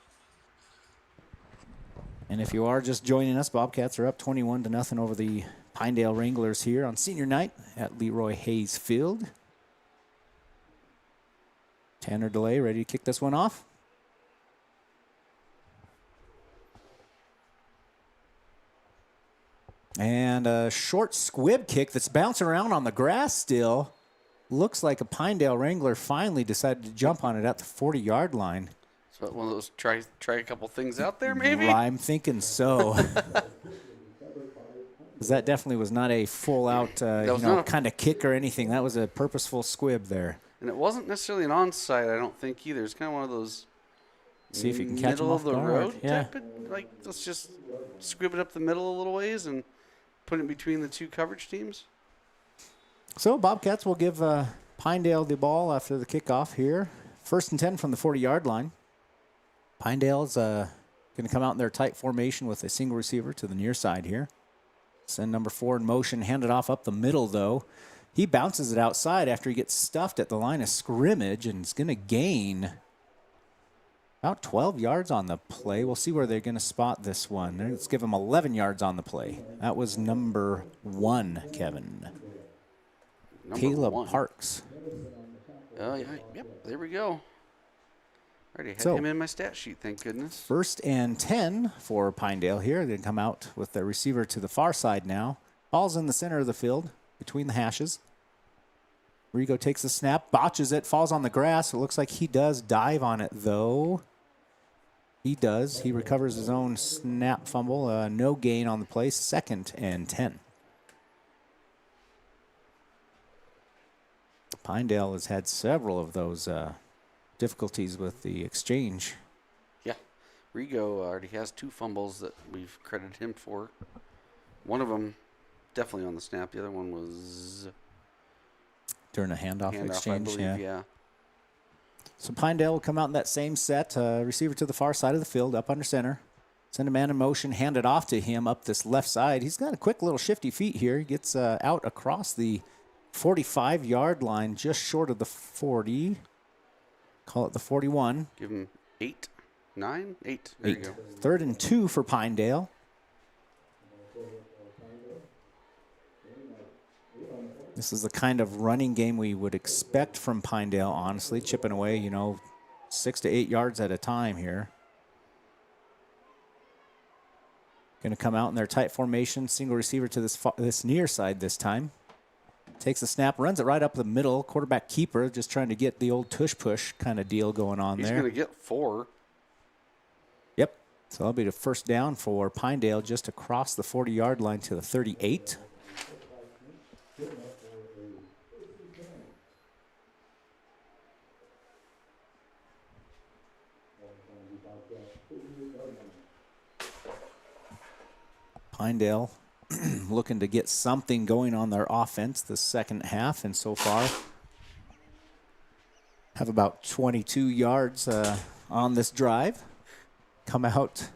And if you are just joining us, Bobcats are up 21-0 over the Pinedale Wranglers here on senior night at Leroy Hayes Field. Tanner DeLay ready to kick this one off. And a short squib kick that's bouncing around on the grass still. Looks like a Pinedale Wrangler finally decided to jump on it at the 40-yard line. So one of those try a couple things out there, maybe? I'm thinking so. Because that definitely was not a full-out kind of kick or anything. That was a purposeful squib there. And it wasn't necessarily an onside, I don't think, either. It's kind of one of those see if you can catch them off guard. Middle of the road yeah. type of, like, let's just squib it up the middle a little ways and put it between the two coverage teams. So Bobcats will give Pinedale the ball after the kickoff here. 1st and 10 from the 40-yard line. Pinedale's going to come out in their tight formation with a single receiver to the near side here. Send number 4 in motion, hand it off up the middle, though. He bounces it outside after he gets stuffed at the line of scrimmage and is going to gain about 12 yards on the play. We'll see where they're going to spot this one. Let's give him 11 yards on the play. That was number 1, Kevin. Caleb Parks. Oh, yeah. Yep, there we go. Already had him in my stat sheet, thank goodness. 1st and 10 for Pinedale here. They come out with the receiver to the far side now. Ball's in the center of the field between the hashes. Rigo takes the snap, botches it, falls on the grass. It looks like he does dive on it, though. He does. He recovers his own snap fumble. No gain on the play. 2nd and 10. Pinedale has had several of those difficulties with the exchange. Yeah. Rigo already has 2 fumbles that we've credited him for. One of them definitely on the snap. The other one was during a handoff exchange. I believe, yeah. So Pinedale will come out in that same set. Receiver to the far side of the field, up under center. Send a man in motion, hand it off to him up this left side. He's got a quick little shifty feet here. He gets out across the 45-yard line, just short of the 40. Call it the 41. Give him 8, 9, 8. There you go. 3rd and 2 for Pinedale. This is the kind of running game we would expect from Pinedale, honestly, chipping away, 6 to 8 yards at a time here. Going to come out in their tight formation, single receiver to this near side this time. Takes a snap, runs it right up the middle. Quarterback keeper just trying to get the old tush-push kind of deal going on there. He's going to get 4. Yep. So that'll be the first down for Pinedale just across the 40-yard line to the 38. Pinedale looking to get something going on their offense the second half, and so far have about 22 yards on this drive. Come out,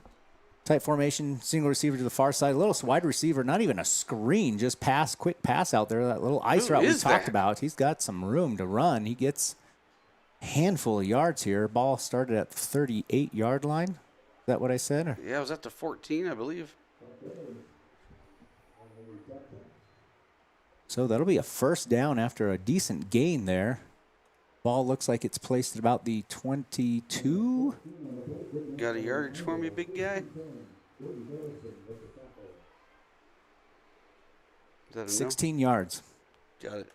tight formation, single receiver to the far side, a little wide receiver, not even a screen, just quick pass out there, that little ice route we talked about. He's got some room to run. He gets a handful of yards here. Ball started at the 38-yard line. Is that what I said? Yeah, it was at the 14, I believe. So that'll be a first down after a decent gain there. Ball looks like it's placed at about the 22. Got a yardage for me, big guy? Is that 16 yards. Got it.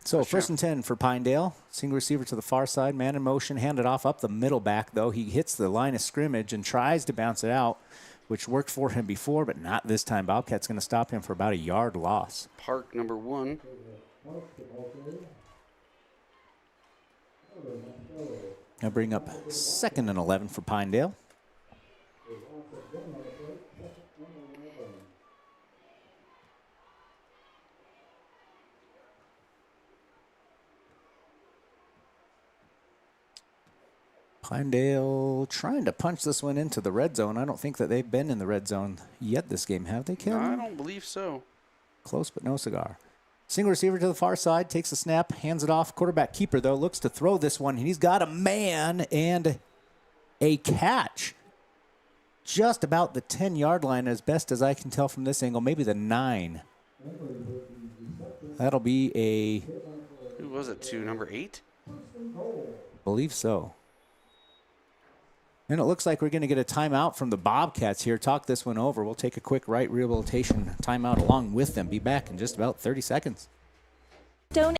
So first and 10 for Pinedale. Single receiver to the far side. Man in motion. Handed off up the middle back, though. He hits the line of scrimmage and tries to bounce it out, which worked for him before, but not this time. Bobcat's going to stop him for about a yard loss. Park number 1. Now bring up 2nd and 11 for Pinedale. Pinedale trying to punch this one into the red zone. I don't think that they've been in the red zone yet this game, have they, Kevin? No, I don't believe so. Close, but no cigar. Single receiver to the far side, takes a snap, hands it off. Quarterback keeper, though, looks to throw this one. He's got a man and a catch. Just about the 10-yard line, as best as I can tell from this angle, maybe the 9. That'll be a... Who was it, to number 8? Believe so. And it looks like we're going to get a timeout from the Bobcats here. Talk this one over. We'll take a quick right rehabilitation timeout along with them. Be back in just about 30 seconds. Don't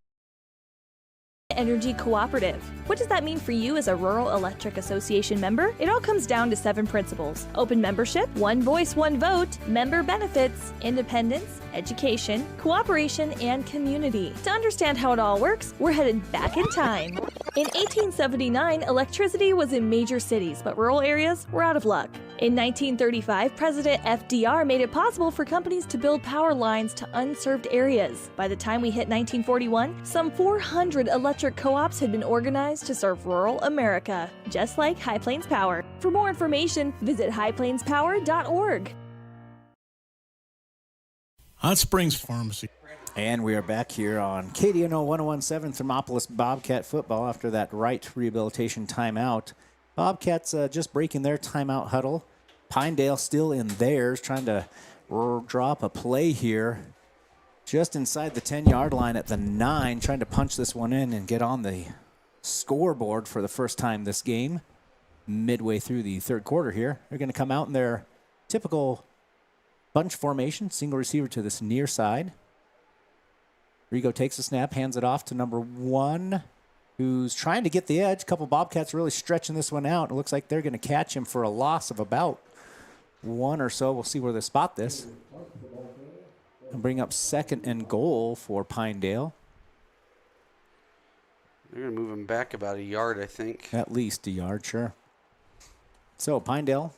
Energy Cooperative. What does that mean for you as a Rural Electric Association member? It all comes down to 7 principles: open membership, one voice, one vote, member benefits, independence, education, cooperation, and community. To understand how it all works, we're headed back in time. In 1879, electricity was in major cities, but rural areas were out of luck. In 1935, President FDR made it possible for companies to build power lines to unserved areas. By the time we hit 1941, some 400 electric co-ops had been organized to serve rural America, just like High Plains Power. For more information, visit highplainspower.org. Hot Springs Pharmacy. And we are back here on KDNO 1017 Thermopolis Bobcat football after that right rehabilitation timeout. Bobcats just breaking their timeout huddle. Pinedale still in theirs, trying to drop a play here. Just inside the 10-yard line at the 9, trying to punch this one in and get on the scoreboard for the first time this game. midway through the third quarter here. They're going to come out in their typical bunch formation, single receiver to this near side. Rigo takes the snap, hands it off to number 1, who's trying to get the edge. A couple Bobcats really stretching this one out. It looks like they're going to catch him for a loss of about 1 or so. We'll see where they spot this. And bring up 2nd and goal for Pinedale. They're going to move him back about a yard, I think. At least a yard, sure. So Pinedale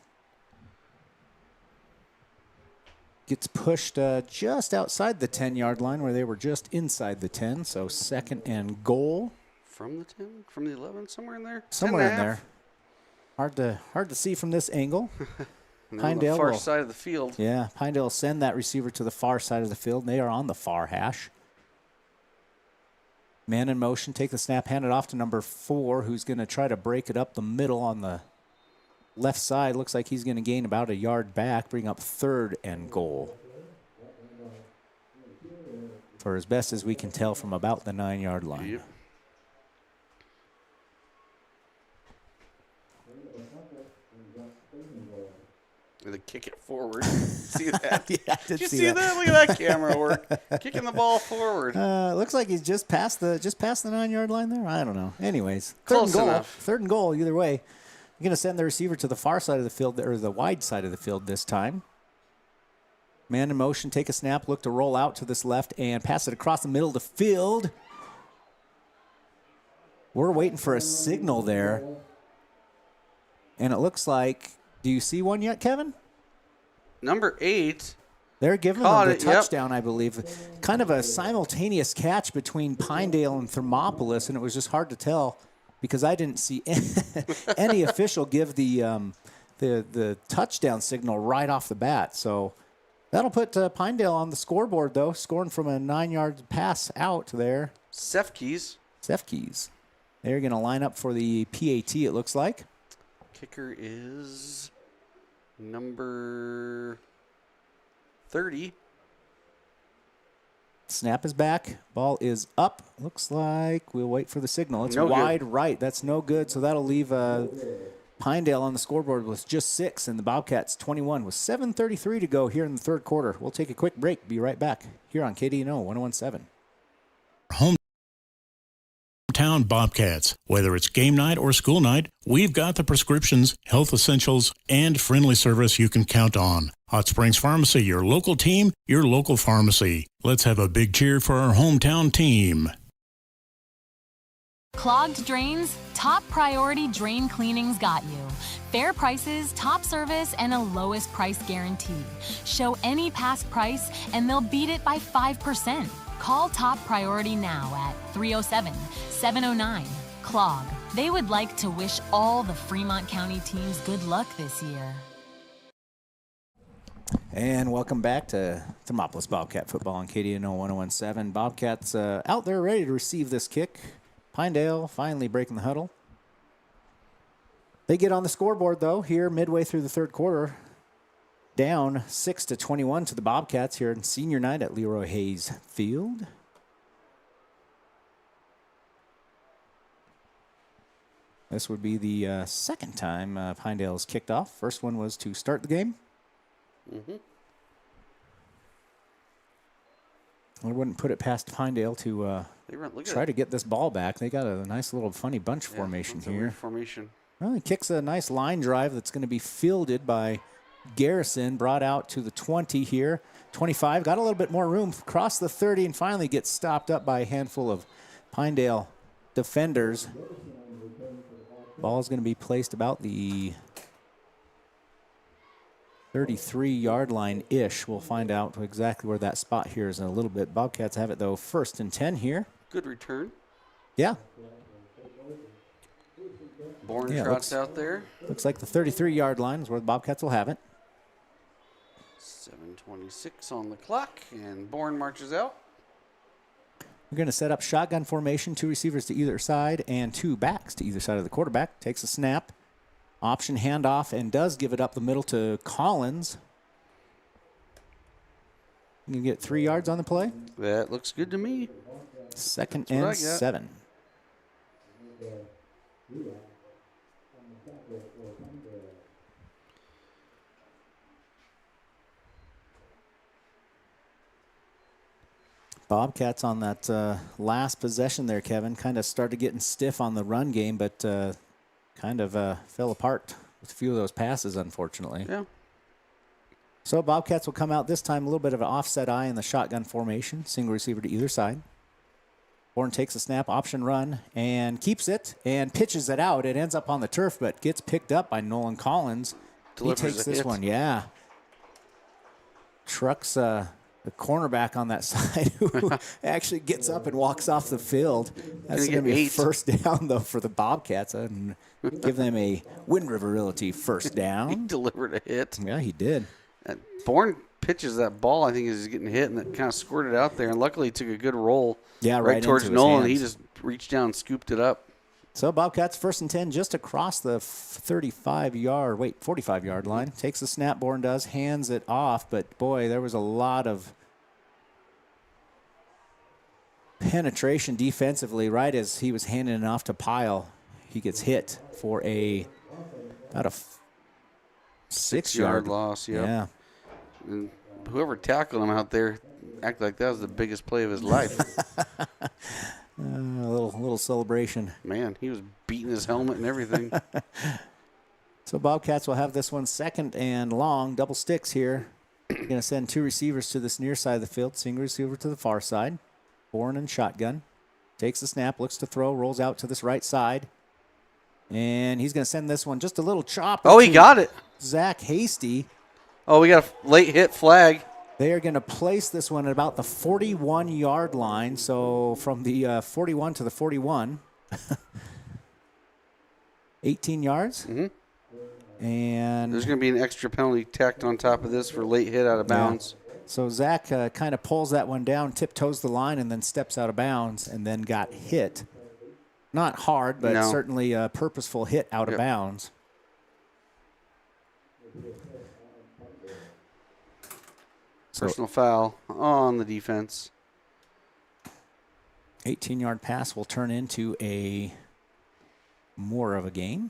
gets pushed just outside the 10-yard line where they were just inside the 10. So 2nd and goal. From the 10? From the 11? Somewhere in there? Somewhere in there. Hard to see from this angle. Pinedale on the far side of the field. Yeah, Pinedale will send that receiver to the far side of the field. They are on the far hash. Man in motion, take the snap, hand it off to number 4, who's going to try to break it up the middle on the left side. Looks like he's going to gain about a yard back, bring up 3rd and goal. For as best as we can tell from about the 9-yard line. Yep. They kick it forward. See that? Yeah, I did you see see that? Look at that camera work. Kicking the ball forward. Looks like he's just past the 9-yard line there. I don't know. Anyways, Close enough. 3rd and goal either way. You're going to send the receiver to the far side of the field, or the wide side of the field this time. Man in motion, take a snap, look to roll out to this left and pass it across the middle of the field. We're waiting for a signal there. And it looks like, do you see one yet, Kevin? Number 8. They're giving them the touchdown, I believe. Kind of a simultaneous catch between Pinedale and Thermopolis, and it was just hard to tell because I didn't see any official give the touchdown signal right off the bat. So that'll put Pinedale on the scoreboard, though, scoring from a 9-yard pass out there. Sefkeys. They're going to line up for the PAT, it looks like. Kicker is number 30. Snap is back. Ball is up. Looks like we'll wait for the signal. It's wide right. That's no good. So that'll leave Pinedale on the scoreboard with just 6 and the Bobcats 21 with 7:33 to go here in the third quarter. We'll take a quick break. Be right back here on KDNO 1017. Hometown Bobcats. Whether it's game night or school night, we've got the prescriptions, health essentials, and friendly service you can count on. Hot Springs Pharmacy, your local team, your local pharmacy. Let's have a big cheer for our hometown team. Clogged drains? Top Priority Drain Cleaning's got you. Fair prices, top service, and a lowest price guarantee. Show any past price, and they'll beat it by 5%. Call Top Priority now at 307-709-CLOG. They would like to wish all the Fremont County teams good luck this year. And welcome back to Thermopolis Bobcat football on KDNO 1017. Bobcats out there ready to receive this kick. Pinedale finally breaking the huddle. They get on the scoreboard, though, here midway through the third quarter. Down 6-21 to the Bobcats here in senior night at Leroy Hayes Field. This would be the second time Pinedale's kicked off. First one was to start the game. Mm-hmm. I wouldn't put it past Pinedale to try to get this ball back. They got a nice little funny bunch formation here. Weird formation. Well, he kicks a nice line drive that's going to be fielded by Garrison, brought out to the 20 here. 25, got a little bit more room, crossed the 30, and finally gets stopped up by a handful of Pinedale defenders. Ball is going to be placed about the 33-yard line-ish. We'll find out exactly where that spot here is in a little bit. Bobcats have it, though, 1st and 10 here. Good return. Yeah. Bourne trots out there. Looks like the 33-yard line is where the Bobcats will have it. 7:26 on the clock, and Bourne marches out. We're going to set up shotgun formation, 2 receivers to either side and 2 backs to either side of the quarterback. Takes a snap, option handoff, and does give it up the middle to Collins. You can get 3 yards on the play. That looks good to me. 2nd and 7. Bobcats on that last possession there, Kevin, kind of started getting stiff on the run game, but kind of fell apart with a few of those passes, unfortunately. Yeah. So Bobcats will come out this time a little bit of an offset eye in the shotgun formation, single receiver to either side. Bourne takes a snap, option run, and keeps it and pitches it out. It ends up on the turf, but gets picked up by Nolan Collins. Delivers he takes this hit. one, yeah. Trucks the cornerback on that side who actually gets up and walks off the field. That's going to be a first down, though, for the Bobcats. And give them a Wind River Realty first down. He delivered a hit. Yeah, he did. Bourne pitches that ball, I think, as he's getting hit, and it kind of squirted out there. And luckily, he took a good roll right towards into Nolan. his He just reached down and scooped it up. So Bobcats first and 10 just across the 45-yard line. Takes the snap, Bourne does, hands it off. But, boy, there was a lot of penetration defensively right as he was handing it off to Pyle. He gets hit for about a 6-yard loss. Yep. Yeah. And whoever tackled him out there acted like that was the biggest play of his life. A little celebration. Man, he was beating his helmet and everything. So Bobcats will have this one second and long, double sticks here. Going to send two receivers to this near side of the field, single receiver to the far side. Bourne and shotgun. Takes the snap, looks to throw, rolls out to this right side. And he's going to send this one just a little chop. Oh, he got it. Zach Hasty. Oh, we got a late hit flag. They are going to place this one at about the 41-yard line. So from the 41 to the 41. 18 yards. Mm-hmm. And there's going to be an extra penalty tacked on top of this for late hit out of bounds. Yeah. So Zach kind of pulls that one down, tiptoes the line, and then steps out of bounds and then got hit. Not hard, but certainly a purposeful hit out of bounds. Personal foul on the defense. 18-yard pass will turn into more of a gain.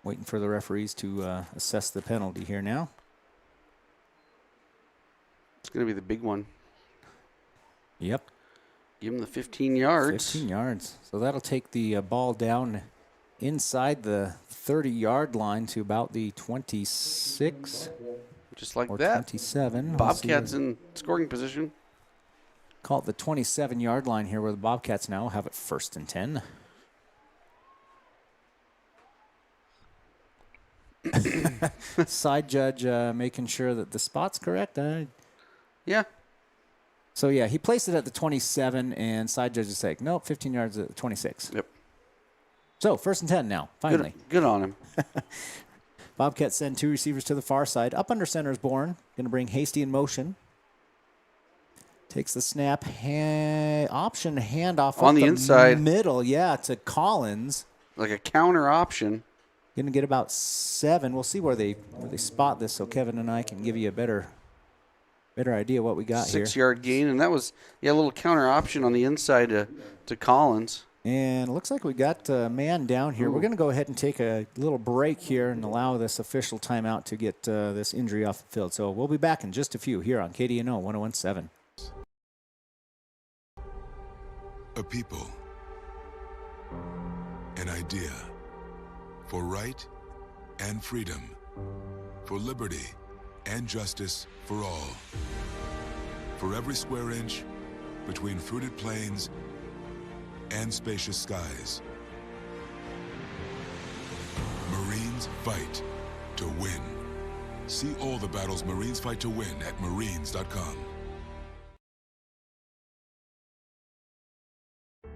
Waiting for the referees to assess the penalty here now. It's going to be the big one. Yep. Give him the 15 yards. 15 yards. So that'll take the ball down inside the 30-yard line to about the 26. Just like or that. 27. Bobcats in scoring position. Call it the 27-yard line here where the Bobcats now have it first and 10. Side judge making sure that the spot's correct. Yeah. So, yeah, he placed it at the 27, and side judge is saying, nope, 15 yards at the 26. Yep. So, first and 10 now, finally. Good on him. Bobcats send two receivers to the far side. Up under center is Bourne. Going to bring Hasty in motion. Takes the snap. Option handoff on the inside. Middle, to Collins. Like a counter option. Going to get about 7. We'll see where they spot this so Kevin and I can give you a better idea what we got here. 6-yard gain, and that was a little counter option on the inside to Collins. And it looks like we got a man down here. Ooh. We're going to go ahead and take a little break here and allow this official timeout to get this injury off the field. So we'll be back in just a few here on KDNO 101.7. A people, an idea, for right and freedom, for liberty and justice for all. For every square inch between fruited plains and spacious skies. Marines fight to win. See all the battles Marines fight to win at marines.com.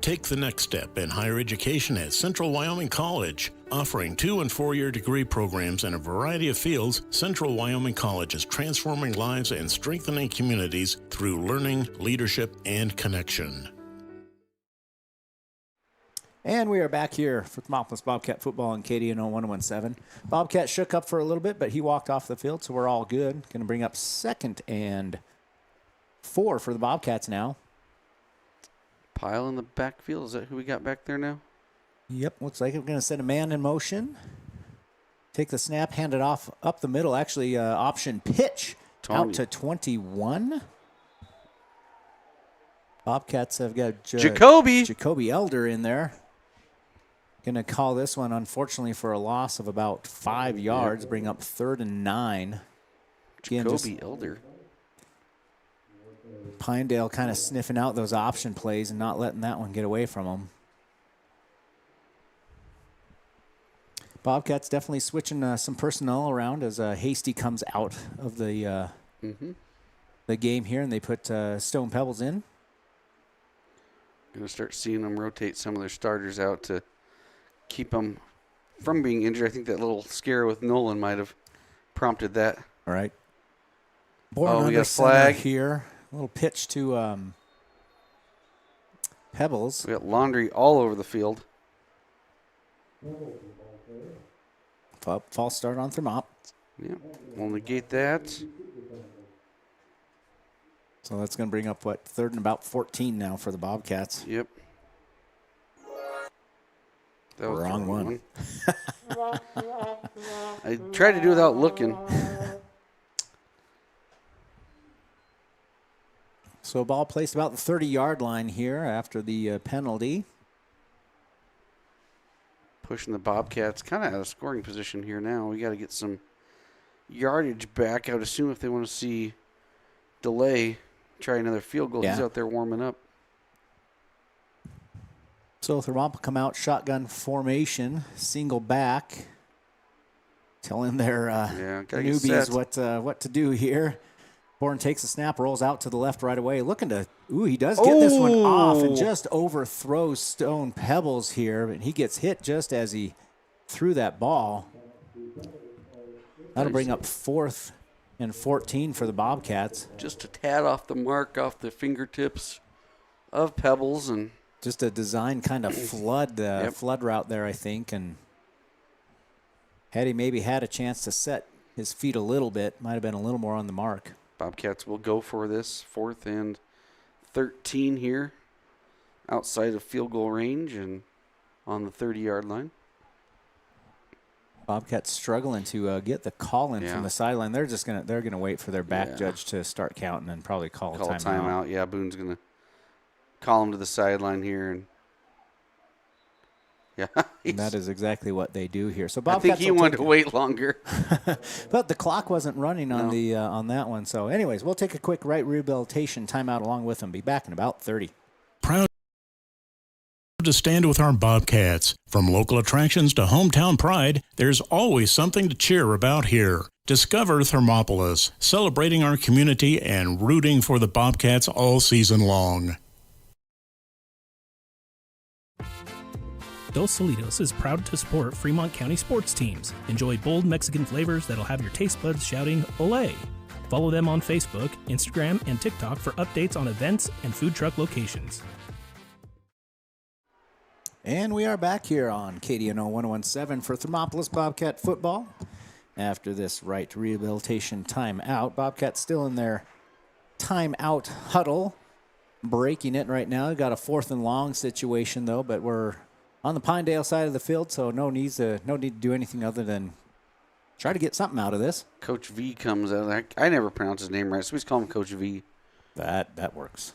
Take the next step in higher education at Central Wyoming College. Offering 2- and 4-year degree programs in a variety of fields, Central Wyoming College is transforming lives and strengthening communities through learning, leadership, and connection. And we are back here for Thermopolis Bobcat football on KDNO 101.7. Bobcat shook up for a little bit, but he walked off the field, so we're all good. Going to bring up 2nd and 4 for the Bobcats now. Pyle in the backfield. Is that who we got back there now? Yep, looks like we're going to send a man in motion. Take the snap, hand it off up the middle. Actually, option pitch out to 21. Bobcats have got Jacoby Elder in there. Going to call this one, unfortunately, for a loss of about 5 yards. Bring up 3rd and 9. Again, Jacoby Elder. Pinedale kind of sniffing out those option plays and not letting that one get away from them. Bobcats definitely switching some personnel around as Hasty comes out of the game here, and they put Stone Pebbles in. Going to start seeing them rotate some of their starters out to keep them from being injured. I think that little scare with Nolan might have prompted that. All right. We got a flag here. A little pitch to Pebbles. We got laundry all over the field. False start on Thermop. Yeah, we'll negate that. So that's going to bring up, 3rd and about 14 now for the Bobcats. Yep. That was wrong one. I tried to do without looking. So ball placed about the 30-yard line here after the penalty. Pushing the Bobcats kind of out of scoring position here now. We got to get some yardage back. I would assume if they want to see delay, try another field goal. Yeah. He's out there warming up. So Thermop will come out, shotgun formation, single back, telling their newbies what to do here. Bourne takes a snap, rolls out to the left right away, looking to, he does get this one off and just overthrows Stone Pebbles here, but he gets hit just as he threw that ball. That'll bring up 4th and 14 for the Bobcats. Just a tad off the mark, off the fingertips of Pebbles, and just a design kind of flood route there, I think, and had he maybe had a chance to set his feet a little bit, might have been a little more on the mark. Bobcats will go for this 4th and 13 here, outside of field goal range and on the 30-yard line. Bobcats struggling to get the call in from the sideline. They're gonna wait for their back judge to start counting and probably call a timeout. Yeah, Boone's gonna call him to the sideline here, and and that is exactly what they do here. So I Bobcats think he wanted to wait longer, but the clock wasn't running on on that one. So, anyways, we'll take a quick rehabilitation timeout along with them. Be back in about 30. Proud to stand with our Bobcats. From local attractions to hometown pride, there's always something to cheer about here. Discover Thermopolis, celebrating our community and rooting for the Bobcats all season long. Dos Solitos is proud to support Fremont County sports teams. Enjoy bold Mexican flavors that'll have your taste buds shouting, "Olé!" Follow them on Facebook, Instagram, and TikTok for updates on events and food truck locations. And we are back here on KDNO 101.7 for Thermopolis Bobcat football. After this rehabilitation timeout, Bobcats still in their timeout huddle, breaking it right now. Got a 4th and long situation though, but we're on the Pinedale side of the field, so no need to do anything other than try to get something out of this. Coach V comes out. I never pronounce his name right, so we just call him Coach V. That works.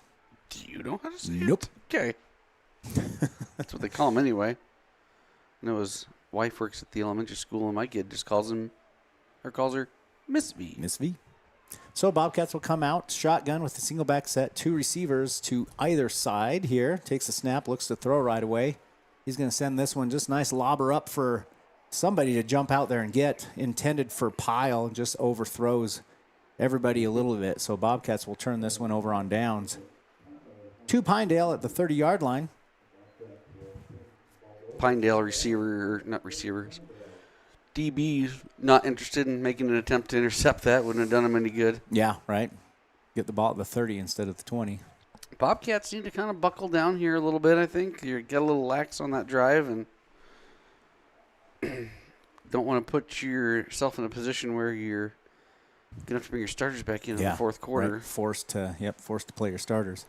Do you know how to say Nope. it? Okay. That's what they call him anyway. I know his wife works at the elementary school, and my kid just calls her Miss V. Miss V. So Bobcats will come out, shotgun with a single back set, 2 receivers to either side here. Takes a snap, looks to throw right away. He's going to send this one just nice lobber up for somebody to jump out there and get. Intended for Pyle, just overthrows everybody a little bit. So Bobcats will turn this one over on downs. To Pinedale at the 30-yard line. Pinedale DB not interested in making an attempt to intercept that. Wouldn't have done him any good. Yeah, right. Get the ball at the 30 instead of the 20. Bobcats need to kind of buckle down here a little bit, I think. You get a little lax on that drive and don't want to put yourself in a position where you're going to have to bring your starters back in the 4th quarter. Right. Forced to play your starters.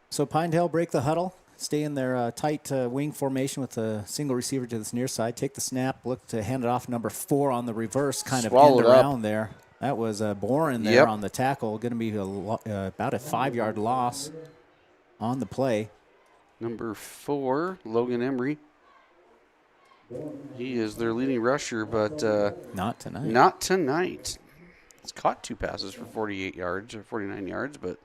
So Pinedale break the huddle. stay in their tight wing formation with a single receiver to this near side. Take the snap, look to hand it off number 4 on the reverse, kind of end around there. That was Boren there on the tackle. Going to be about a 5-yard loss on the play. Number 4, Logan Emery. He is their leading rusher, but not tonight. Not tonight. He's caught 2 passes for 48 yards or 49 yards, but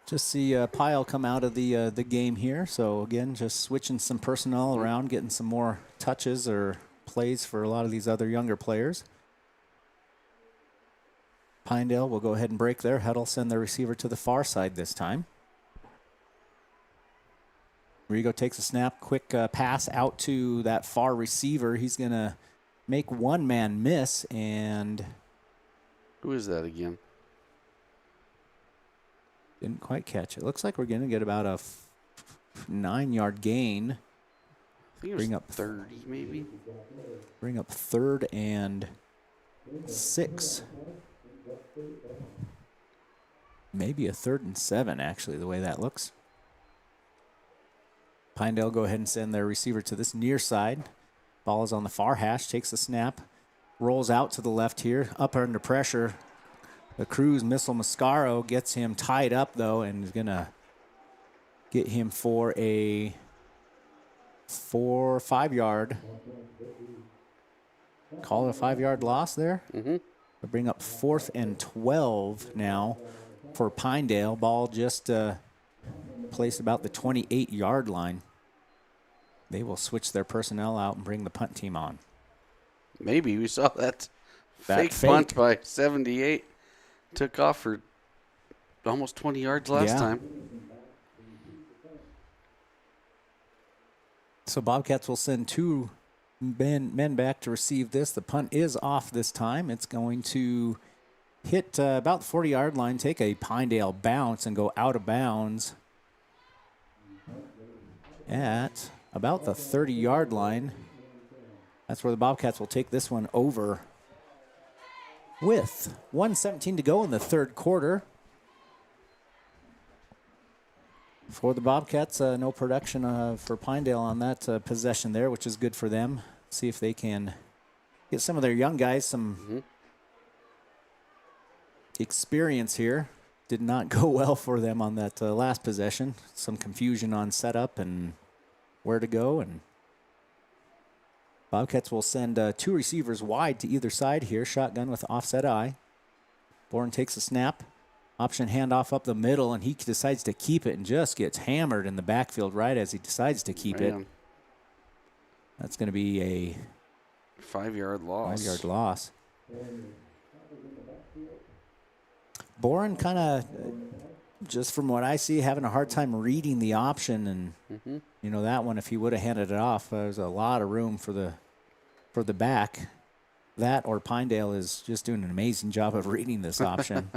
just see Pyle come out of the game here. So again, just switching some personnel around, getting some more touches or plays for a lot of these other younger players. Pinedale will go ahead and break their huddle, send their receiver to the far side this time. Rigo takes a snap, quick pass out to that far receiver. He's going to make one man miss, and who is that again? Didn't quite catch it. Looks like we're going to get about a 9-yard gain. I think it was 30 maybe. Bring up 3rd and 6. Maybe a 3rd and 7, actually, the way that looks. Pinedale go ahead and send their receiver to this near side. Ball is on the far hash, takes the snap, rolls out to the left here, up under pressure. The Cruz Missile Mascaro gets him tied up, though, and is going to get him for a 5-yard. Call it a 5-yard loss there. Mm-hmm. We'll bring up 4th and 12 now for Pinedale. Ball just placed about the 28-yard line. They will switch their personnel out and bring the punt team on. Maybe we saw that fake punt by 78. Took off for almost 20 yards last time. So Bobcats will send 2 men back to receive this. The punt is off this time. It's going to hit about the 40-yard line, take a Pinedale bounce, and go out of bounds at about the 30-yard line. That's where the Bobcats will take this one over with 1:17 to go in the 3rd quarter. For the Bobcats, no production for Pinedale on that possession there, which is good for them. See if they can get some of their young guys some experience here. Did not go well for them on that last possession. Some confusion on setup and where to go. And Bobcats will send 2 receivers wide to either side here. Shotgun with offset eye. Bourne takes a snap. Option handoff up the middle, and he decides to keep it and just gets hammered in the backfield right as he decides to keep it. That's going to be a 5-yard loss. 5-yard loss. Boren kind of, just from what I see, having a hard time reading the option. And, you know, that one, if he would have handed it off, there's a lot of room for the back. That or Pinedale is just doing an amazing job of reading this option.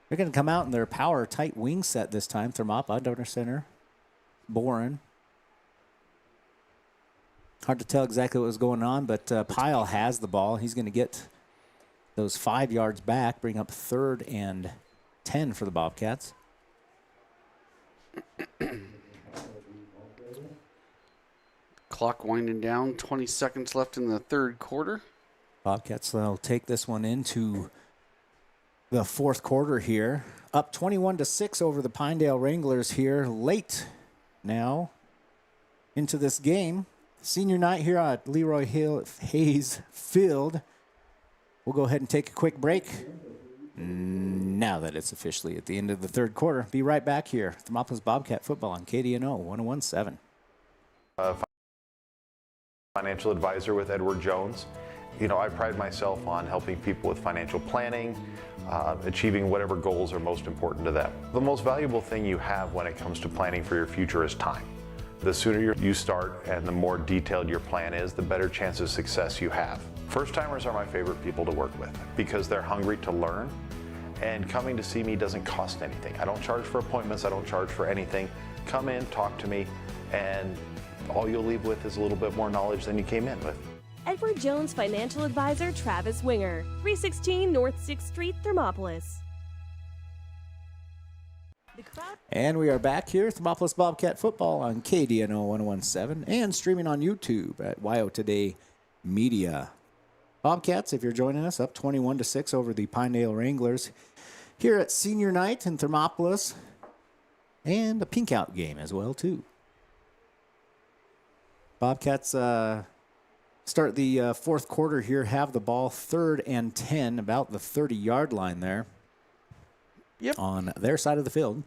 They're going to come out in their power tight wing set this time. Thermopolis under center. Boren. Hard to tell exactly what was going on, but Pyle has the ball. He's going to get those 5 yards back, bring up 3rd and 10 for the Bobcats. Clock winding down, 20 seconds left in the 3rd quarter. Bobcats will take this one into the 4th quarter here. Up 21-6 over the Pinedale Wranglers here late now into this game. Senior night here at Leroy Hayes Field. We'll go ahead and take a quick break now that it's officially at the end of the 3rd quarter. Be right back here. Thermopolis Bobcat football on KDNO 101.7. Financial advisor with Edward Jones. You know, I pride myself on helping people with financial planning, achieving whatever goals are most important to them. The most valuable thing you have when it comes to planning for your future is time. The sooner you start and the more detailed your plan is, the better chance of success you have. First-timers are my favorite people to work with because they're hungry to learn, and coming to see me doesn't cost anything. I don't charge for appointments, I don't charge for anything. Come in, talk to me, and all you'll leave with is a little bit more knowledge than you came in with. Edward Jones Financial Advisor Travis Winger, 316 North 6th Street, Thermopolis. And we are back here, Thermopolis Bobcat football on KDNO 1017 and streaming on YouTube at WYO Today Media. Bobcats, if you're joining us, up 21-6 over the Pinedale Wranglers here at senior night in Thermopolis, and a pink out game as well too. Bobcats start the fourth quarter here, have the ball 3rd and 10, about the 30-yard line there. Yep. On their side of the field.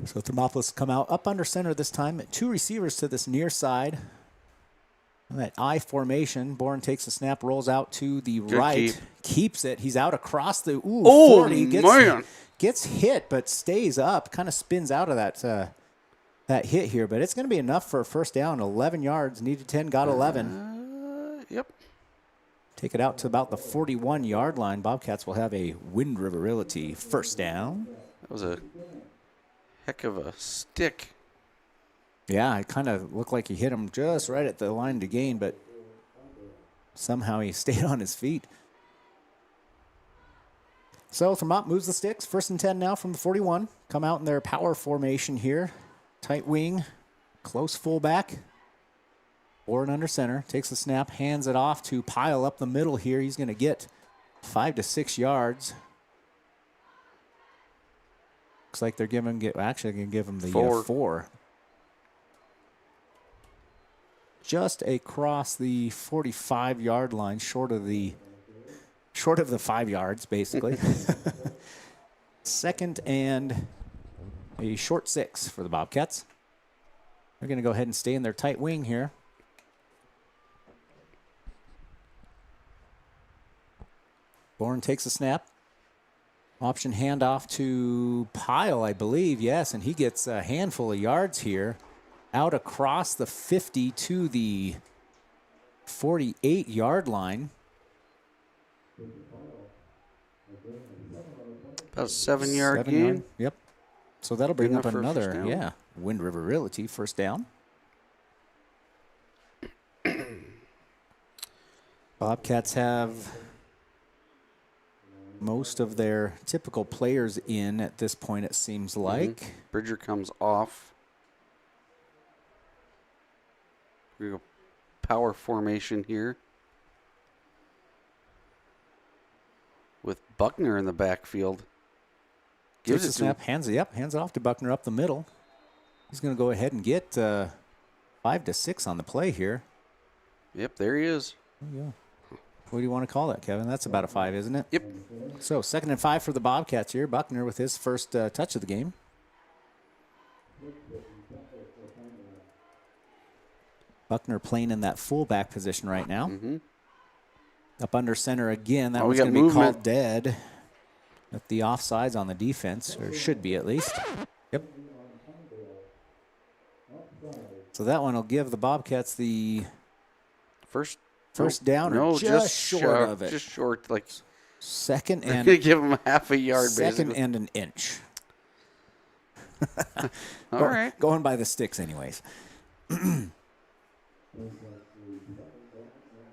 So Thermopolis come out up under center this time. 2 receivers to this near side. That I formation. Bourne takes a snap, rolls out to the right. Keeps it. He's out across the 40. Gets hit, but stays up. Kind of spins out of that hit here. But it's going to be enough for a first down. 11 yards. Needed 10. Got 11. Yep. Take it out to about the 41-yard line. Bobcats will have a Wind River Realty first down. That was a heck of a stick. Yeah, it kind of looked like he hit him just right at the line to gain, but somehow he stayed on his feet. So Thermop moves the sticks. 1st and 10 now from the 41. Come out in their power formation here. Tight wing, close fullback. Bourne under center. Takes the snap, hands it off to Pyle up the middle here. He's going to get 5 to 6 yards. Looks like they're going to give him the 4. Just across the 45-yard line, short of the 5 yards, basically. 2nd and a short 6 for the Bobcats. They're going to go ahead and stay in their tight wing here. Bourne takes a snap. Option handoff to Pyle, I believe. Yes, and he gets a handful of yards here. Out across the 50 to the 48-yard line. About a 7-yard gain. Yep. So that'll bring up another, Wind River Realty first down. Bobcats have most of their typical players in at this point, it seems like. Bridger comes off. We go power formation here. With Buckner in the backfield. Gives it snap, hands it off to Buckner up the middle. He's going to go ahead and get 5 to 6 on the play here. Yep, there he is. Oh, yeah. What do you want to call that, Kevin? That's about a 5, isn't it? Yep. So 2nd and 5 for the Bobcats here. Buckner with his first touch of the game. Buckner playing in that fullback position right now. Up under center again. That was going to be called dead. With the offsides on the defense, or should be at least. Yep. So that one will give the Bobcats the first down, or just short of it. Just short, like 2nd and give them half a yard. 2nd basically. and an inch. All right. Going by the sticks, anyways.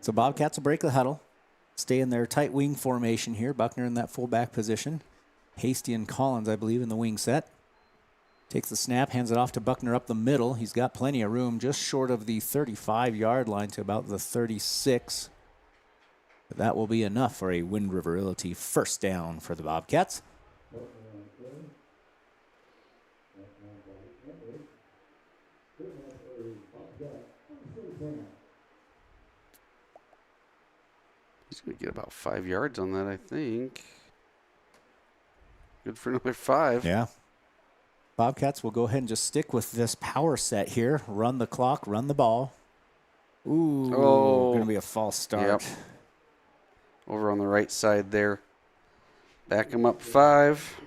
So Bobcats will break the huddle. Stay in their tight wing formation here. Buckner in that fullback position. Hasty and Collins, I believe, in the wing set. Takes the snap, hands it off to Buckner up the middle. He's got plenty of room, just short of the 35-yard line to about the 36. But that will be enough for a Wind River Realty first down for the Bobcats. He's going to get about 5 yards on that, I think. Good for another 5. Yeah. Bobcats will go ahead and just stick with this power set here. Run the clock, run the ball. Ooh, going to be a false start. Yep. Over on the right side there. Back him up 5.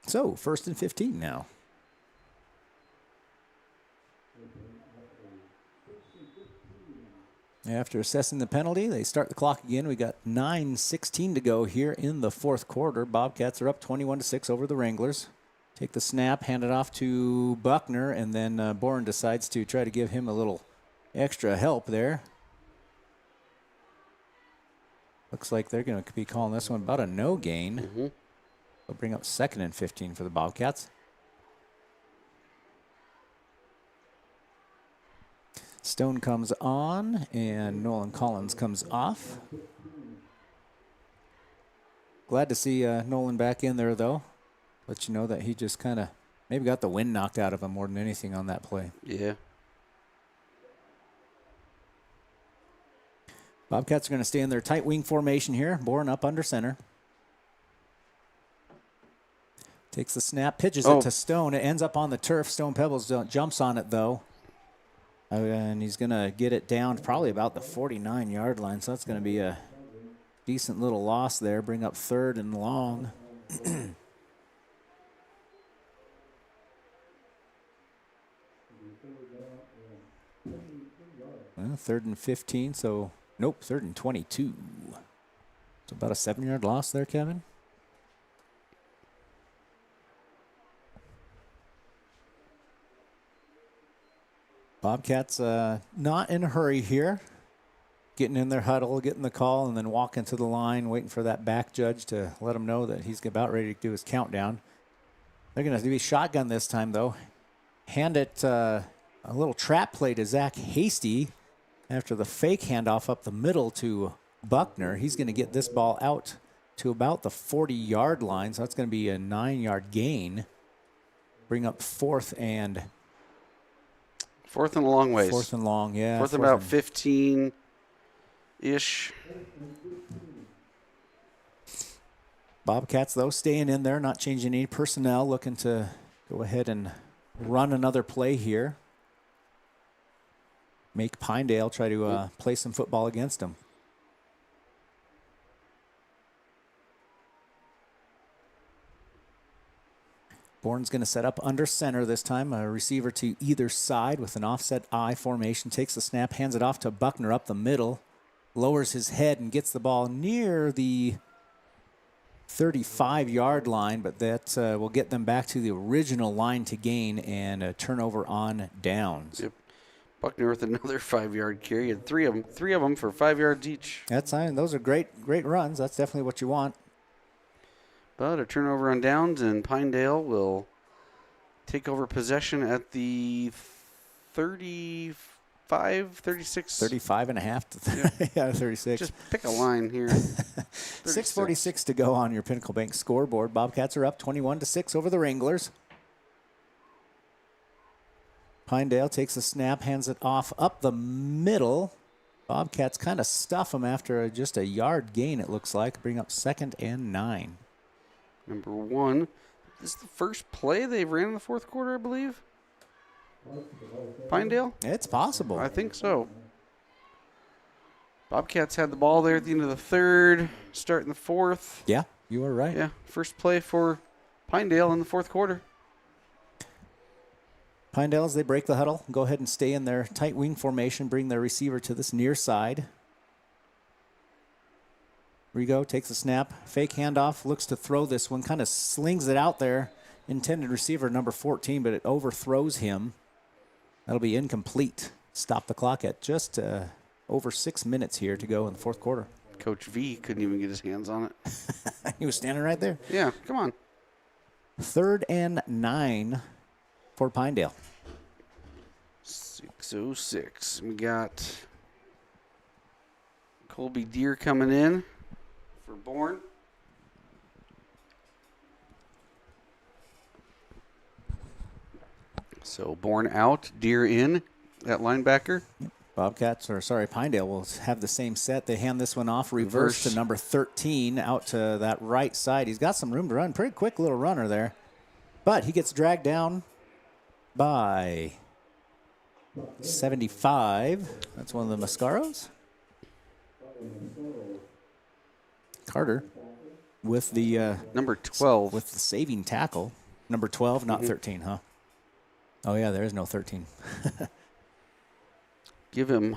So, 1st and 15 now. After assessing the penalty, they start the clock again. We got 9:16 to go here in the fourth quarter. Bobcats are up 21-6 over the Wranglers. Take the snap, hand it off to Buckner, and then Bourne decides to try to give him a little extra help there. Looks like they're going to be calling this one about a no gain. Mm-hmm. They'll bring up 2nd and 15 for the Bobcats. Stone comes on, and Nolan Collins comes off. Glad to see Nolan back in there, though. Let you know that he just kind of maybe got the wind knocked out of him more than anything on that play. Yeah. Bobcats are going to stay in their tight wing formation here. Bourne up under center. Takes the snap, pitches it to Stone. It ends up on the turf. Stone Pebbles jumps on it, though. And he's going to get it down probably about the 49-yard line. So that's going to be a decent little loss there. Bring up 3rd and long. 3rd and 15, so nope, 3rd and 22. So about a 7-yard loss there, Kevin. Bobcats not in a hurry here. Getting in their huddle, getting the call, and then walking to the line, waiting for that back judge to let them know that he's about ready to do his countdown. They're going to do a shotgun this time, though. Hand it a little trap play to Zach Hasty after the fake handoff up the middle to Buckner. He's going to get this ball out to about the 40-yard line, so that's going to be a 9-yard gain. Bring up 4th and a long ways. 4th and long, yeah. 4th about 15-ish. Bobcats, though, staying in there, not changing any personnel, looking to go ahead and run another play here. Make Pinedale try to play some football against them. Bourne's going to set up under center this time. A receiver to either side with an offset I formation. Takes the snap, hands it off to Buckner up the middle. Lowers his head and gets the ball near the 35-yard line, but that will get them back to the original line to gain and a turnover on downs. Yep. Buckner with another 5-yard carry. Had three of them for 5 yards each. Those are great runs. That's definitely what you want. But a turnover on downs, and Pinedale will take over possession at the 35, 36. 35 and a half. Yeah, 36. Just pick a line here. 6:46 to go on your Pinnacle Bank scoreboard. Bobcats are up 21-6 over the Wranglers. Pinedale takes the snap, hands it off up the middle. Bobcats kind of stuff them after just a yard gain, it looks like. Bring up 2nd and 9. Number 1. This is the first play they ran in the fourth quarter, I believe. Pinedale? It's possible. I think so. Bobcats had the ball there at the end of the 3rd, starting the 4th. Yeah, you are right. Yeah, first play for Pinedale in the fourth quarter. Pinedale, as they break the huddle, go ahead and stay in their tight wing formation, bring their receiver to this near side. Rigo takes a snap, fake handoff, looks to throw this one, kind of slings it out there. Intended receiver number 14, but it overthrows him. That'll be incomplete. Stop the clock at just over 6 minutes here to go in the fourth quarter. Coach V couldn't even get his hands on it. He was standing right there. Yeah, come on. 3rd and 9 for Pinedale. 6:06. We got Colby Deere coming in for Bourne. So Bourne out, Deere in at linebacker. Pinedale will have the same set. They hand this one off, reverse to number 13 out to that right side. He's got some room to run. Pretty quick little runner there. But he gets dragged down by 75. That's one of the Mascaros. Carter with the number 12 with the saving tackle. Number 12, not 13, huh? Oh yeah, there is no 13. Give him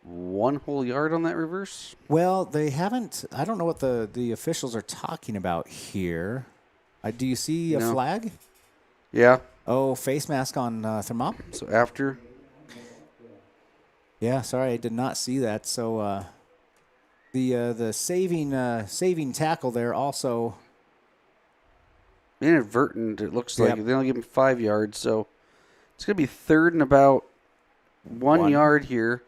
1 whole yard on that reverse. Well, they haven't. I don't know what the officials are talking about here. Do you see a flag? Yeah. Oh, face mask on Thermop. So after. Yeah, sorry, I did not see that. So the saving tackle there also Inadvertent, it looks like. Yep. They only give him 5 yards, so it's going to be 3rd and about 1 yard here.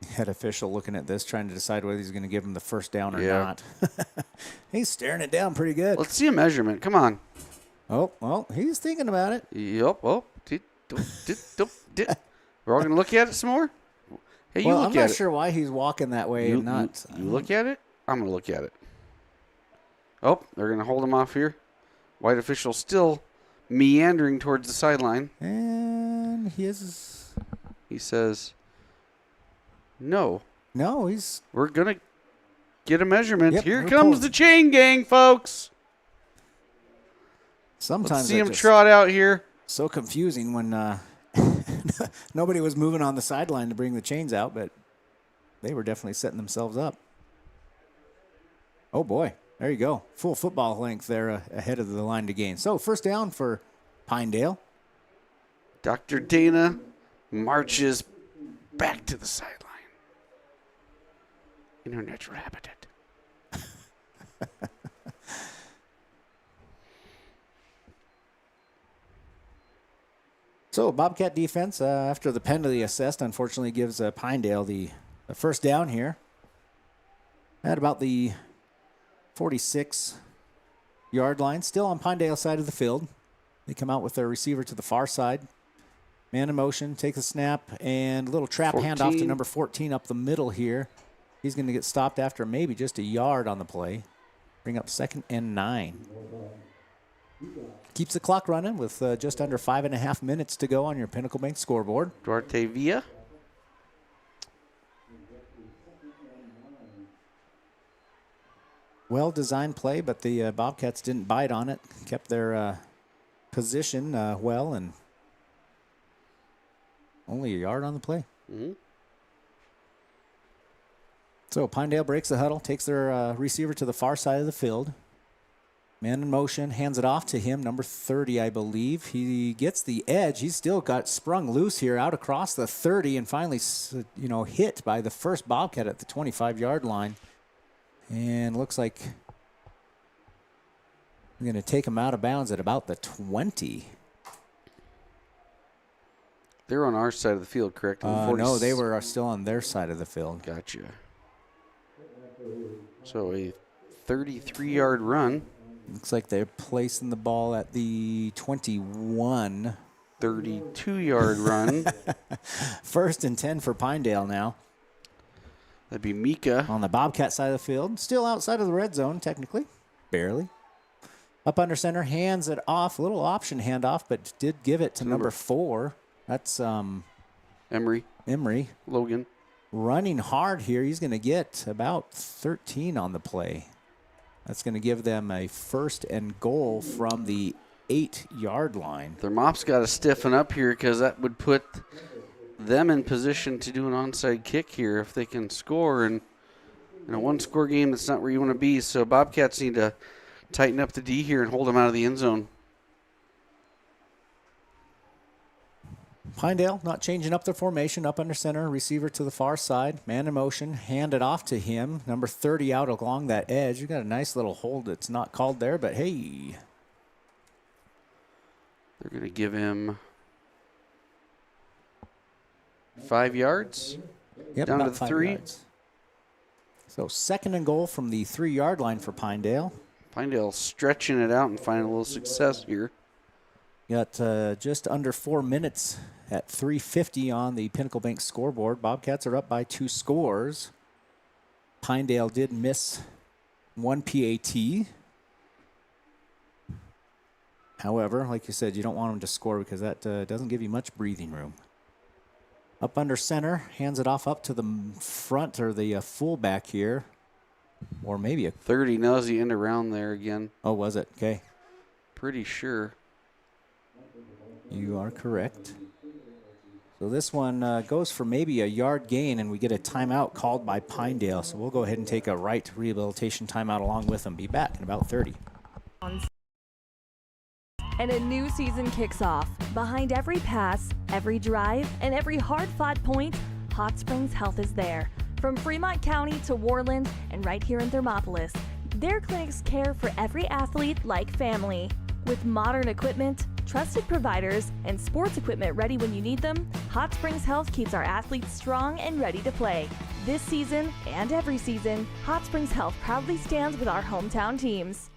Head official looking at this, trying to decide whether he's going to give him the first down or Yeah. not. He's staring it down pretty good. Let's see a measurement. Come on. Oh, well, he's thinking about it. Yep. Oh. We're all going to look at it some more? Hey, you Well, look I'm at not it. sure why he's walking that way and not. You look at it? I'm going to look at it. Oh, they're going to hold him off here. White official still meandering towards the sideline. And he says, no. No, We're going to get a measurement. Yep, Here we're comes pulling. the chain gang, folks. Sometimes Let's see they're him just trot out here. So confusing when nobody was moving on the sideline to bring the chains out, but they were definitely setting themselves up. Oh, boy. There you go. Full football length there ahead of the line to gain. So first down for Pinedale. Dr. Dana marches back to the sideline in her natural habitat. So Bobcat defense, after the penalty assessed, unfortunately gives Pinedale the first down here. At about the 46-yard line, still on Pinedale side of the field. They come out with their receiver to the far side. Man in motion, take the snap, and a little trap 14. handoff to number 14 up the middle here. He's going to get stopped after maybe just a yard on the play. Bring up 2nd and 9. Keeps the clock running with just under 5.5 minutes to go on your Pinnacle Bank scoreboard. Duarte Villa. Well-designed play, but the Bobcats didn't bite on it. Kept their position well, and only a yard on the play. Mm-hmm. So Pinedale breaks the huddle, takes their receiver to the far side of the field. Man in motion, hands it off to him, number 30, I believe. He gets the edge. He's still got sprung loose here out across the 30 and finally, hit by the first Bobcat at the 25-yard line. And looks like we're going to take him out of bounds at about the 20. They're on our side of the field, correct? No, they were still on their side of the field. Gotcha. So a 33-yard run. Looks like they're placing the ball at the 21. 32-yard run. 1st and 10 for Pinedale now. That'd be Mika. On the Bobcat side of the field. Still outside of the red zone, technically. Barely. Up under center, hands it off. A little option handoff, but did give it to number 4. That's Emery. Logan. Running hard here. He's going to get about 13 on the play. That's going to give them a 1st and goal from the 8-yard line. Their mop's got to stiffen up here because that would put them in position to do an onside kick here if they can score. And in a one-score game, that's not where you want to be. So Bobcats need to tighten up the D here and hold them out of the end zone. Pinedale not changing up their formation. Up under center, receiver to the far side. Man in motion, hand it off to him. Number 30 out along that edge. You got a nice little hold. It's not called there, but hey. They're going to give him 5 yards. Yep, down to about the 5 3. yards. So 2nd and goal from the 3-yard line for Pinedale. Pinedale stretching it out and finding a little success here. Got just under 4 minutes at 3:50 on the Pinnacle Bank scoreboard. Bobcats are up by 2 scores. Pinedale did miss 1 PAT. However, like you said, you don't want them to score because that doesn't give you much breathing room. Up under center, hands it off up to the front or the fullback here. Or maybe a 30. Now is the end around there again. Oh, was it? Okay. Pretty sure. You are correct. So this one goes for maybe a yard gain, and we get a timeout called by Pinedale. So we'll go ahead and take a right rehabilitation timeout along with them. Be back in about 30. And a new season kicks off. Behind every pass, every drive, and every hard-fought point, Hot Springs Health is there. From Fremont County to Worland and right here in Thermopolis, their clinics care for every athlete like family. With modern equipment, trusted providers, and sports equipment ready when you need them, Hot Springs Health keeps our athletes strong and ready to play. This season and every season, Hot Springs Health proudly stands with our hometown teams.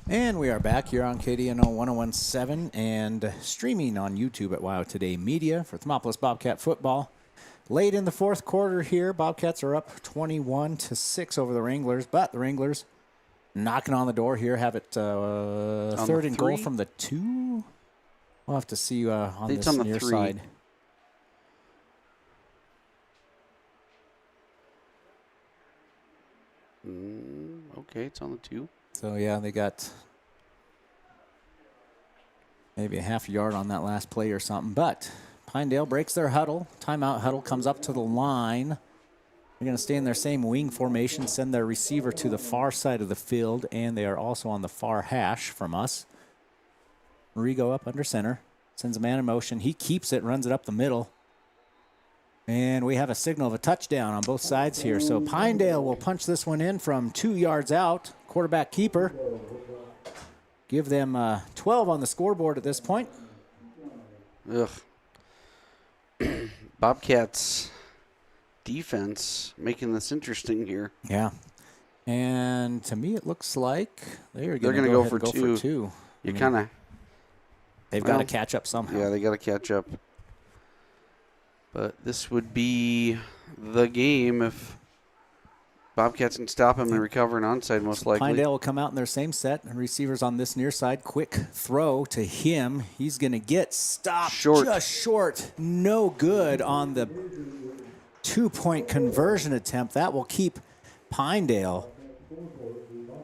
And we are back here on KDNO 1017 and streaming on YouTube at WYO Today Media for Thermopolis Bobcat football. Late in the fourth quarter here, Bobcats are up 21-6 over the Wranglers, but the Wranglers knocking on the door here, have it third and goal from the 2. We'll have to see on this near side. Okay, it's on the 2. So, yeah, they got maybe a half yard on that last play or something. But Pinedale breaks their huddle. Timeout huddle comes up to the line. They're going to stay in their same wing formation, send their receiver to the far side of the field, and they are also on the far hash from us. Rigo up under center, sends a man in motion. He keeps it, runs it up the middle. And we have a signal of a touchdown on both sides here. So Pinedale will punch this one in from 2 yards out. Quarterback keeper. Give them 12 on the scoreboard at this point. Ugh. Bobcats defense making this interesting here. Yeah. And to me, it looks like they're going to go for two. You kind of. They've got to catch up somehow. Yeah, they got to catch up. But this would be the game if Bobcats can stop him and recover an onside, most likely. Pinedale will come out in their same set. Receivers on this near side. Quick throw to him. He's going to get stopped just short. No good on the 2-point conversion attempt. That will keep Pinedale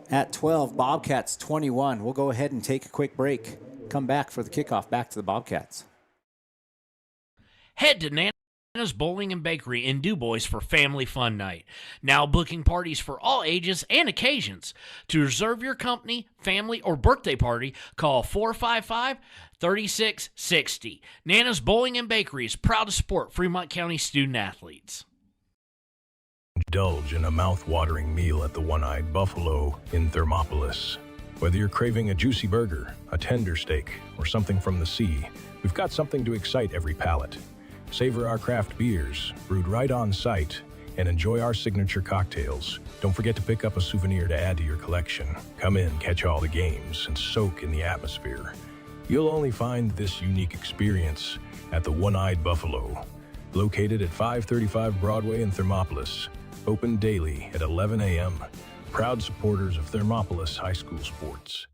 at 12. Bobcats 21. We'll go ahead and take a quick break. Come back for the kickoff. Back to the Bobcats. Head to Nana's Bowling and Bakery in DuBois for family fun night. Now booking parties for all ages and occasions. To reserve your company, family, or birthday party, call 455-3660. Nana's Bowling and Bakery is proud to support Fremont County student athletes. Indulge in a mouth-watering meal at the One-Eyed Buffalo in Thermopolis. Whether you're craving a juicy burger, a tender steak, or something from the sea, we've got something to excite every palate. Savor our craft beers, brewed right on site, and enjoy our signature cocktails. Don't forget to pick up a souvenir to add to your collection. Come in, catch all the games, and soak in the atmosphere. You'll only find this unique experience at the One-Eyed Buffalo, located at 535 Broadway in Thermopolis, open daily at 11 a.m. Proud supporters of Thermopolis High School sports.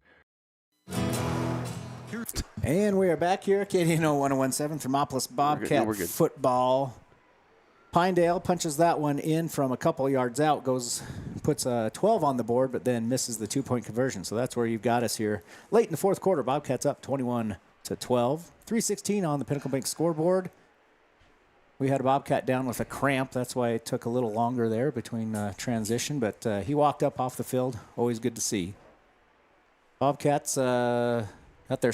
And we are back here at KDNO 1017, Thermopolis Bobcat football. Pinedale punches that one in from a couple yards out, puts a 12 on the board, but then misses the 2-point conversion. So that's where you've got us here. Late in the fourth quarter, Bobcats up 21-12. 3:16 on the Pinnacle Bank scoreboard. We had a Bobcat down with a cramp. That's why it took a little longer there between transition, but he walked up off the field. Always good to see. Bobcats got their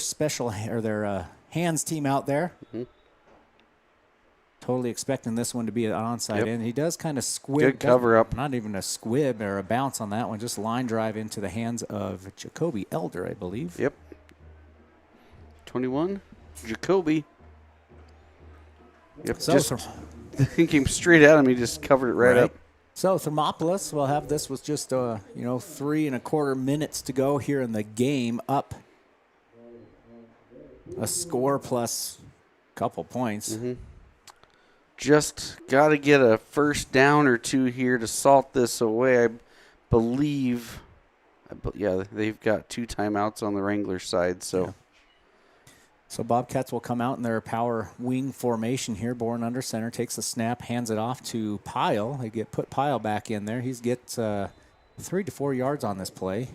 their hands team out there. Mm-hmm. Totally expecting this one to be an onside, and he does kind of squib. Good cover up. Not even a squib or a bounce on that one, just line drive into the hands of Jacoby Elder, I believe. Yep. 21, Jacoby. Yep, So he came straight at him. He just covered it right up. So Thermopolis will have this with just 3 1/4 minutes to go here in the game, up a score plus a couple points. Mm-hmm. Just got to get a first down or two here to salt this away. I believe, they've got 2 timeouts on the Wranglers side, so. Yeah. So Bobcats will come out in their power wing formation here. Bourne under center, takes the snap, hands it off to Pyle. They put Pyle back in there. He gets 3 to 4 yards on this play.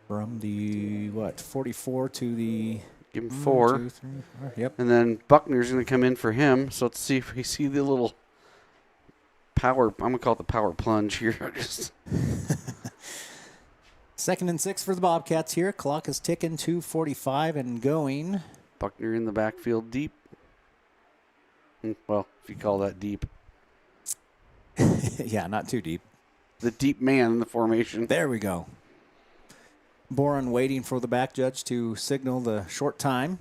From the, 44 to the... Give him 4. 2, 3, 4. Yep. And then Buckner's going to come in for him. So let's see if we see the little power. I'm going to call it the power plunge here. Just 2nd and 6 for the Bobcats here. Clock is ticking, 2:45 and going. Buckner in the backfield deep. Well, if you call that deep. Yeah, not too deep. The deep man in the formation. There we go. Boren waiting for the back judge to signal the short time.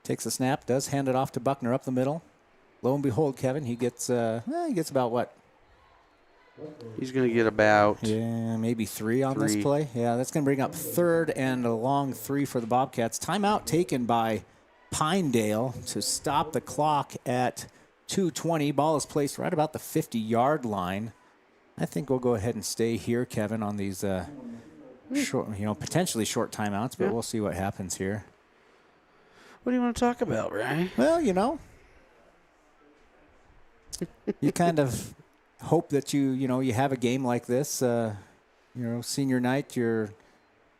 Takes a snap, does hand it off to Buckner up the middle. Lo and behold, Kevin, he gets about what? He's going to get about... Yeah, maybe 3 on this play. Yeah, that's going to bring up 3rd and a long 3 for the Bobcats. Timeout taken by Pinedale to stop the clock at 2:20. Ball is placed right about the 50-yard line. I think we'll go ahead and stay here, Kevin, on these short, potentially short timeouts, but we'll see what happens here. What do you want to talk about, Ryan? Well, you kind of hope that you have a game like this. Senior night, you're,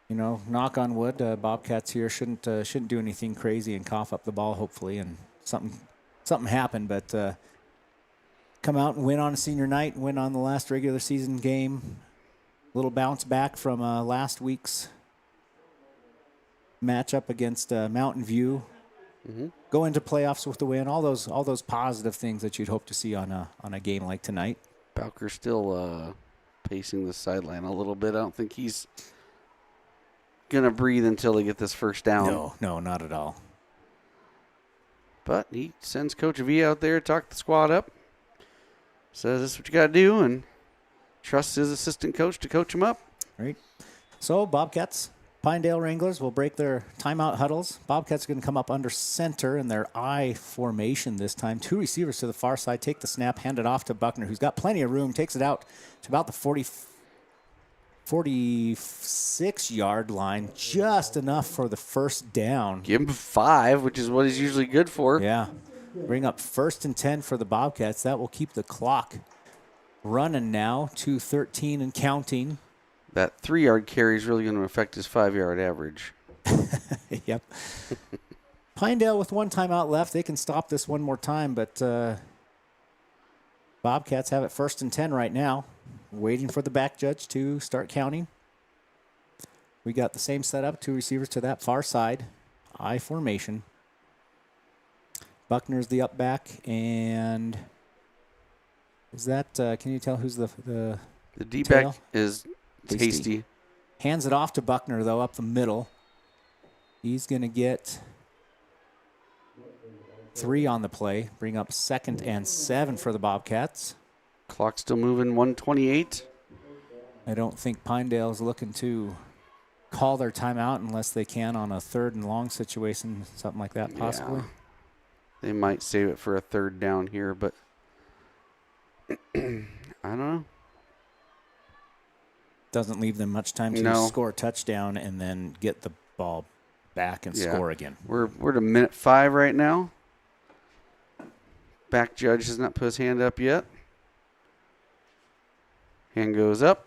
knock on wood, Bobcats here shouldn't do anything crazy and cough up the ball, hopefully, and something happened, but come out and win on a senior night, win on the last regular season game. A little bounce back from last week's matchup against Mountain View. Mm-hmm. Go into playoffs with the win. All those positive things that you'd hope to see on a game like tonight. Bowker's still pacing the sideline a little bit. I don't think he's going to breathe until they get this first down. No, not at all. But he sends Coach V out there to talk the squad up. Says this is what you got to do, and trusts his assistant coach to coach him up. Right. So Bobcats, Pinedale Wranglers will break their timeout huddles. Bobcats are going to come up under center in their I formation this time. 2 receivers to the far side. Take the snap, hand it off to Buckner, who's got plenty of room. Takes it out to about the 46-yard line. Just enough for the first down. Give him 5, which is what he's usually good for. Yeah. Bring up 1st and 10 for the Bobcats. That will keep the clock running now. 2:13 and counting. That 3-yard carry is really going to affect his 5-yard average. Yep. Pinedale with 1 timeout left. They can stop this one more time, but Bobcats have it 1st and 10 right now. Waiting for the back judge to start counting. We got the same setup. 2 receivers to that far side. I formation. Buckner's the up back, and is that, can you tell who's the D-back is Tasty. Hands it off to Buckner, though, up the middle. He's going to get 3 on the play, bring up 2nd and 7 for the Bobcats. Clock still moving, 1:28. I don't think Pinedale's looking to call their timeout unless they can on a 3rd and long situation, something like that possibly. Yeah. They might save it for a 3rd down here, but I don't know. Doesn't leave them much time to score a touchdown and then get the ball back and score again. We're at 1:05 right now. Back judge has not put his hand up yet. Hand goes up.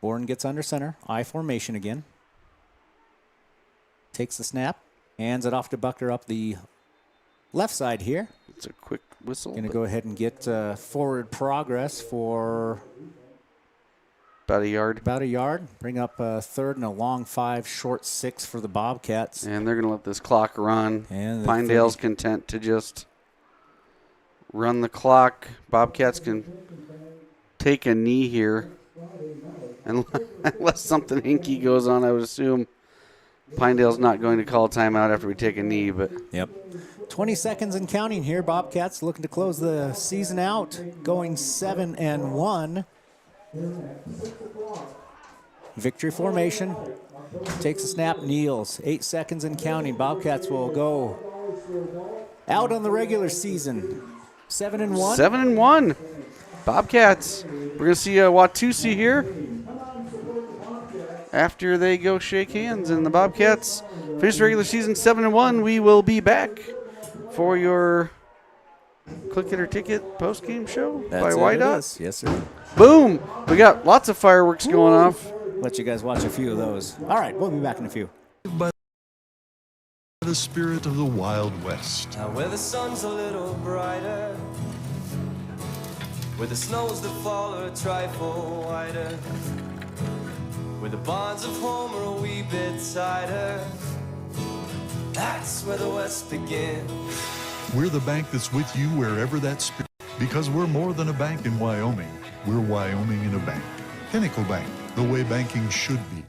Bourne gets under center. I formation again. Takes the snap. Hands it off to Buckner up the left side here. It's a quick whistle. Going to go ahead and get forward progress for about a yard. About a yard. Bring up a 3rd and a long 5, short 6 for the Bobcats. And they're going to let this clock run. And Pinedale's content to just run the clock. Bobcats can take a knee here. Unless something hinky goes on, I would assume Pinedale's not going to call a timeout after we take a knee. But yep. 20 seconds and counting here. Bobcats looking to close the season out, going 7-1. Victory formation. Takes a snap, kneels. 8 seconds and counting. Bobcats will go out on the regular season. 7-1. 7-1. Bobcats. We're going to see Watusi here after they go shake hands. And the Bobcats finish the regular season 7-1. We will be back for your Click It or Ticket post-game show by White Dot. Yes, sir. Boom. We got lots of fireworks going off. let you guys watch a few of those. All right, we'll be back in a few. By the spirit of the Wild West. Now where the sun's a little brighter, where the snows that fall are a trifle whiter, where the bonds of home are a wee bit tighter, that's where the West begins. We're the bank that's with you wherever that spirit, because we're more than a bank in Wyoming. We're Wyoming in a bank. Pinnacle Bank, the way banking should be.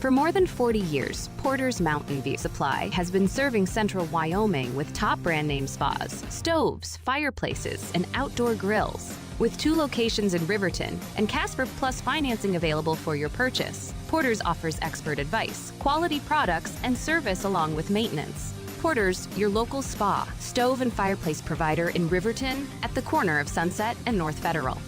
For more than 40 years, Porter's Mountain View Supply has been serving central Wyoming with top brand name spas, stoves, fireplaces, and outdoor grills. With 2 locations in Riverton and Casper Plus financing available for your purchase, Porter's offers expert advice, quality products, and service along with maintenance. Porter's, your local spa, stove, and fireplace provider in Riverton at the corner of Sunset and North Federal.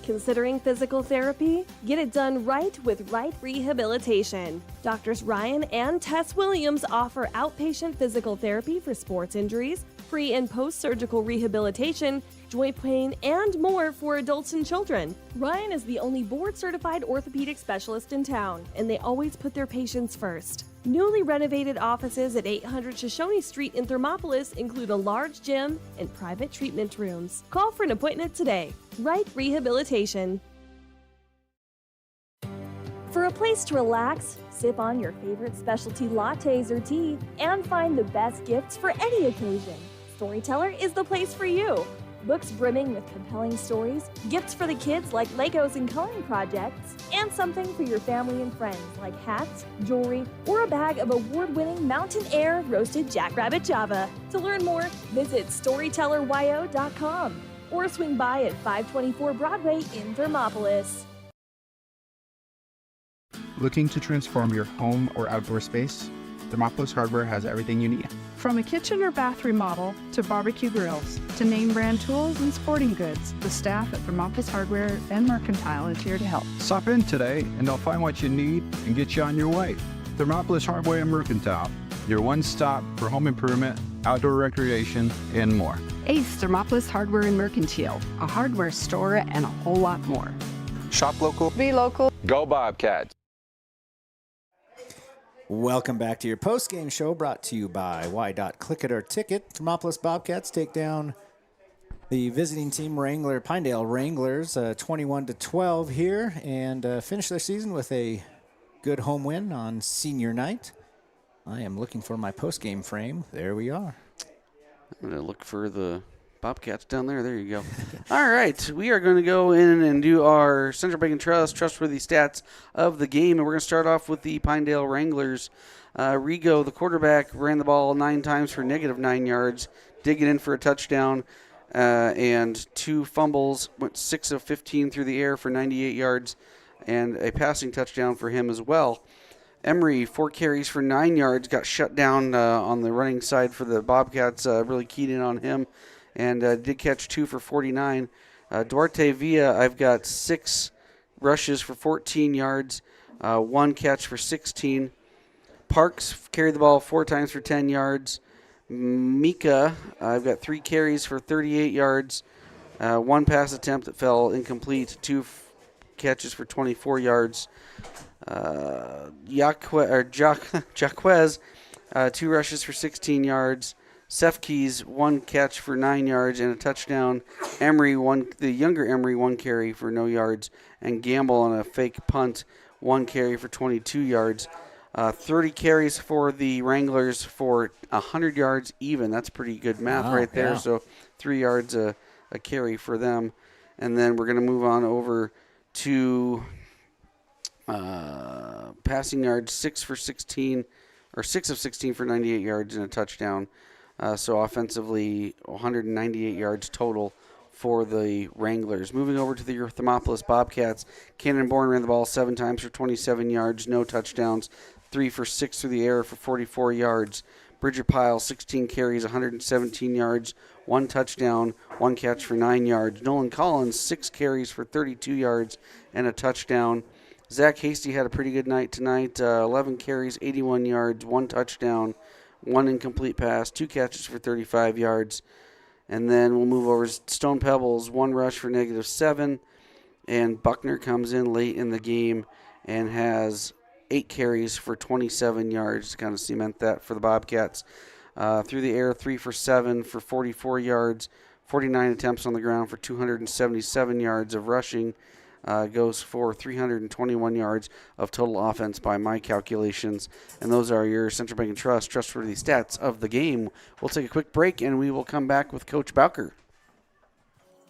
Considering physical therapy? Get it done right with Right Rehabilitation. Doctors Ryan and Tess Williams offer outpatient physical therapy for sports injuries, pre- and post-surgical rehabilitation, joint pain, and more for adults and children. Ryan is the only board-certified orthopedic specialist in town, and they always put their patients first. Newly renovated offices at 800 Shoshone Street in Thermopolis include a large gym and private treatment rooms. Call for an appointment today. Right Rehabilitation. For a place to relax, sip on your favorite specialty lattes or tea, and find the best gifts for any occasion, Storyteller is the place for you. Books brimming with compelling stories, gifts for the kids like Legos and coloring projects, and something for your family and friends like hats, jewelry, or a bag of award-winning Mountain Air roasted jackrabbit java. To learn more, visit StorytellerYO.com or swing by at 524 Broadway in Thermopolis. Looking to transform your home or outdoor space? Thermopolis Hardware has everything you need. From a kitchen or bath remodel to barbecue grills to name brand tools and sporting goods, the staff at Thermopolis Hardware and Mercantile is here to help. Stop in today and they'll find what you need and get you on your way. Thermopolis Hardware and Mercantile, your one-stop for home improvement, outdoor recreation, and more. Ace Thermopolis Hardware and Mercantile, a hardware store and a whole lot more. Shop local. Be local. Go Bobcats. Welcome back to your post-game show brought to you by Click It or Ticket. Thermopolis Bobcats take down the visiting team Pinedale Wranglers 21-12 here and finish their season with a good home win on senior night. I am looking for my post-game frame. There we are. I'm going to look for the Bobcats down there. There you go. All right. We are going to go in and do our Central Bank and Trust trustworthy stats of the game. And we're going to start off with the Pinedale Wranglers. Rigo, the quarterback, ran the ball 9 times for -9 yards, did get in for a touchdown, and 2 fumbles, went 6 of 15 through the air for 98 yards, and a passing touchdown for him as well. Emery, 4 carries for 9 yards, got shut down on the running side for the Bobcats, really keyed in on him, and did catch 2 for 49. Duarte Villa, I've got 6 rushes for 14 yards, 1 catch for 16. Parks carried the ball 4 times for 10 yards. Mika, I've got 3 carries for 38 yards, 1 pass attempt that fell incomplete, 2 catches for 24 yards. Jaquez, 2 rushes for 16 yards. Sefkees, 1 catch for 9 yards and a touchdown. Emery, the younger Emery, 1 carry for no yards. And Gamble on a fake punt, 1 carry for 22 yards. 30 carries for the Wranglers for 100 yards even. That's pretty good math right there. Yeah. So 3 yards a carry for them. And then we're going to move on over to passing yards, 6 of 16 for 98 yards and a touchdown. So offensively, 198 yards total for the Wranglers. Moving over to the Thermopolis Bobcats, Cannon Bourne ran the ball 7 times for 27 yards, no touchdowns, 3 for 6 through the air for 44 yards. Bridger Pyle, 16 carries, 117 yards, 1 touchdown, 1 catch for 9 yards. Nolan Collins, 6 carries for 32 yards and a touchdown. Zach Hasty had a pretty good night tonight. 11 carries, 81 yards, 1 touchdown, 1 incomplete pass, 2 catches for 35 yards. And then we'll move over to Stone Pebbles, 1 rush for -7. And Buckner comes in late in the game and has 8 carries for 27 yards to kind of cement that for the Bobcats. Through the air, 3 for 7 for 44 yards, 49 attempts on the ground for 277 yards of rushing. Goes for 321 yards of total offense by my calculations. And those are your Central Bank and Trust trustworthy stats of the game. We'll take a quick break, and we will come back with Coach Bowker.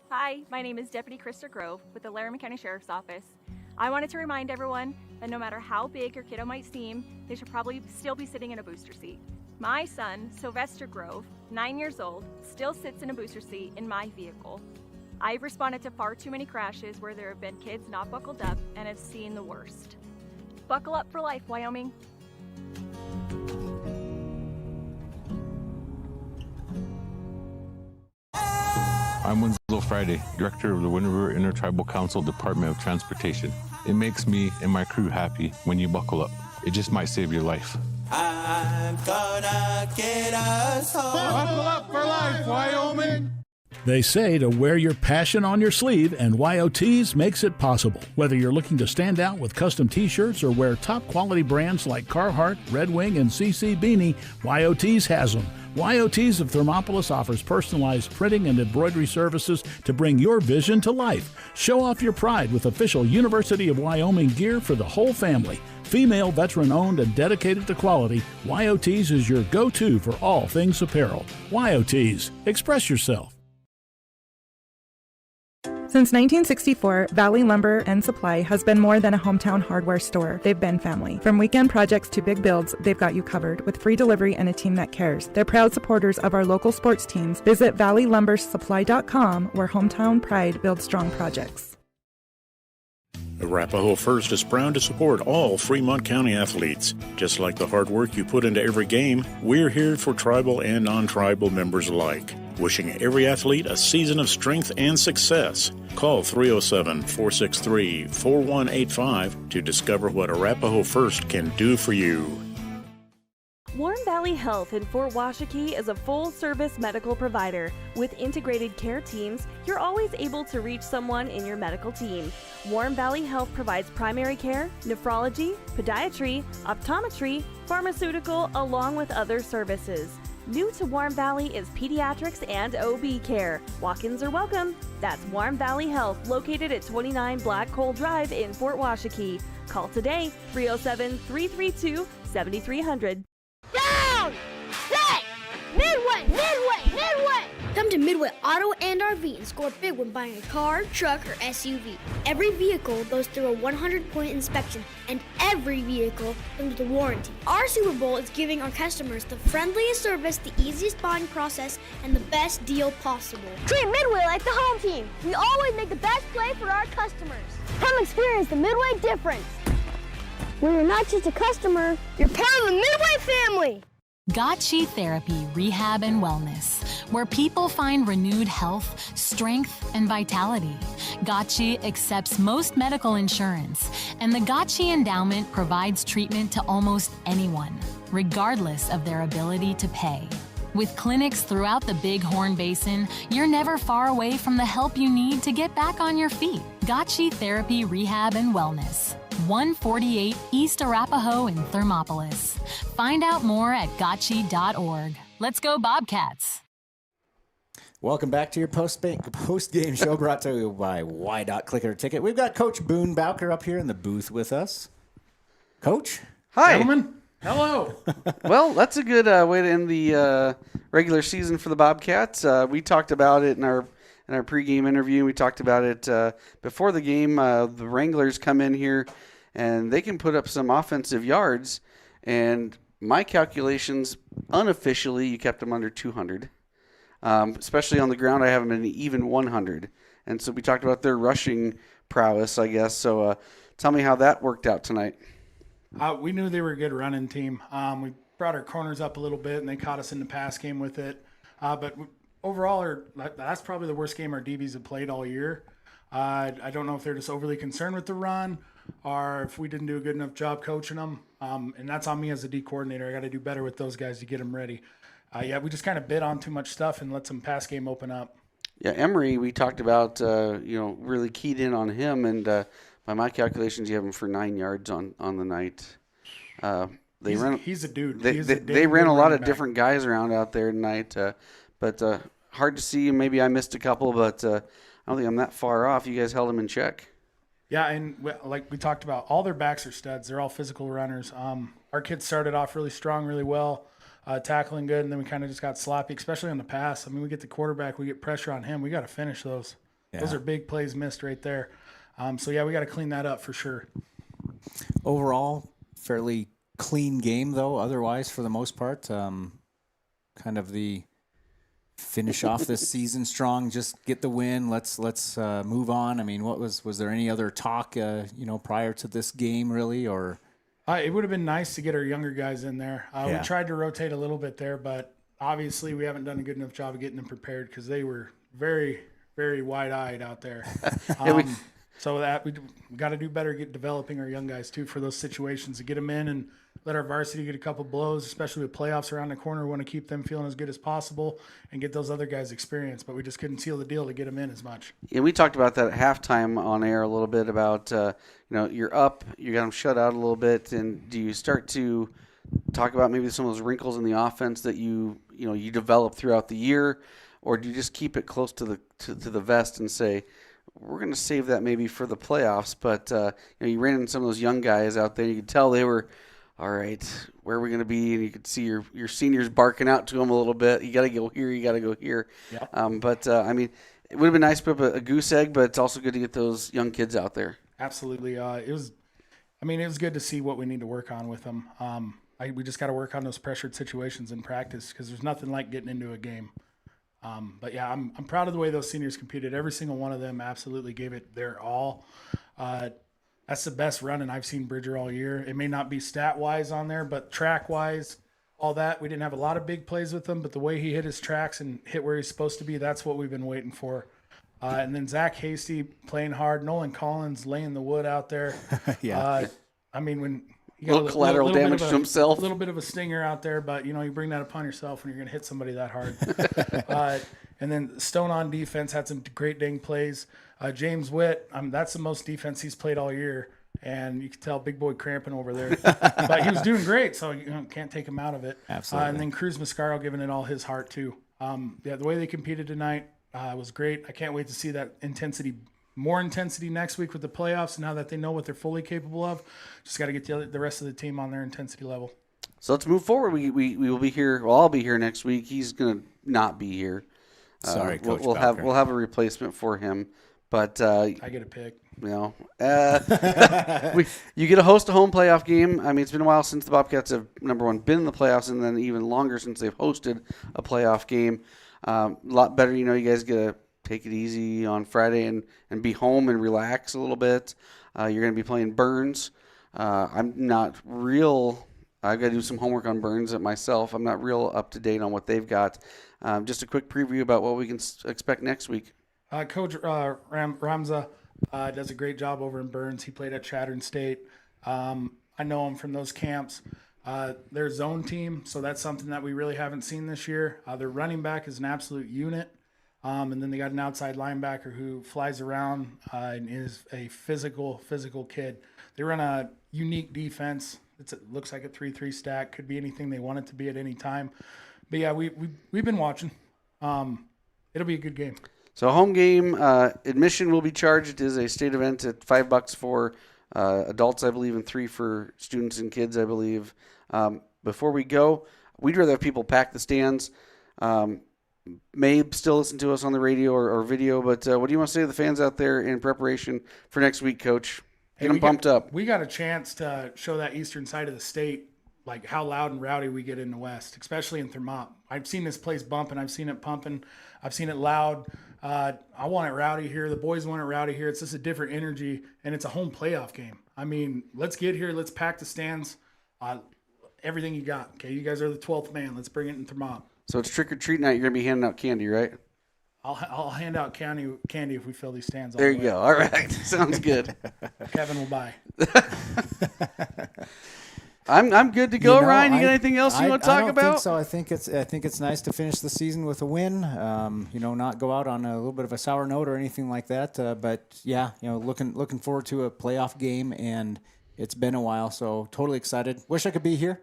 Hi, my name is Deputy Krista Grove with the Laramie County Sheriff's Office. I wanted to remind everyone that no matter how big your kiddo might seem, they should probably still be sitting in a booster seat. My son, Sylvester Grove, 9 years old, still sits in a booster seat in my vehicle. I've responded to far too many crashes where there have been kids not buckled up and have seen the worst. Buckle up for life, Wyoming. I'm Winslow Friday, Director of the Wind River Intertribal Council Department of Transportation. It makes me and my crew happy when you buckle up. It just might save your life. I'm gonna get us home. Buckle up for life, Wyoming. They say to wear your passion on your sleeve, and YOTs makes it possible. Whether you're looking to stand out with custom t-shirts or wear top quality brands like Carhartt, Red Wing, and CC Beanie, YOTs has them. YOTs of Thermopolis offers personalized printing and embroidery services to bring your vision to life. Show off your pride with official University of Wyoming gear for the whole family. Female, veteran-owned, and dedicated to quality, YOTs is your go-to for all things apparel. YOTs, express yourself. Since 1964, Valley Lumber and Supply has been more than a hometown hardware store. They've been family. From weekend projects to big builds, they've got you covered with free delivery and a team that cares. They're proud supporters of our local sports teams. Visit valleylumbersupply.com, where hometown pride builds strong projects. Arapahoe First is proud to support all Fremont County athletes. Just like the hard work you put into every game, we're here for tribal and non-tribal members alike. Wishing every athlete a season of strength and success. Call 307-463-4185 to discover what Arapahoe First can do for you. Warm Valley Health in Fort Washakie is a full-service medical provider. With integrated care teams, you're always able to reach someone in your medical team. Warm Valley Health provides primary care, nephrology, podiatry, optometry, pharmaceutical, along with other services. New to Warm Valley is pediatrics and OB care. Walk-ins are welcome. That's Warm Valley Health, located at 29 Black Coal Drive in Fort Washakie. Call today, 307-332-7300. Down! Set! Midway! Midway! Midway! Come to Midway Auto and RV and score big when buying a car, truck, or SUV. Every vehicle goes through a 100-point inspection, and every vehicle comes with a warranty. Our Super Bowl is giving our customers the friendliest service, the easiest buying process, and the best deal possible. Treat Midway like the home team. We always make the best play for our customers. Come experience the Midway difference. Where you're not just a customer, you're part of the Midway family. Gotchi Therapy, Rehab, and Wellness, where people find renewed health, strength, and vitality. Gotchi accepts most medical insurance, and the Gotchi Endowment provides treatment to almost anyone, regardless of their ability to pay. With clinics throughout the Bighorn Basin, you're never far away from the help you need to get back on your feet. Gotchi Therapy, Rehab, and Wellness. 148 East Arapahoe in Thermopolis. Find out more at gotchi.org. Let's go Bobcats. Welcome back to your post-game show brought to you by Click It or Ticket. We've got Coach Boone Bowker up here in the booth with us. Coach? Hi. Gentlemen, hello. Well, that's a good way to end the regular season for the Bobcats. We talked about it in our pregame interview. We talked about it before the game. The Wranglers come in here, and they can put up some offensive yards. And my calculations, unofficially, you kept them under 200. Especially on the ground, I have them in even 100. And so we talked about their rushing prowess, I guess. So tell me how that worked out tonight. We knew they were a good running team. We brought our corners up a little bit, and they caught us in the pass game with it. But overall, that's probably the worst game our DBs have played all year. I don't know if they're just overly concerned with the run or if we didn't do a good enough job coaching them. And that's on me as a D coordinator. I got to do better with those guys to get them ready. We just kind of bid on too much stuff and let some pass game open up. Yeah, Emery, we talked about, really keyed in on him, and by my calculations, you have him for 9 yards on the night. He's a dude. They ran a lot of different guys around out there tonight, but hard to see. Maybe I missed a couple, but I don't think I'm that far off. You guys held them in check. Yeah, and like we talked about, all their backs are studs. They're all physical runners. Our kids started off really strong, really well, tackling good, and then we kind of just got sloppy, especially on the pass. I mean, we get the quarterback, we get pressure on him. We got to finish those. Yeah. Those are big plays missed right there. We got to clean that up for sure. Overall, fairly clean game, though, otherwise, for the most part. Kind of the finish off this season strong, just get the win. Let's move on. I mean, was there any other talk, prior to this game, really, or? It would have been nice to get our younger guys in there. We tried to rotate a little bit there, but obviously we haven't done a good enough job of getting them prepared because they were very, very wide-eyed out there. So that we got to do better developing our young guys, too, for those situations, to get them in and let our varsity get a couple blows, especially with playoffs around the corner. We want to keep them feeling as good as possible and get those other guys experience, but we just couldn't seal the deal to get them in as much. Yeah, we talked about that at halftime on air a little bit about, you're up, you got them shut out a little bit, and do you start to talk about maybe some of those wrinkles in the offense that you develop throughout the year, or do you just keep it close to the vest and say, we're going to save that maybe for the playoffs? But you ran into some of those young guys out there. You could tell they were, all right, where are we going to be? And you could see your seniors barking out to them a little bit. You got to go here. You got to go here. Yeah. It would have been nice to put up a goose egg, but it's also good to get those young kids out there. Absolutely. It was good to see what we need to work on with them. We just got to work on those pressured situations in practice because there's nothing like getting into a game. I'm proud of the way those seniors competed. Every single one of them absolutely gave it their all. That's the best running I've seen Bridger all year. It may not be stat-wise on there, but track-wise, all that. We didn't have a lot of big plays with him, but the way he hit his tracks and hit where he's supposed to be, that's what we've been waiting for. And then Zach Hasty playing hard. Nolan Collins laying the wood out there. Yeah. When you got a little collateral damage to himself. A little bit of a stinger out there, but, you bring that upon yourself when you're going to hit somebody that hard. And then Stone on defense had some great dang plays. James Witt, that's the most defense he's played all year, and you can tell big boy cramping over there. But he was doing great, so can't take him out of it. Absolutely. And then Cruz Mascaro giving it all his heart too. The way they competed tonight was great. I can't wait to see that more intensity next week with the playoffs. Now that they know what they're fully capable of, just got to get the rest of the team on their intensity level. So let's move forward. We will be here. Well, I'll be here next week. He's going to not be here. Sorry, Coach. We'll have a replacement for him, but I get a pick. You get to host a home playoff game. I mean, it's been a while since the Bobcats have, number one, been in the playoffs, and then even longer since they've hosted a playoff game. A lot better, you guys get to take it easy on Friday and be home and relax a little bit. You're going to be playing Burns. I'm not real. I've got to do some homework on Burns myself. I'm not real up to date on what they've got. Just a quick preview about what we can expect next week. Coach Ramza does a great job over in Burns. He played at Chatham State. I know him from those camps. Their zone team, so that's something that we really haven't seen this year. Their running back is an absolute unit. And then they got an outside linebacker who flies around and is a physical kid. They run a unique defense. It looks like a 3-3 stack. Could be anything they want it to be at any time. But yeah, we've been watching. It'll be a good game. So home game, admission will be charged. It is a state event at $5 for adults, I believe, and $3 for students and kids, I believe. Before we go, we'd rather have people pack the stands. May still listen to us on the radio or video, but what do you want to say to the fans out there in preparation for next week, Coach? Get them pumped up. We got a chance to show that eastern side of the state, like how loud and rowdy we get in the West, especially in Thermop. I've seen this place bumping. I've seen it pumping. I've seen it loud. I want it rowdy here. The boys want it rowdy here. It's just a different energy, and it's a home playoff game. I mean, let's get here. Let's pack the stands. Everything you got. Okay, you guys are the 12th man. Let's bring it in Thermop. So it's trick-or-treat night. You're going to be handing out candy, right? I'll hand out candy if we fill these stands. There you go. All right, sounds good. Kevin will buy. I'm good to go. Ryan, you got anything else you want to talk about? I don't think so. I think it's nice to finish the season with a win. Not go out on a little bit of a sour note or anything like that. But yeah, looking forward to a playoff game, and it's been a while, so totally excited. Wish I could be here,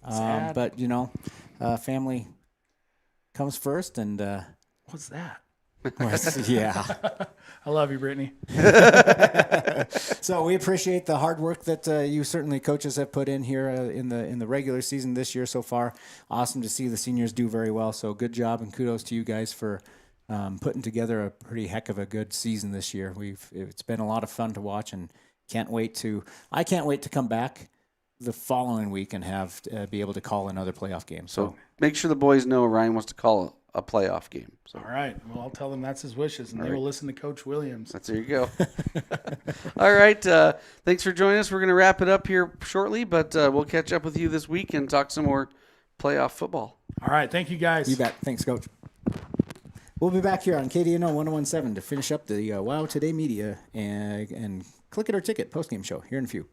but family comes first, and what's that? Yeah. I love you, Brittany. So we appreciate the hard work that you certainly coaches have put in here in the regular season this year so far. Awesome to see the seniors do very well. So good job and kudos to you guys for putting together a pretty heck of a good season this year. It's been a lot of fun to watch, and I can't wait to come back the following week and have be able to call another playoff game. So make sure the boys know Ryan wants to call a playoff game. So. All right. Well, I'll tell them that's his wishes, and they will listen to Coach Williams. There you go. All right. Thanks for joining us. We're going to wrap it up here shortly, but we'll catch up with you this week and talk some more playoff football. All right. Thank you, guys. You bet. Thanks, Coach. We'll be back here on KDNO 1017 to finish up the WOW Today Media and Click It or Ticket postgame show here in a few.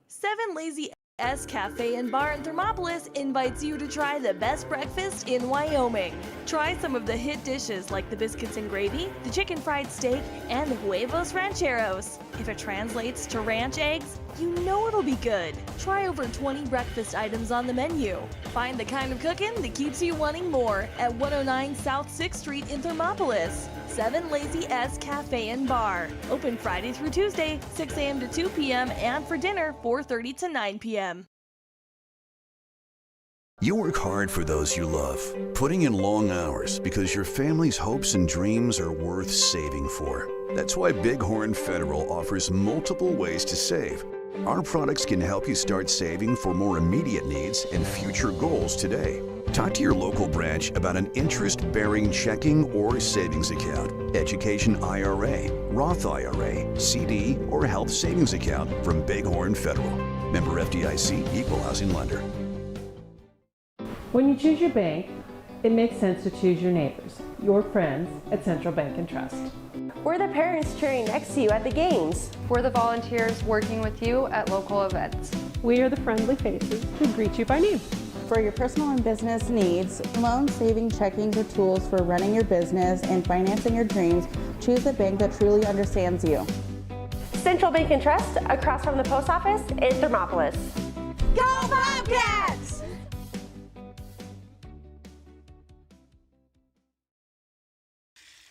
7 Lazy S Cafe and Bar in Thermopolis invites you to try the best breakfast in Wyoming. Try some of the hit dishes like the biscuits and gravy, the chicken fried steak, and the huevos rancheros. If it translates to ranch eggs, you know it'll be good. Try over 20 breakfast items on the menu. Find the kind of cooking that keeps you wanting more at 109 South 6th Street in Thermopolis. 7 Lazy S Cafe and Bar. Open Friday through Tuesday, 6 a.m. to 2 p.m. and for dinner, 4:30 to 9 p.m. You work hard for those you love, putting in long hours because your family's hopes and dreams are worth saving for. That's why Bighorn Federal offers multiple ways to save. Our products can help you start saving for more immediate needs and future goals today. Talk to your local branch about an interest-bearing checking or savings account, education IRA, Roth IRA, CD, or health savings account from Bighorn Federal. Member FDIC, Equal Housing Lender. When you choose your bank, it makes sense to choose your neighbors, your friends at Central Bank and Trust. We're the parents cheering next to you at the games. We're the volunteers working with you at local events. We are the friendly faces who greet you by name. For your personal and business needs, loan, saving, checking, or tools for running your business and financing your dreams, choose a bank that truly understands you. Central Bank and Trust, across from the post office in Thermopolis. Go Bobcats!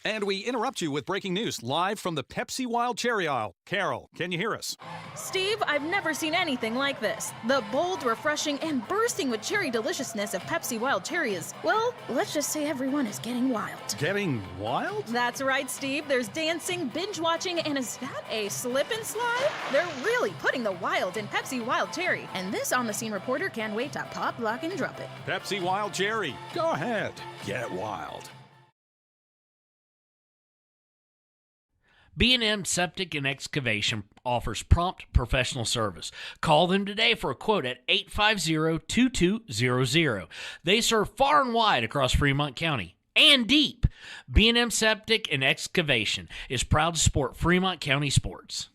And we interrupt you with breaking news live from the Pepsi Wild Cherry aisle. Carol, can you hear us? Steve, I've never seen anything like this. The bold, refreshing, and bursting with cherry deliciousness of Pepsi Wild Cherry is, well, let's just say everyone is getting wild. Getting wild? That's right, Steve. There's dancing, binge-watching, and is that a slip and slide? They're really putting the wild in Pepsi Wild Cherry, and this on-the-scene reporter can't wait to pop, lock, and drop it. Pepsi Wild Cherry. Go ahead. Get wild. B&M Septic and Excavation offers prompt professional service. Call them today for a quote at 850-2200. They serve far and wide across Fremont County and deep. B&M Septic and Excavation is proud to support Fremont County sports.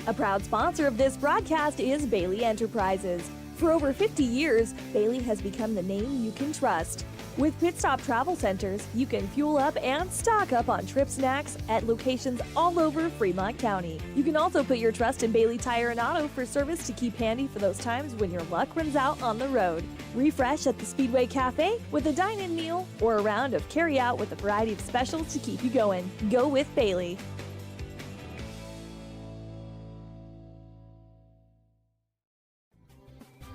A proud sponsor of this broadcast is Bailey Enterprises. For over 50 years, Bailey has become the name you can trust. With Pit Stop Travel Centers, you can fuel up and stock up on trip snacks at locations all over Fremont County. You can also put your trust in Bailey Tire and Auto for service to keep handy for those times when your luck runs out on the road. Refresh at the Speedway Cafe with a dine-in meal or a round of carry-out with a variety of specials to keep you going. Go with Bailey.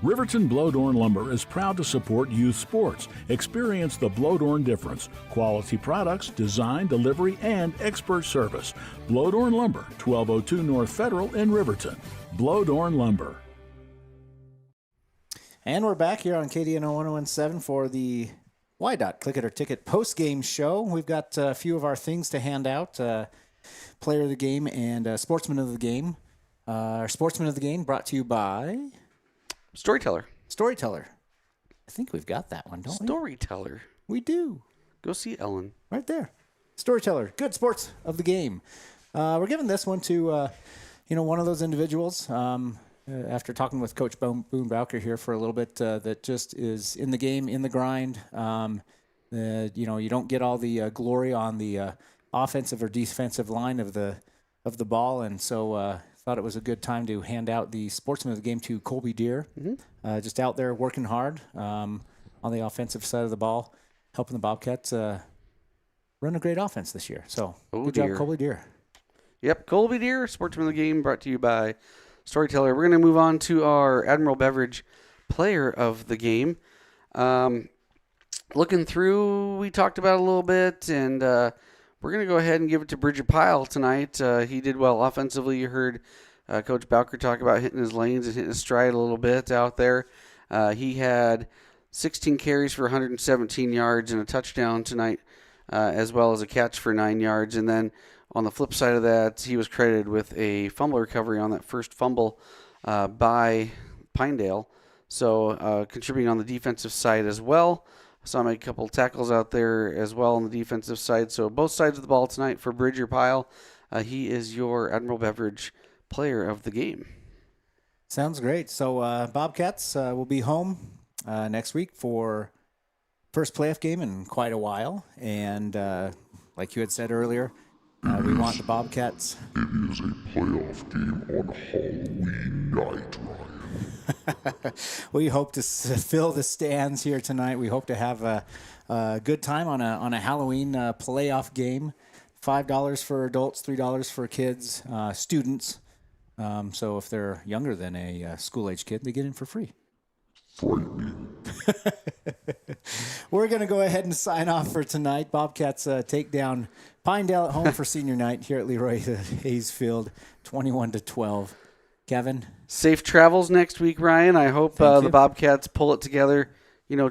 Riverton Blowdorn Lumber is proud to support youth sports. Experience the Blowdorn difference. Quality products, design, delivery, and expert service. Blowdorn Lumber, 1202 North Federal in Riverton. Blowdorn Lumber. And we're back here on KDNO 1017 for the Click It or Ticket post-game show. We've got a few of our things to hand out. Player of the game and sportsman of the game. Our sportsman of the game brought to you by... Storyteller. I think we've got that one, don't we? Storyteller. We do. Go see Ellen. Right there. Storyteller. Good sports of the game. We're giving this one to, one of those individuals, after talking with Coach Boone Bowker here for a little bit, that just is in the game, in the grind. You don't get all the glory on the offensive or defensive line of the ball, and so thought it was a good time to hand out the Sportsman of the Game to Colby Deere, just out there working hard on the offensive side of the ball, helping the Bobcats run a great offense this year. So good job, Colby Deere. Yep, Colby Deere, Sportsman of the Game, brought to you by Storyteller. We're going to move on to our Admiral Beverage Player of the Game. Looking through, we talked about it a little bit, and we're going to go ahead and give it to Bridger Pyle tonight. He did well offensively. You heard Coach Bowker talk about hitting his lanes and hitting his stride a little bit out there. He had 16 carries for 117 yards and a touchdown tonight, as well as a catch for 9 yards. And then on the flip side of that, he was credited with a fumble recovery on that first fumble by Pinedale. So contributing on the defensive side as well. Saw him make a couple tackles out there as well on the defensive side. So both sides of the ball tonight for Bridger Pyle. He is your Admiral Beverage Player of the Game. Sounds great. So Bobcats will be home next week for first playoff game in quite a while. And like you had said earlier, we want the Bobcats. It is a playoff game on Halloween night, Ryan. We hope to fill the stands here tonight. We hope to have a good time on a Halloween playoff game. $5 for adults, $3 for kids, students. So if they're younger than a school-age kid, they get in for free. Frightening. We're going to go ahead and sign off for tonight. Bobcats take down Pinedale at home for senior night here at Leroy Hayes Field, 21-12. Kevin? Safe travels next week, Ryan. I hope the Bobcats pull it together,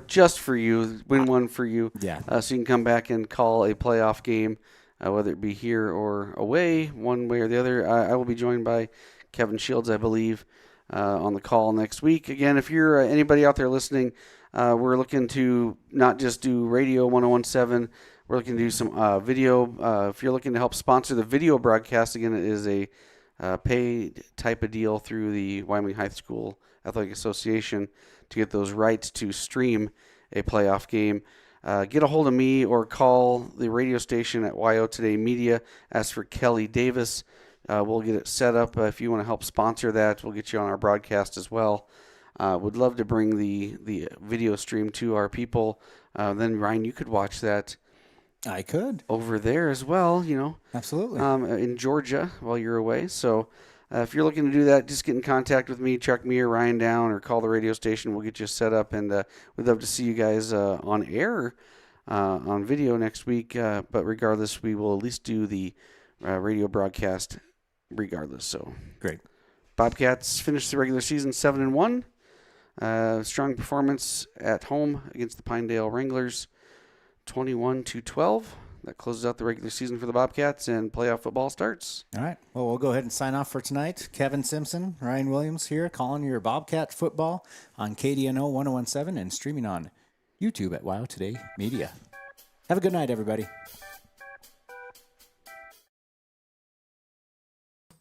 just for you, win one for you. Yeah. So you can come back and call a playoff game, whether it be here or away, one way or the other. I will be joined by Kevin Shields, I believe, on the call next week. Again, if you're anybody out there listening, we're looking to not just do radio 1017. We're looking to do some video. If you're looking to help sponsor the video broadcast, again, it is a paid type of deal through the Wyoming High School Athletic Association to get those rights to stream a playoff game. Get a hold of me or call the radio station at YO Today Media. Ask for Kelly Davis. We'll get it set up. If you want to help sponsor that, we'll get you on our broadcast as well. Would love to bring the video stream to our people. Then, Ryan, you could watch that. I could. Over there as well, Absolutely. In Georgia while you're away. So if you're looking to do that, just get in contact with me, track me or Ryan down, or call the radio station. We'll get you set up, and we'd love to see you guys on air on video next week. But regardless, we will at least do the radio broadcast regardless. So great. Bobcats finished the regular season 7-1. Strong performance at home against the Pinedale Wranglers. 21-12. That closes out the regular season for the Bobcats, and playoff football starts. All right. Well, we'll go ahead and sign off for tonight. Kevin Simpson, Ryan Williams here, calling your Bobcat football on KDNO 1017 and streaming on YouTube at WOW Today Media. Have a good night, everybody.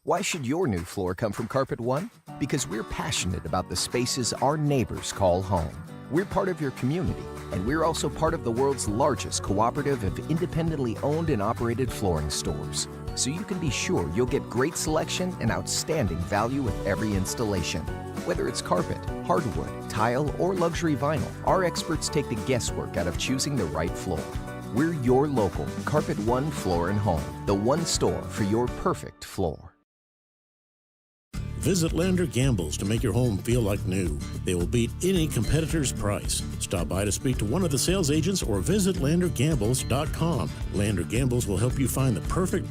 Why should your new floor come from Carpet One? Because we're passionate about the spaces our neighbors call home. We're part of your community, and we're also part of the world's largest cooperative of independently owned and operated flooring stores. So you can be sure you'll get great selection and outstanding value with every installation. Whether it's carpet, hardwood, tile, or luxury vinyl, our experts take the guesswork out of choosing the right floor. We're your local Carpet One Floor and Home, the one store for your perfect floor. Visit Lander Gambles to make your home feel like new. They will beat any competitor's price. Stop by to speak to one of the sales agents or visit LanderGambles.com. Lander Gambles will help you find the perfect